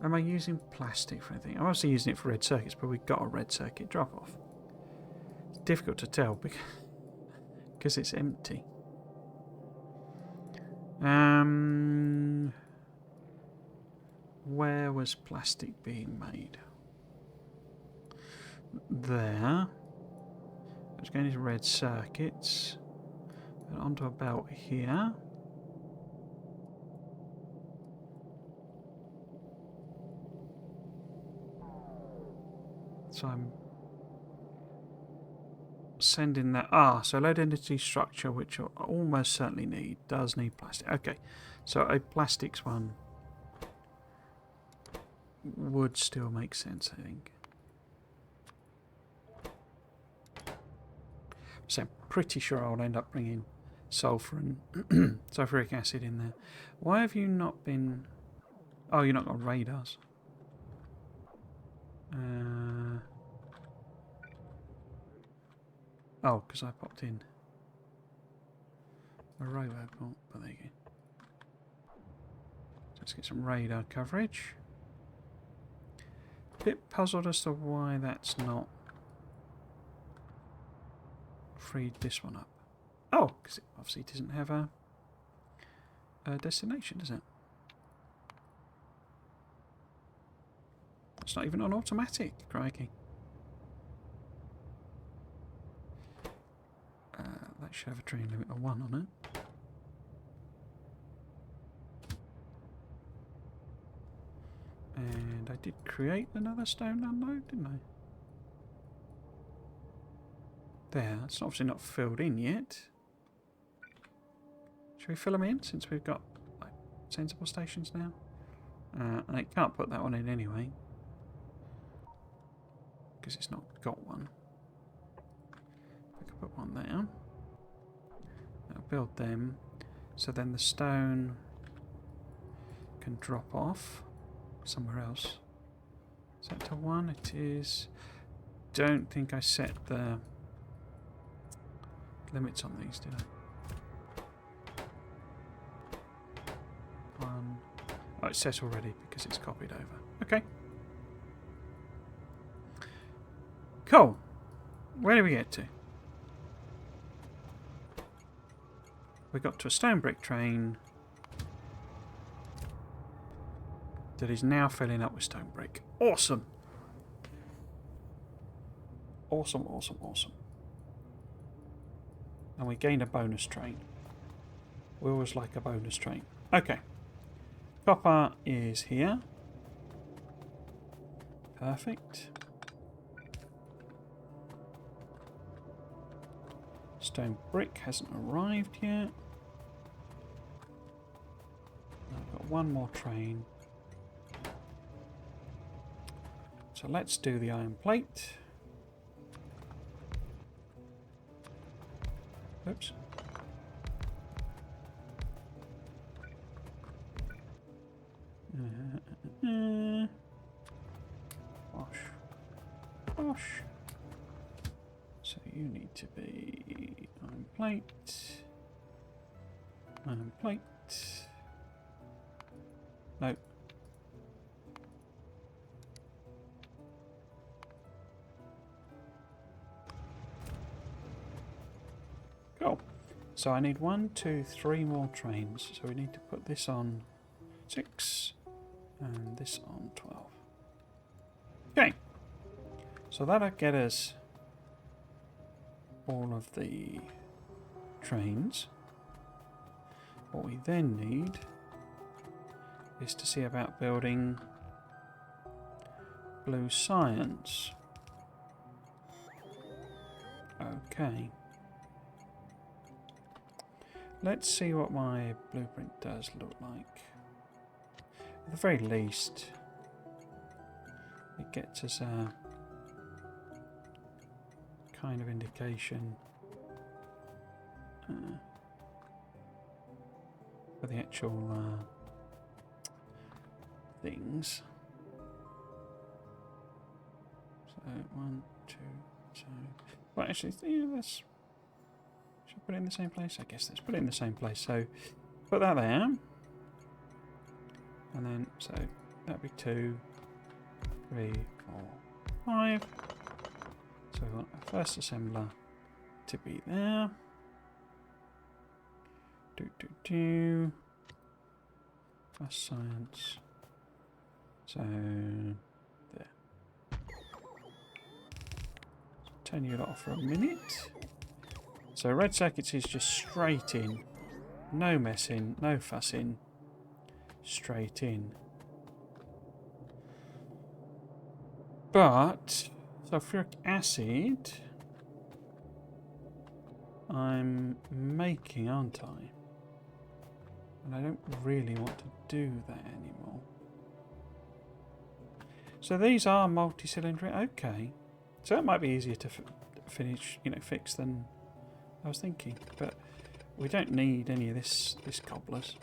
Am I using plastic for anything? I'm obviously using it for red circuits, but we've got a red circuit drop off. It's difficult to tell because it's empty. Where was plastic being made? There. It's going into red circuits. And onto a belt here. So I'm sending that. So low density structure, which I almost certainly does need plastic. Okay, so a plastics one would still make sense, I think. So I'm pretty sure I'll end up bringing sulfur and sulfuric acid in there. Why have you not been... Oh, you're not got radars. Oh, because I popped in a roboport, but there you go. Let's get some radar coverage. Bit puzzled as to why that's not freed this one up. Oh, because it obviously doesn't have a destination, does it? It's not even on automatic, crikey. That should have a train limit of 1 on it. And I did create another stone unload, didn't I? There, it's obviously not filled in yet. Should we fill them in since we've got like, sensible stations now? And it can't put that one in anyway. Because it's not got one. I could put one there. I'll build them. So then the stone can drop off somewhere else. Is that to 1? It is. Don't think I set the limits on these, did I? 1. Oh, it's set already because it's copied over. Okay. Cool. Where do we get to? We got to a stone brick train that is now filling up with stone brick. Awesome. Awesome, awesome, awesome. And we gained a bonus train. We always like a bonus train. Okay. Copper is here. Perfect. Stone brick hasn't arrived yet. I've got one more train. So let's do the iron plate. Oops. Wash. Wash. So you need to be iron plate. Iron plate. No. Cool. So I need 1, 2, 3 more trains. So we need to put this on 6 and this on 12. Okay. So that'll get us all of the trains. What we then need is to see about building blue science. Okay. Let's see what my blueprint does look like. At the very least, it gets us a kind of indication for the actual things. So 1, 2, so well, actually, yeah, let's should put it in the same place. I guess let's put it in the same place. So put that there, and then so that'd be 2, 3, 4, 5. So we want our first assembler to be there. First science. So there. Turn you lot off for a minute. So red circuits is just straight in. No messing, no fussing. Straight in. But sulfuric acid I'm making, aren't I? And I don't really want to do that anymore. So these are multi-cylinder. Okay. So that might be easier to finish, fix than I was thinking. But we don't need any of this cobblers.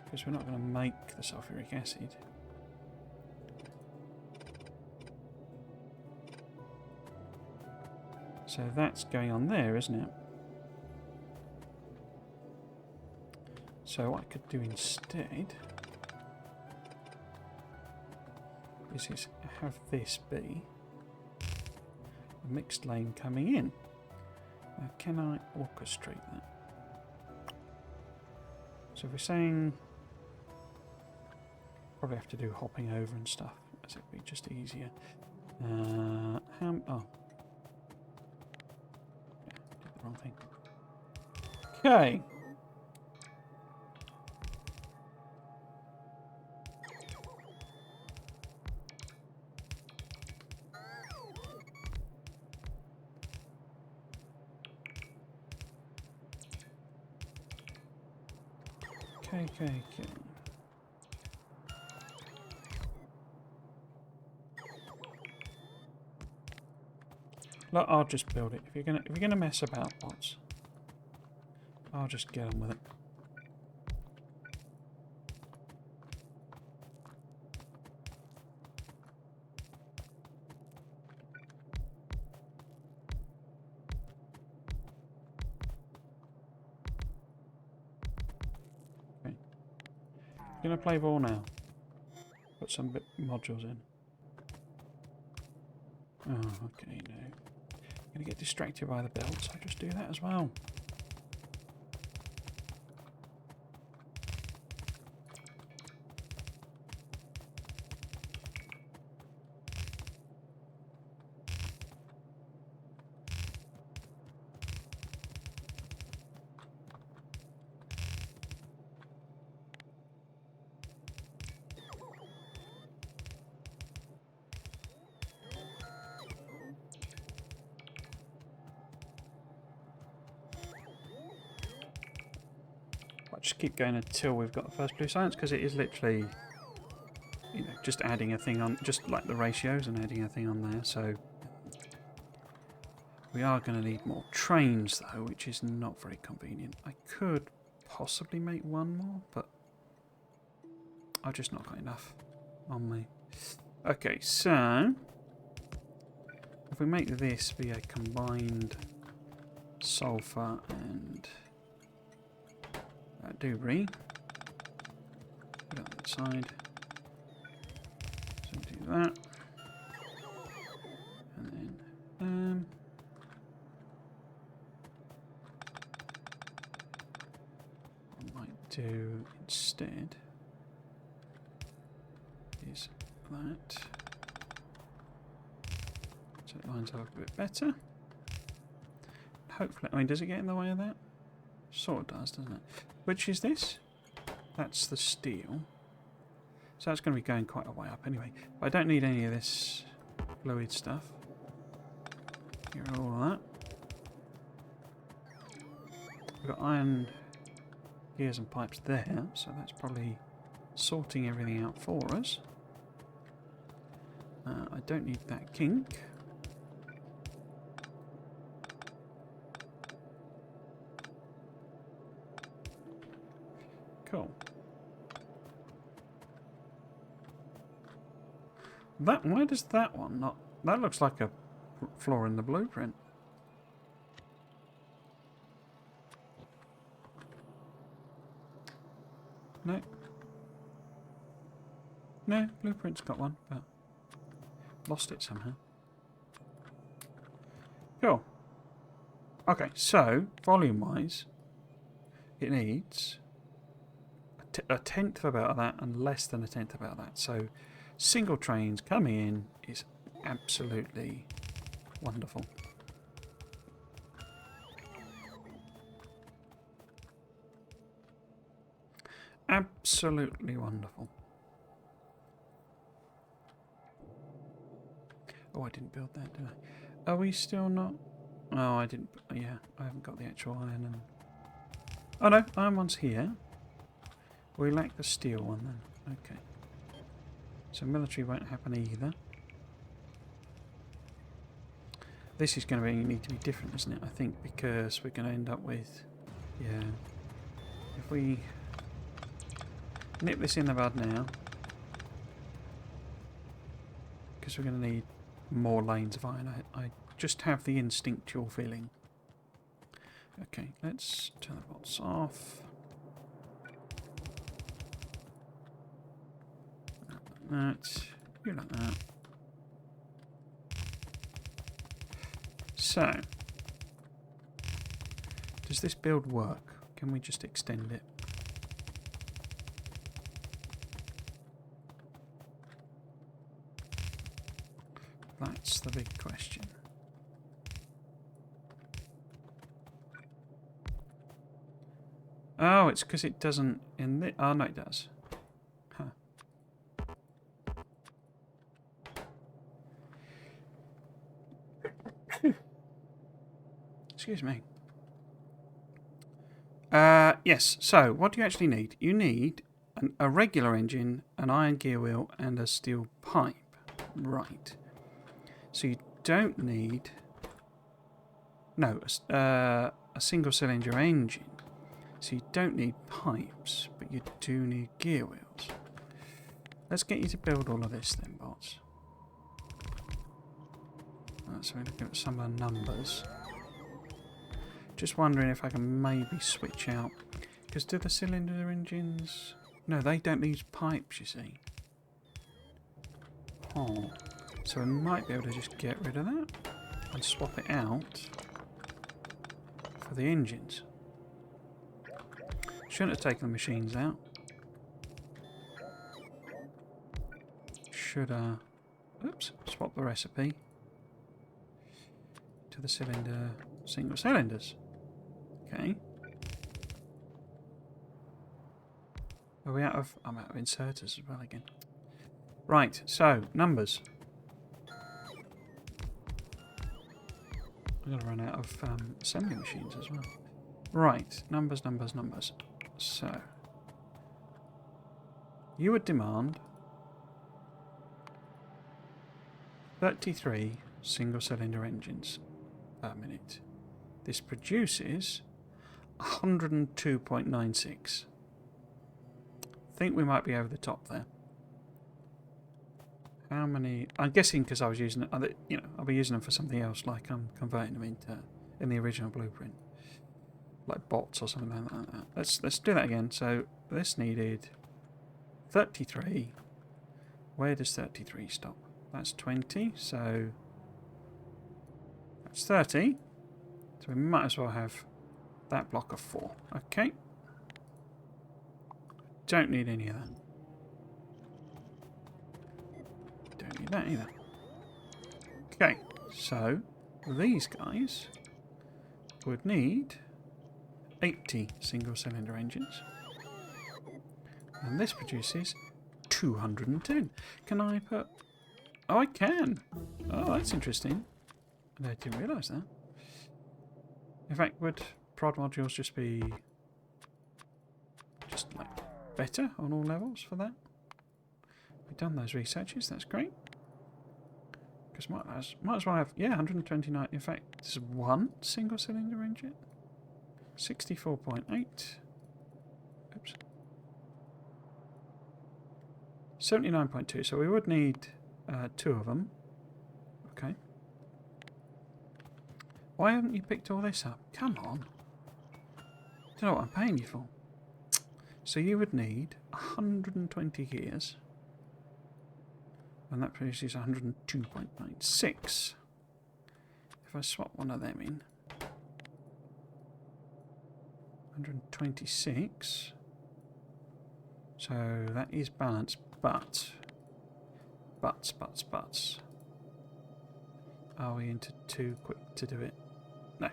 Because we're not going to make the sulfuric acid. So that's going on there, isn't it? So what I could do instead is have this be a mixed lane coming in. Now, can I orchestrate that? So if we're saying probably have to do hopping over and stuff, as it'd be just easier. Oh, yeah, did the wrong thing. Okay. Okay. Look, I'll just build it. If you're gonna mess about, bots, I'll just get on with it. Okay. Gonna play ball now. Put some modules in. Oh, okay, no. I'm gonna get distracted by the belt, so I'll just do that as well. I'll just keep going until we've got the first blue science, because it is literally, just adding a thing on, just like the ratios and adding a thing on there. So we are going to need more trains though, which is not very convenient. I could possibly make one more, but I've just not got enough on me. Okay, so if we make this be a combined sulfur and debris, put it on that side, so do that, and then what I might do instead is that, so it lines up a bit better. Hopefully, does it get in the way of that? Sort of does, doesn't it? Which is this? That's the steel. So that's going to be going quite a way up anyway. But I don't need any of this fluid stuff. Get rid of all of that. We've got iron gears and pipes there, so that's probably sorting everything out for us. I don't need that kink. Cool. Why does that one not... That looks like a flaw in the blueprint. No. No, Blueprint's got one, but lost it somehow. Cool. Okay, so volume-wise, it needs a tenth about that and less than a tenth about that. So single trains coming in is absolutely wonderful. Absolutely wonderful. Oh, I didn't build that, did I? Are we still not? Oh, I didn't. Yeah, I haven't got the actual iron. And oh no, iron one's here. We lack the steel one then. Okay. So military won't happen either. This is going to need to be different, isn't it? I think because we're going to end up with, yeah. If we nip this in the bud now, because we're going to need more lanes of iron. I just have the instinctual feeling. Okay, let's turn the bolts off. That, you like that. So, does this build work? Can we just extend it? That's the big question. Oh, it's because it doesn't in the... Oh, no, it does. Huh. Excuse me. Yes, so what do you actually need? You need a regular engine, an iron gear wheel, and a steel pipe. Right. So you don't need... No, a single cylinder engine. So you don't need pipes, but you do need gear wheels. Let's get you to build all of this then, bots. Right, so we're looking at some of the numbers. Just wondering if I can maybe switch out. Because do the cylinder engines... No, they don't need pipes, you see. Oh. So we might be able to just get rid of that and swap it out for the engines. Shouldn't have taken the machines out. Should oops, swap the recipe to the cylinder, single cylinders. Okay. Are we out of... I'm out of inserters as well again. Right, so, numbers. I'm going to run out of assembly machines as well. Right, numbers. So, you would demand 33 single cylinder engines per minute. This produces 102.96. I think we might be over the top there. How many? I'm guessing because I was using it. You know, I'll be using them for something else, like I'm converting them in the original blueprint, like bots or something like that. Let's do that again. So this needed 33. Where does 33 stop? That's 20. So that's 30. So we might as well have that block of 4. Okay. Don't need any of that. Don't need that either. Okay, so these guys would need 80 single cylinder engines. And this produces 210. Can I put... Oh, I can. Oh, that's interesting. I didn't realise that. In fact, would prod modules just be... just like better on all levels for that? We've done those researches, that's great. Because might as well have, yeah, 129. In fact, there's one single cylinder engine. 64.8. Oops. 79.2. So we would need 2 of them. Okay. Why haven't you picked all this up? Come on. Do you know what I'm paying you for? So you would need 120 gears. And that produces 102.96. If I swap one of them in, 126. So that is balanced, but. Are we into too quick to do it? No.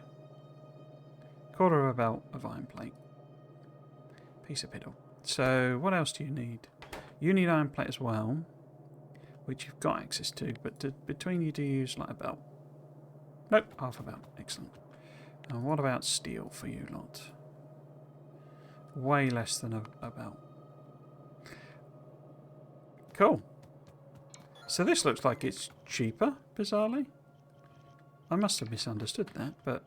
Quarter of a belt of iron plate. Piece of piddle. So what else do you need? You need iron plate as well, which you've got access to, but between you do you use like a belt? Nope, half a belt. Excellent. And what about steel for you lot? Way less than a belt. Cool. So this looks like it's cheaper, bizarrely. I must have misunderstood that, but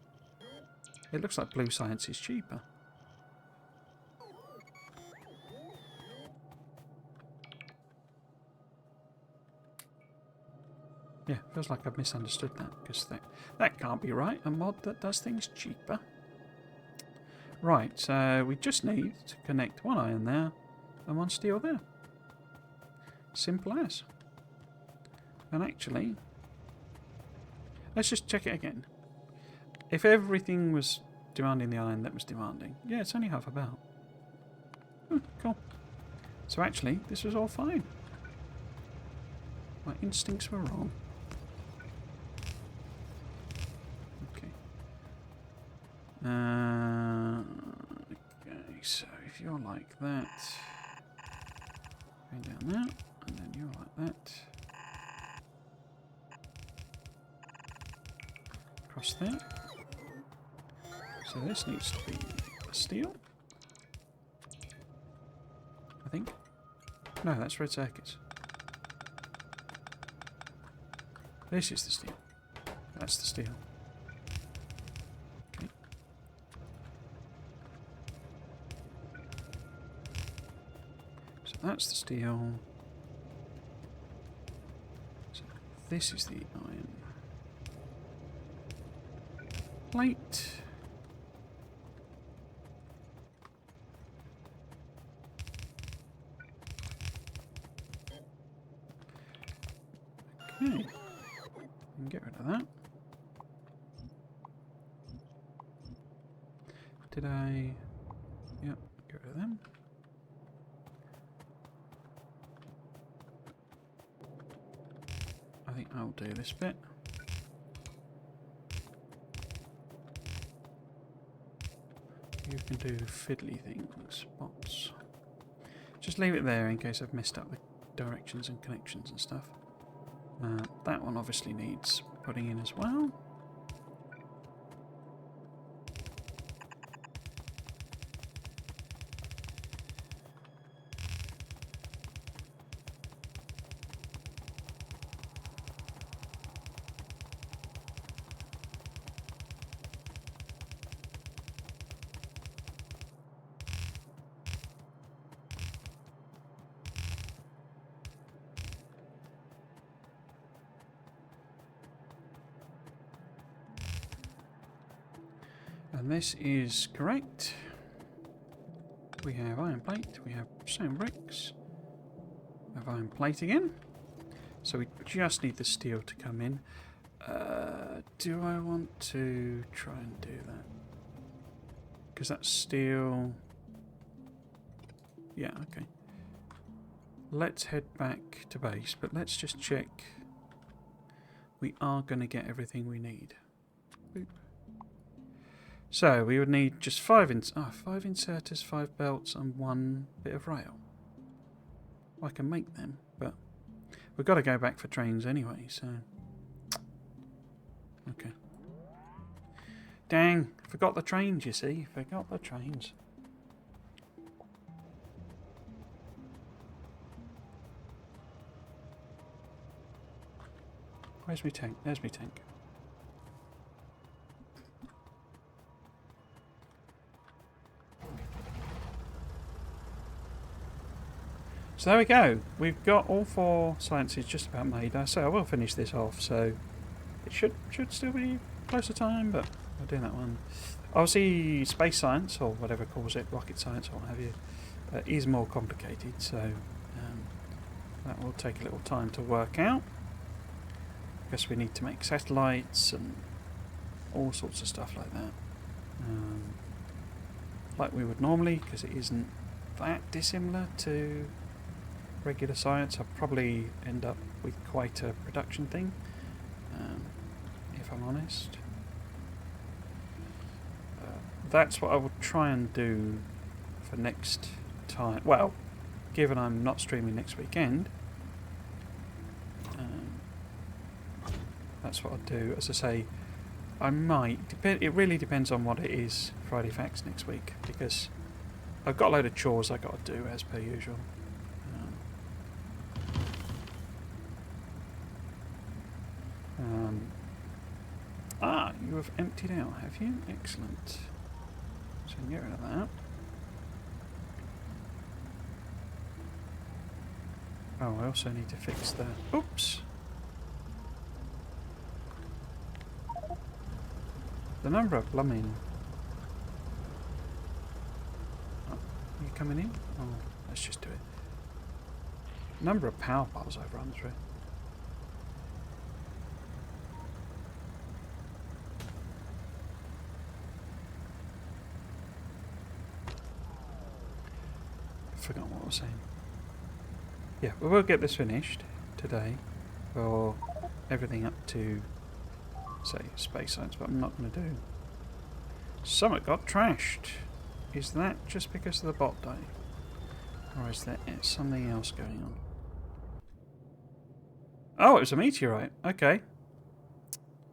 it looks like blue science is cheaper. Yeah, feels like I've misunderstood that, because that can't be right. A mod that does things cheaper. Right, so we just need to connect one iron there and one steel there. Simple as. And actually, let's just check it again. If everything was demanding the iron that was demanding, yeah, it's only half a belt. Cool. So actually, this was all fine. My instincts were wrong. Okay. Okay, so if you're like that, going down there, and then you're like that. Across there. So this needs to be a steel. I think. No, that's red circuits. This is the steel. That's the steel. Okay. So that's the steel. So this is the iron plate. Okay. Get rid of that. Did I? Yep, get rid of them. I think I'll do this bit. You can do fiddly things, bots. Just leave it there in case I've messed up the directions and connections and stuff. That one obviously needs putting in as well. And this is correct. We have iron plate, we have stone bricks, we have iron plate again. So we just need the steel to come in. Do I want to try and do that? Because that's steel. Yeah, okay. Let's head back to base, but let's just check. We are going to get everything we need. Boop. So we would need just 5 inserters, 5 belts, and 1 bit of rail. I can make them, but we've got to go back for trains anyway, so... Okay. Dang, forgot the trains, you see. Forgot the trains. Where's my tank? There's my tank. So there we go. We've got all 4 sciences just about made. So I will finish this off. So it should still be close to time, but we'll do that one. Obviously, space science or whatever it calls it, rocket science or what have you, is more complicated. So That will take a little time to work out. Because we need to make satellites and all sorts of stuff like that. Like we would normally, because it isn't that dissimilar to regular science. I'll probably end up with quite a production thing, if I'm honest. That's what I will try and do for next time. Well, given I'm not streaming next weekend, that's what I'll do. As I say, I might. It really depends on what it is Friday Facts next week, because I've got a load of chores I've got to do as per usual. You have emptied out, have you? Excellent. So you can get rid of that. Oh, I also need to fix the... Oops! The number of blooming... Oh, are you coming in? Oh, let's just do it. Number of power piles I've run through. Forgot what I was saying. Yeah, we will get this finished today for everything up to, say, space science, but I'm not going to do. Summit got trashed. Is that just because of the bot day? Or is there something else going on? Oh, it was a meteorite. Okay.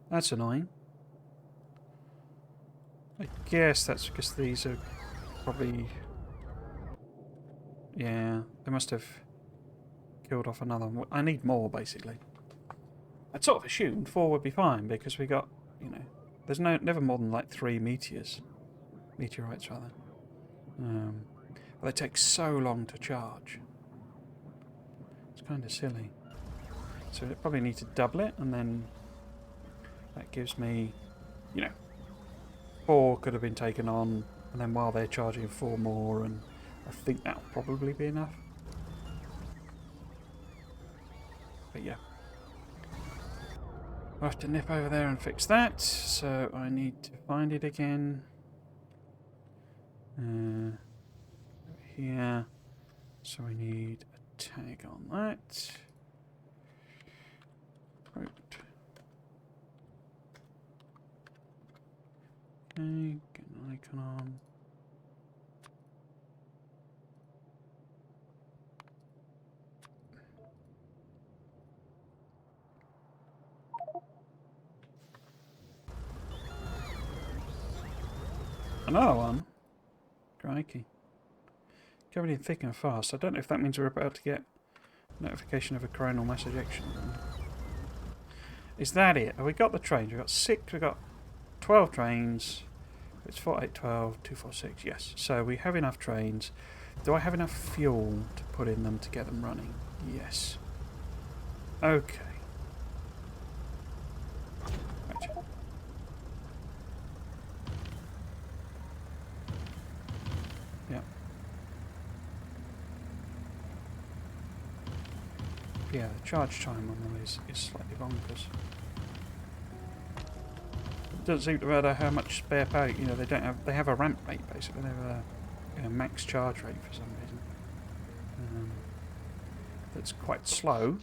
That's annoying. I guess that's because these are probably... Yeah, they must have killed off another one. I need more, basically. I'd sort of assumed 4 would be fine, because we got, you know... There's never more than, like, 3 meteorites, rather. But they take so long to charge. It's kind of silly. So I probably need to double it, and then that gives me, you know, 4 could have been taken on, and then while they're charging 4 more, and I think that'll probably be enough. But yeah. I'll have to nip over there and fix that, so I need to find it again. Here. So we need a tag on that. Right. Okay, get an icon on. Another one? Crikey. Coming in thick and fast. I don't know if that means we're about to get notification of a coronal mass ejection. Is that it? Have we got the trains? We've got 6, we've got 12 trains. It's 4, 8, 12, 2, 4, 6. Yes. So we have enough trains. Do I have enough fuel to put in them to get them running? Yes. Okay. Right. Yeah. Yeah, the charge time on them is slightly bonkers. It doesn't seem to matter how much spare power, you know, they have a ramp rate basically, they have a max charge rate for some reason. That's quite slow.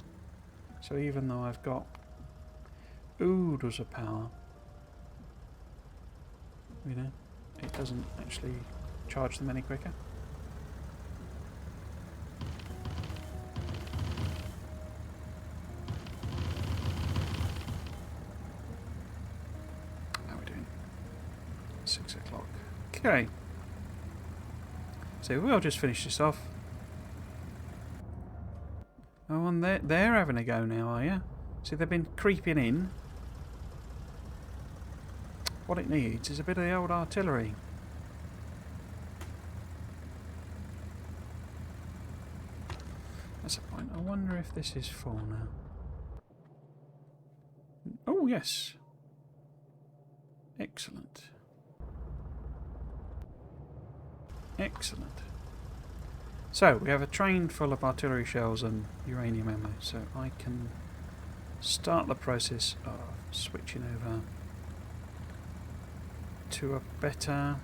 So even though I've got oodles of power, you know, it doesn't actually charge them any quicker. How are we doing? 6 o'clock. Okay. So we'll just finish this off. Oh, and they're having a go now, are you? See, they've been creeping in. What it needs is a bit of the old artillery. That's a point. I wonder if this is full now. Oh, yes. Excellent. Excellent. So, we have a train full of artillery shells and uranium ammo, so I can start the process of switching over to a better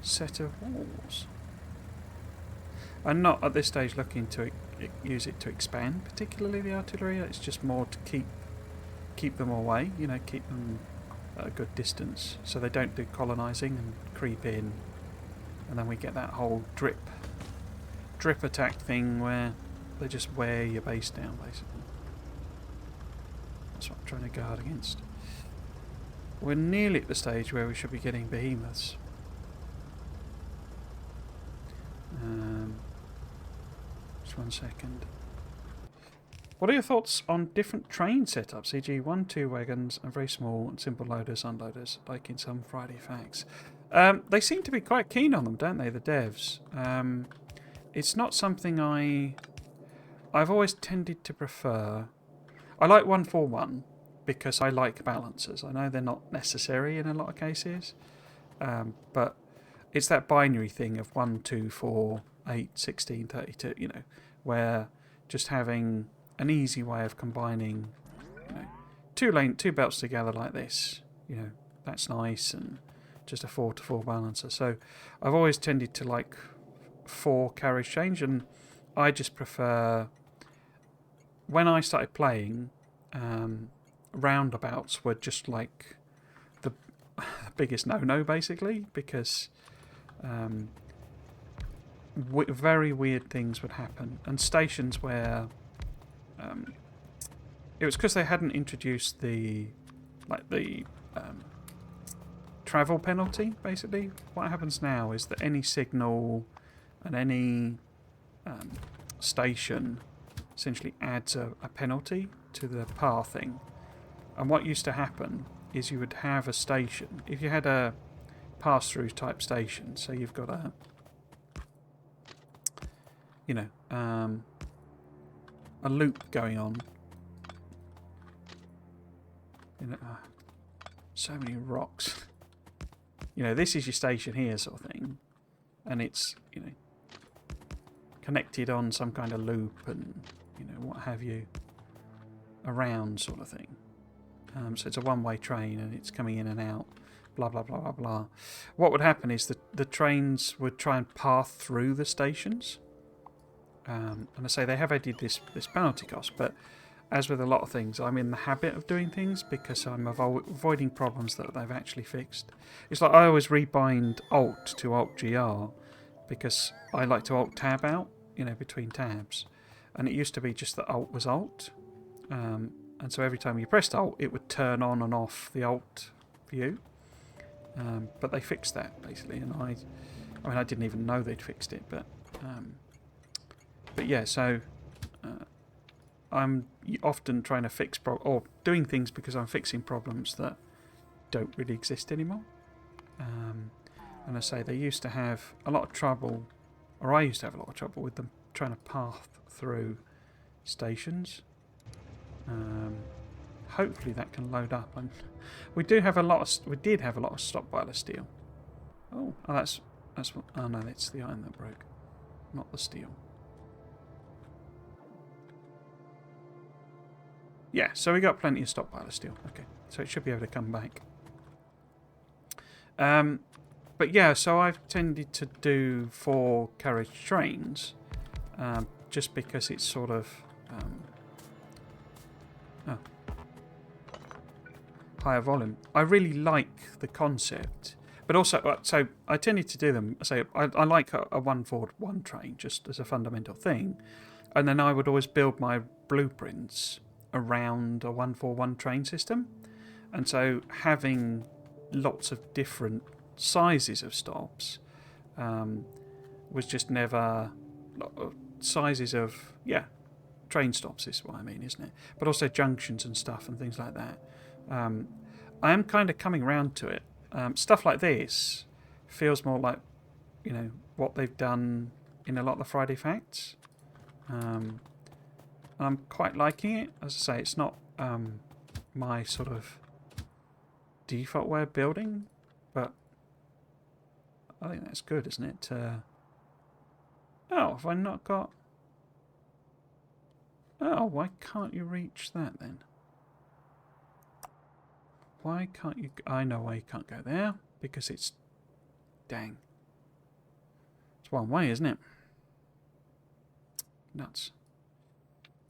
set of walls. I'm not at this stage looking to use it to expand particularly the artillery. It's just more to keep them away, you know, keep them at a good distance so they don't do colonising and creep in, and then we get that whole drip attack thing where they just wear your base down basically. That's what I'm trying to guard against. We're nearly at the stage where we should be getting behemoths. Just 1 second. What are your thoughts on different train setups, e.g. 1-2 wagons and very small and simple loaders, unloaders, like in some Friday Facts? They seem to be quite keen on them, don't they, the devs? It's not something I've always tended to prefer. I like 1-4-1 because I like balancers. I know they're not necessary in a lot of cases, but it's that binary thing of 1, 2, 4, 8, 16, 32, you know, where just having an easy way of combining, you know, two belts together like this, you know, that's nice, and just a 4-4 balancer. So I've always tended to like 4 carriage change, and I just prefer, when I started playing, roundabouts were just like the biggest no-no basically, because very weird things would happen, and stations where it was because they hadn't introduced the travel penalty. Basically, what happens now is that any signal and any station essentially adds a penalty to the pathing. And what used to happen is you would have a station, if you had a pass-through type station, so you've got a, you know, a loop going on. You know, so many rocks. You know, this is your station here, sort of thing, and it's, you know, connected on some kind of loop and, you know, what have you, around sort of thing. So it's a one-way train and it's coming in and out, blah blah blah blah blah. What would happen is that the trains would try and path through the stations. And I say they have added this penalty cost, but as with a lot of things, I'm in the habit of doing things because I'm avoiding problems that they've actually fixed. It's like I always rebind Alt to Alt GR because I like to Alt tab out, you know, between tabs. And it used to be just that Alt was Alt. And so every time you pressed Alt, it would turn on and off the Alt view. But they fixed that, basically. And I mean, I didn't even know they'd fixed it, but yeah, so I'm often trying to fix or doing things because I'm fixing problems that don't really exist anymore. And I say they used to have a lot of trouble, or I used to have a lot of trouble with them trying to path through stations. Hopefully that can load up. And we did have a lot of stockpile of steel. Oh, that's what. Oh no, it's the iron that broke, not the steel. Yeah, so we got plenty of stockpile of steel. Okay, so it should be able to come back. But yeah, so I've tended to do 4 carriage trains, just because it's sort of higher volume. I really like the concept, but also, so I tended to do them. So I like a 1-4-1 train just as a fundamental thing, and then I would always build my blueprints around a 1-4-1 train system, and so having lots of different sizes of stops was just never sizes of train stops is what I mean, isn't it? But also junctions and stuff and things like that. I am kind of coming round to it. Stuff like this feels more like, you know, what they've done in a lot of the Friday Facts. I'm quite liking it. As I say, it's not my sort of default way of building, but I think that's good, isn't it? Oh, have I not got... Oh, why can't you reach that then? Why can't you... I know why you can't go there. Because it's... Dang. It's one way, isn't it? Nuts.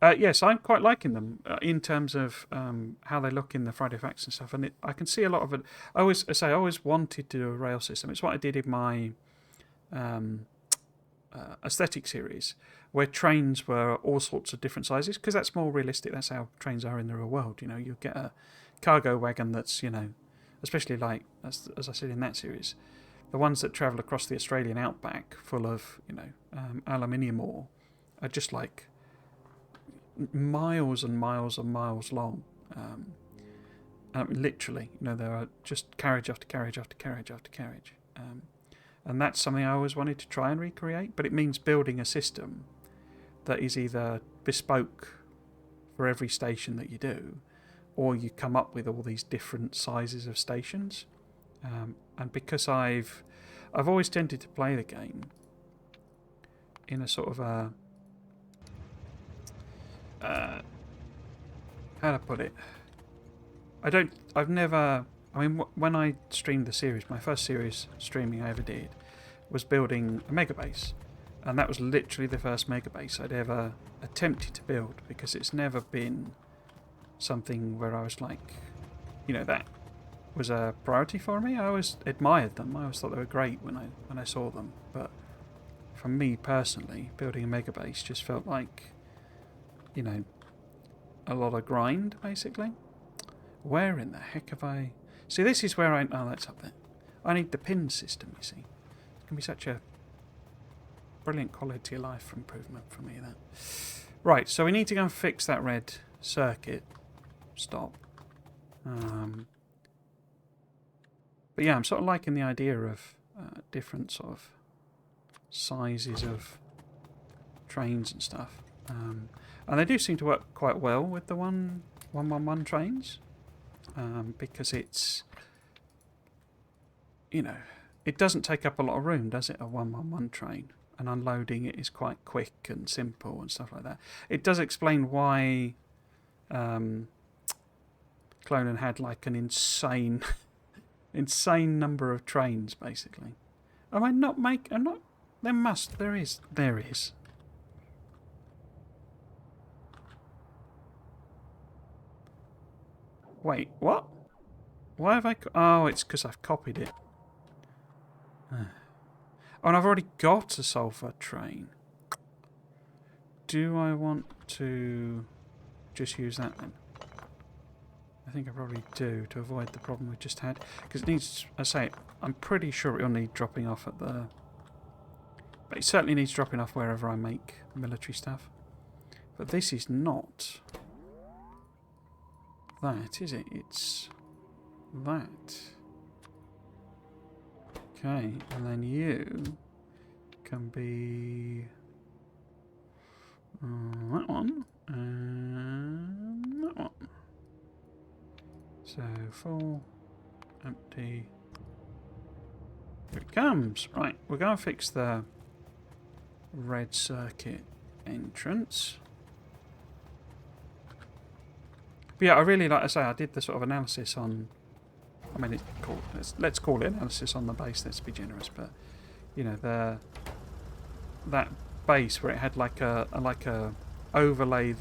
Yes, I'm quite liking them in terms of how they look in the Friday Facts and stuff. And I can see a lot of it. I always wanted to do a rail system. It's what I did in my aesthetic series, where trains were all sorts of different sizes, because that's more realistic. That's how trains are in the real world. You know, you get a cargo wagon that's, you know, especially like, as I said in that series, the ones that travel across the Australian outback full of, you know, aluminium ore are just like miles and miles and miles long. Literally, you know, there are just carriage after carriage after carriage after carriage. And that's something I always wanted to try and recreate, but it means building a system that is either bespoke for every station that you do, or you come up with all these different sizes of stations. And because I've always tended to play the game in a sort of a how to put it? When I streamed the series, my first series streaming I ever did was building a mega base. And that was literally the first mega base I'd ever attempted to build, because it's never been something where I was like, you know, that was a priority for me. I always admired them. I always thought they were great when I saw them. But for me personally, building a mega base just felt like, you know, a lot of grind, basically. Where in the heck have I... See, this is where I... Oh, that's up there. I need the pin system, you see. It can be such a brilliant quality of life improvement for me, that. Right, so we need to go and fix that red circuit. Stop. But yeah, I'm sort of liking the idea of different sort of sizes of trains and stuff. And they do seem to work quite well with the 111 trains. Because it's, you know, it doesn't take up a lot of room, does it, a 111 train? And unloading it is quite quick and simple and stuff like that. It does explain why Clonan had like an insane number of trains, basically. There is. Wait, what? Why have I... Oh, it's because I've copied it. Oh, and I've already got a sulfur train. Do I want to just use that then? I think I probably do, to avoid the problem we just had. Because it needs... I say, I'm pretty sure it'll need dropping off at the... But it certainly needs dropping off wherever I make military stuff. But this is not... that, is it? It's that. Okay, and then you can be that one and that one. So full, empty. Here it comes. Right, we're going to fix the red circuit entrance. But yeah, I really, like I say, I did the sort of analysis on... I mean, let's call it analysis on the base, let's be generous. But, you know, that base where it had like a overlay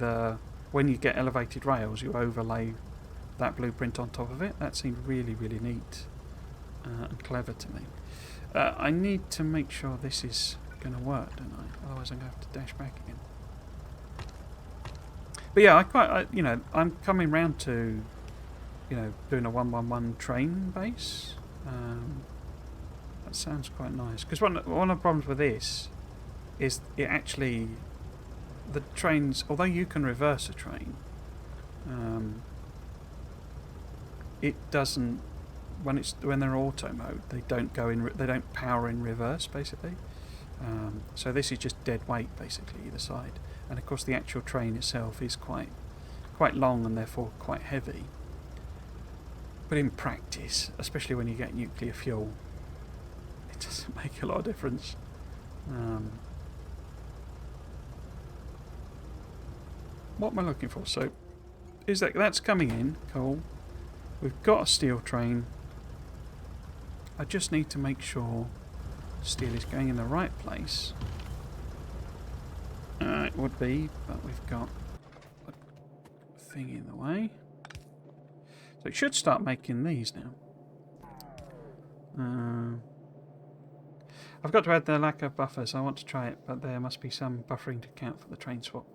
when you get elevated rails, you overlay that blueprint on top of it. That seemed really, really neat and clever to me. I need to make sure this is going to work, don't I? Otherwise I'm going to have to dash back again. But yeah, you know, I'm coming round to, you know, doing a 111 train base. That sounds quite nice. Because one of the problems with this is it actually, the trains, although you can reverse a train, it doesn't. When they're auto mode, they don't power in reverse, basically. So this is just dead weight, basically, either side. And of course the actual train itself is quite long and therefore quite heavy. But in practice, especially when you get nuclear fuel, it doesn't make a lot of difference. what am I looking for? So, is that's coming in? Cool. We've got a steel train. I just need to make sure steel is going in the right place. It would be, but we've got a thing in the way. So it should start making these now. I've got to add the lack of buffers. I want to try it, but there must be some buffering to account for the train swap.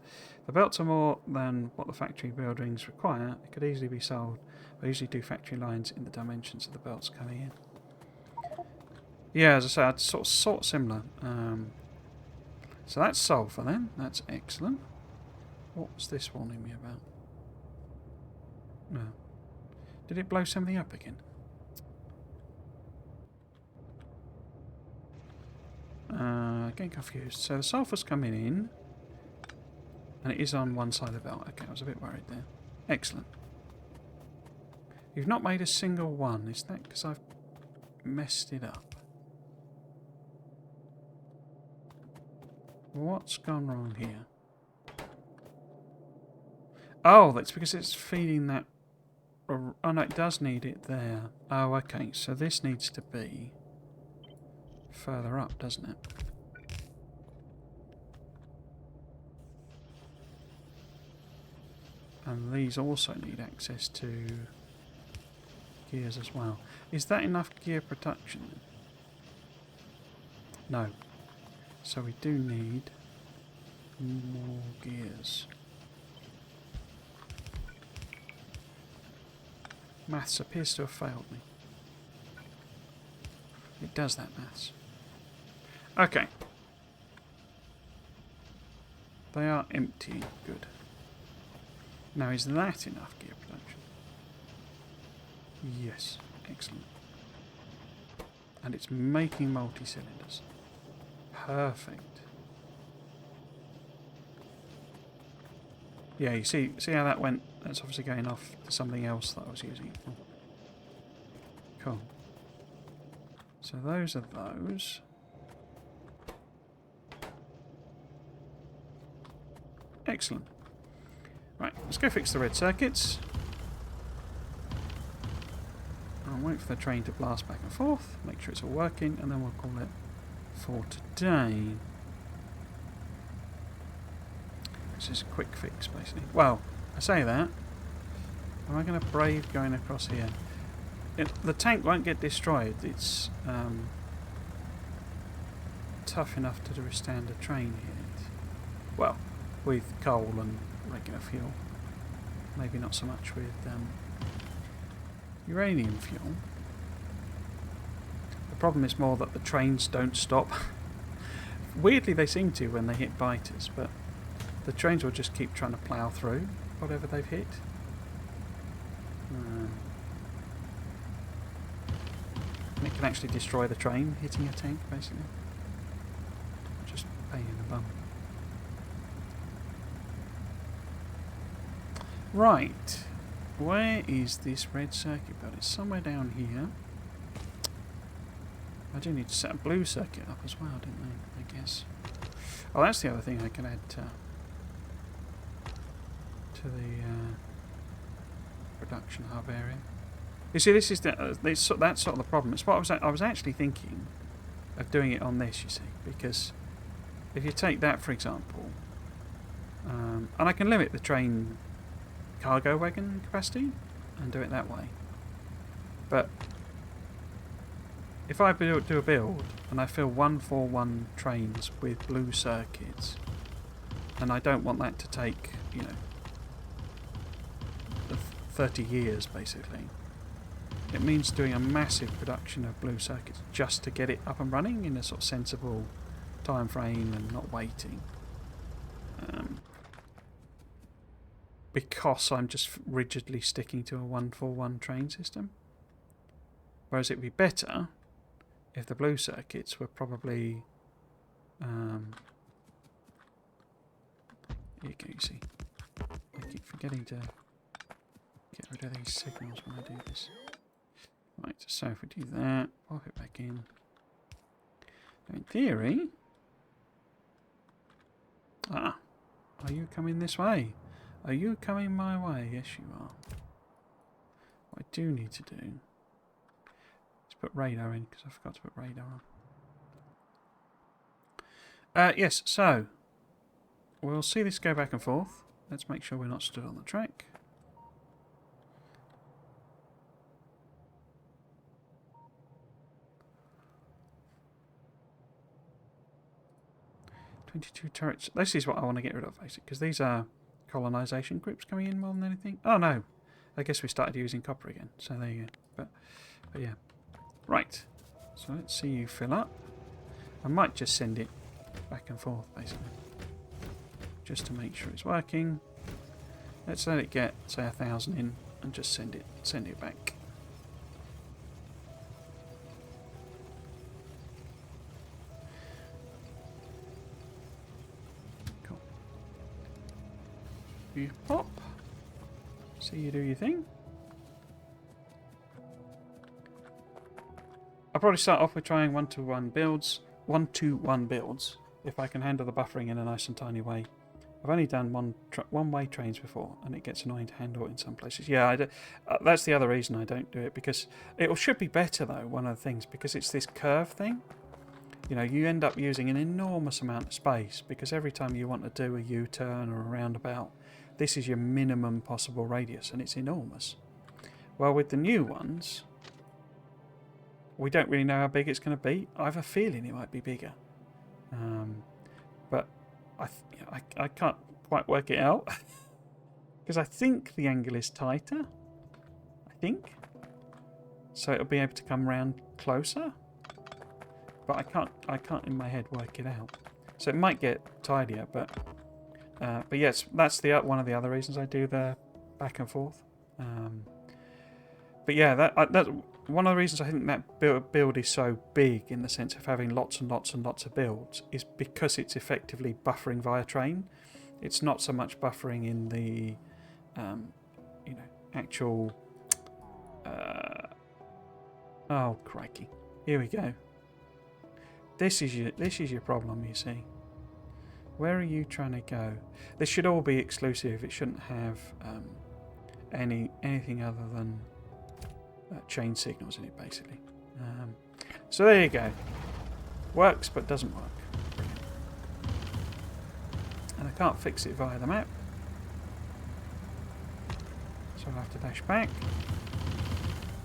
If the belts are more than what the factory buildings require, it could easily be solved. I usually do factory lines in the dimensions of the belts coming in. Yeah, as I say, it's sort of similar. So that's sulfur then. That's excellent. What's this warning me about? No. Did it blow something up again? Getting confused. So the sulphur's coming in, and it is on one side of the belt. Okay, I was a bit worried there. Excellent. You've not made a single one. Is that because I've messed it up? What's gone wrong here? Oh, that's because it's feeding that... Oh no, it does need it there. Oh, okay. So this needs to be further up, doesn't it? And these also need access to gears as well. Is that enough gear production? No. So we do need more gears. Maths appears to have failed me. It does that, maths. Okay. They are empty. Good. Now, is that enough gear production? Yes. Excellent. And it's making multi-cylinders. Perfect. Yeah, you see how that went? That's obviously going off to something else that I was using it for. Cool. So those are those. Excellent. Right, let's go fix the red circuits. I'll wait for the train to blast back and forth, make sure it's all working, and then we'll call it for today. This is a quick fix, basically. Well, I say that. Am I going to brave going across here? The tank won't get destroyed. It's tough enough to withstand a train hit. Well, with coal and regular fuel. Maybe not so much with uranium fuel. The problem is more that the trains don't stop. Weirdly, they seem to when they hit biters, but the trains will just keep trying to plough through whatever they've hit. And it can actually destroy the train hitting a tank, basically. Just a pain in the bum. Right. Where is this red circuit belt? It's somewhere down here. I do need to set a blue circuit up as well, didn't I? I guess. Oh, that's the other thing I can add to the production hub area. You see, this is that's sort of the problem. It's what I was actually thinking of doing it on this. You see, because if you take that for example, and I can limit the train cargo wagon capacity and do it that way. But if I do a build and I fill 141 trains with blue circuits, and I don't want that to take 30 years basically. It means doing a massive production of blue circuits just to get it up and running in a sort of sensible time frame and not waiting. Because I'm just rigidly sticking to a 141 train system. Whereas it would be better if the blue circuits were probably... here you go, you see. I keep forgetting to get rid of these signals when I do this. Right, so if we do that, pop it back in. Now in theory... are you coming this way? Are you coming my way? Yes, you are. What I do need to do is put radar in, because I forgot to put radar on. Yes, so we'll see this go back and forth. Let's make sure we're not stood on the track. "22 turrets." This is what I want to get rid of, basically, because these are colonisation groups coming in more than anything. Oh no, I guess we started using copper again, so there you go. But yeah, right. So let's see you fill up. I might just send it back and forth, basically, just to make sure it's working. Let's let it get, say, 1,000 in, and just send it back. Cool. You pop. See you do your thing. I'll probably start off with trying 1-to-1 builds. 1-to-1 builds, if I can handle the buffering in a nice and tiny way. I've only done one-way trains before, and it gets annoying to handle in some places. Yeah, that's the other reason I don't do it, because it should be better, though, one of the things, because it's this curve thing. You know, you end up using an enormous amount of space, because every time you want to do a U-turn or a roundabout, this is your minimum possible radius, and it's enormous. Well, with the new ones, we don't really know how big it's going to be. I have a feeling it might be bigger. But I can't quite work it out. Because I think the angle is tighter. I think. So it'll be able to come round closer. But I can't in my head work it out. So it might get tidier, but yes, that's one of the other reasons I do the back and forth. But yeah, that's one of the reasons I think that build is so big, in the sense of having lots and lots and lots of builds, is because it's effectively buffering via train. It's not so much buffering in the actual oh crikey, here we go. This is your problem, you see. Where are you trying to go? This should all be exclusive. It shouldn't have anything other than chain signals in it, basically. So there you go. Works, but doesn't work. Brilliant. And I can't fix it via the map, so I'll have to dash back.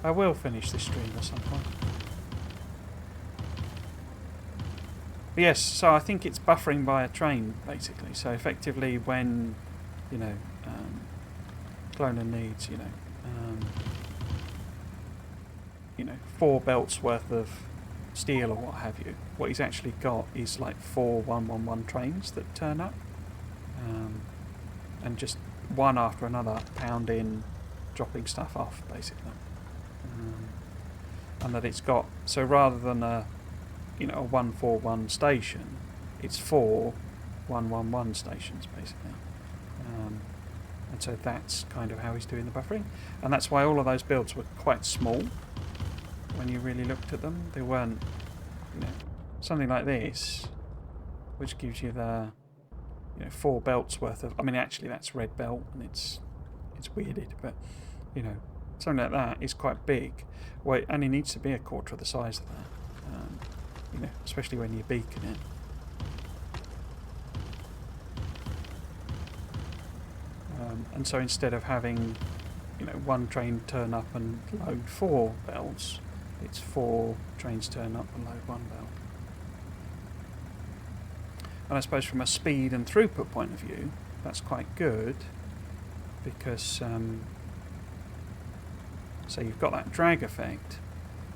I will finish this stream at some point. But yes, so I think it's buffering by a train, basically. So effectively, when Cloner needs 4 belts worth of steel or what have you, what he's actually got is like 4 111 trains that turn up, and just one after another pound in, dropping stuff off, basically. And that it's got, so rather than a 141 station, it's 4 111 stations, basically. And so that's kind of how he's doing the buffering, and that's why all of those builds were quite small when you really looked at them. They weren't, something like this, which gives you the 4 belts worth of, I mean, actually that's red belt and it's weirded, but something like that is quite big. Well, it only needs to be a quarter of the size of that, especially when you beacon it. And so instead of having one train turn up and load 4 belts, it's 4 trains turn up and load 1 belt. And I suppose from a speed and throughput point of view, that's quite good, because so you've got that drag effect,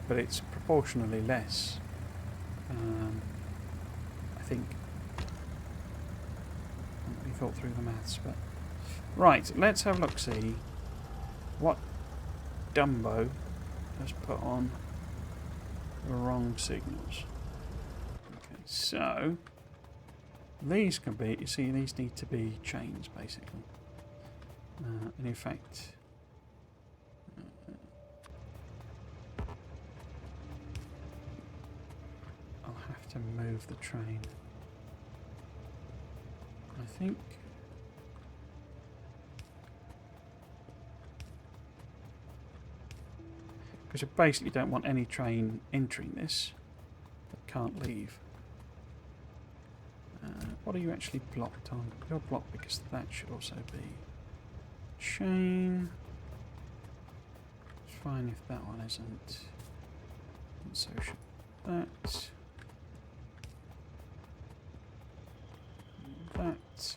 but it's proportionally less. I think. I haven't really thought through the maths, but right, let's have a look, see what Dumbo has put on the wrong signals. Okay, so these can be, you see, these need to be chains, basically. And in fact, I'll have to move the train. I think Because you basically don't want any train entering this that can't leave. What are you actually blocked on? You're blocked because that should also be chain. It's fine if that one isn't. And so should that. That.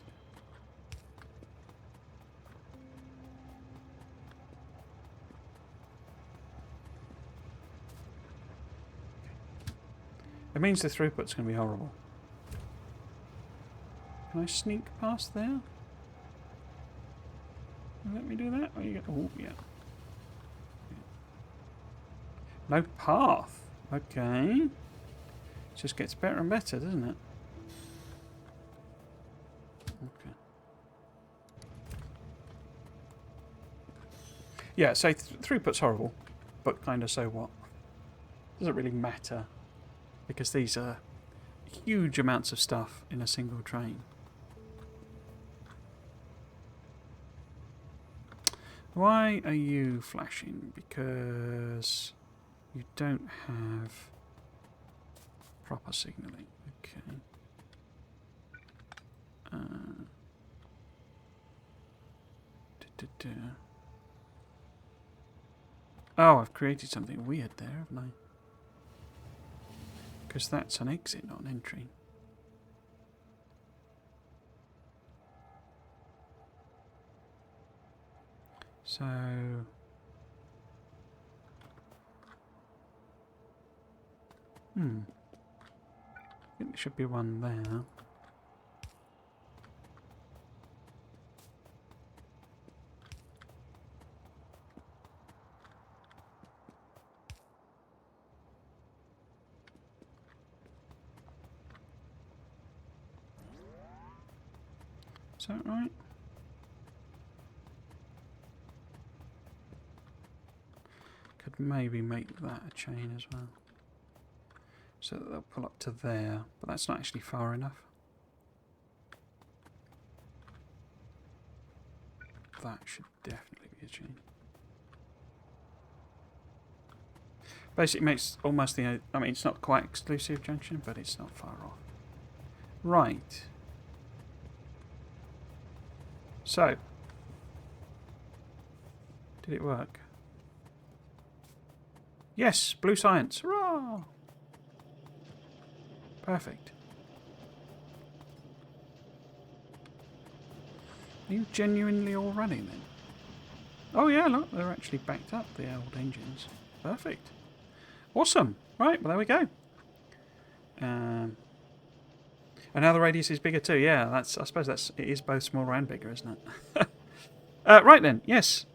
It means the throughput's going to be horrible. Can I sneak past there? Let me do that? Oh, oh yeah. No path. Okay. It just gets better and better, doesn't it? Okay. Yeah, so throughput's horrible, but kind of so what? Doesn't really matter, because these are huge amounts of stuff in a single train. Why are you flashing? Because you don't have proper signalling. Okay. Oh, I've created something weird there, haven't I? Because that's an exit, not an entry. So... I think there should be one there. Is that right? Could maybe make that a chain as well. So that they'll pull up to there, but that's not actually far enough. That should definitely be a chain. Basically makes almost the... I mean, it's not quite exclusive junction, but it's not far off. Right. So. Did it work? Yes, blue science. Hurrah! Perfect. Are you genuinely all running then? Oh yeah, look, they're actually backed up, the old engines. Perfect. Awesome. Right, well there we go. And now the radius is bigger too. Yeah, that's. I suppose it is both smaller and bigger, isn't it? Right then, yes.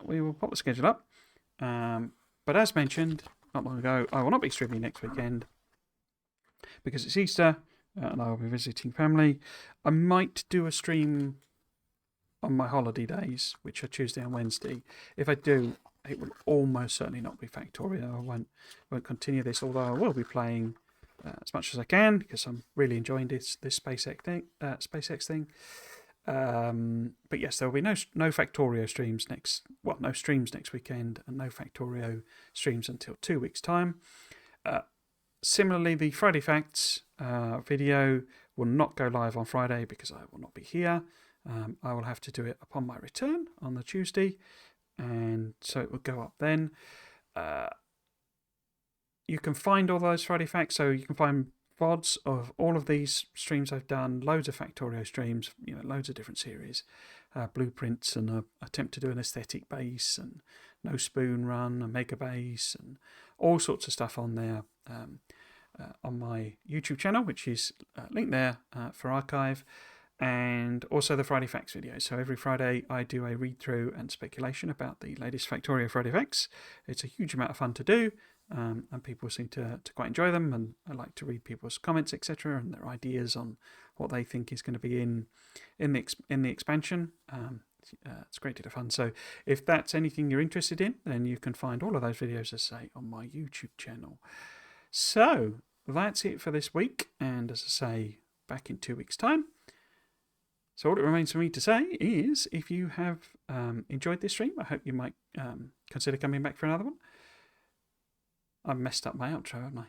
We will pop the schedule up. But as mentioned not long ago, I will not be streaming next weekend because it's Easter and I will be visiting family. I might do a stream on my holiday days, which are Tuesday and Wednesday. If I do, it will almost certainly not be Factorio. I won't continue this, although I will be playing as much as I can because I'm really enjoying this SpaceX thing. But yes, there will be no Factorio streams no streams next weekend, and no Factorio streams until 2 weeks' time. Similarly, the Friday Facts video will not go live on Friday because I will not be here. I will have to do it upon my return on the Tuesday, and so it will go up then. You can find all those Friday Facts, so you can find VODs of all of these streams I've done, loads of Factorio streams, loads of different series, blueprints, and an attempt to do an aesthetic base, and no spoon run, a mega base, and all sorts of stuff on there on my YouTube channel, which is linked there for archive, and also the Friday Facts videos. So every Friday I do a read through and speculation about the latest Factorio Friday Facts. It's a huge amount of fun to do. And people seem to quite enjoy them, and I like to read people's comments, etc., and their ideas on what they think is going to be in the expansion. It's great to have fun. So if that's anything you're interested in, then you can find all of those videos, as I say, on my YouTube channel. So that's it for this week, and as I say, back in 2 weeks' time. So all it remains for me to say is, if you have enjoyed this stream, I hope you might consider coming back for another one. I've messed up my outro, haven't I?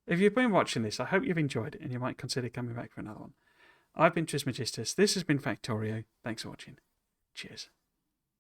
If you've been watching this, I hope you've enjoyed it and you might consider coming back for another one. I've been Trismegistus. This has been Factorio. Thanks for watching. Cheers.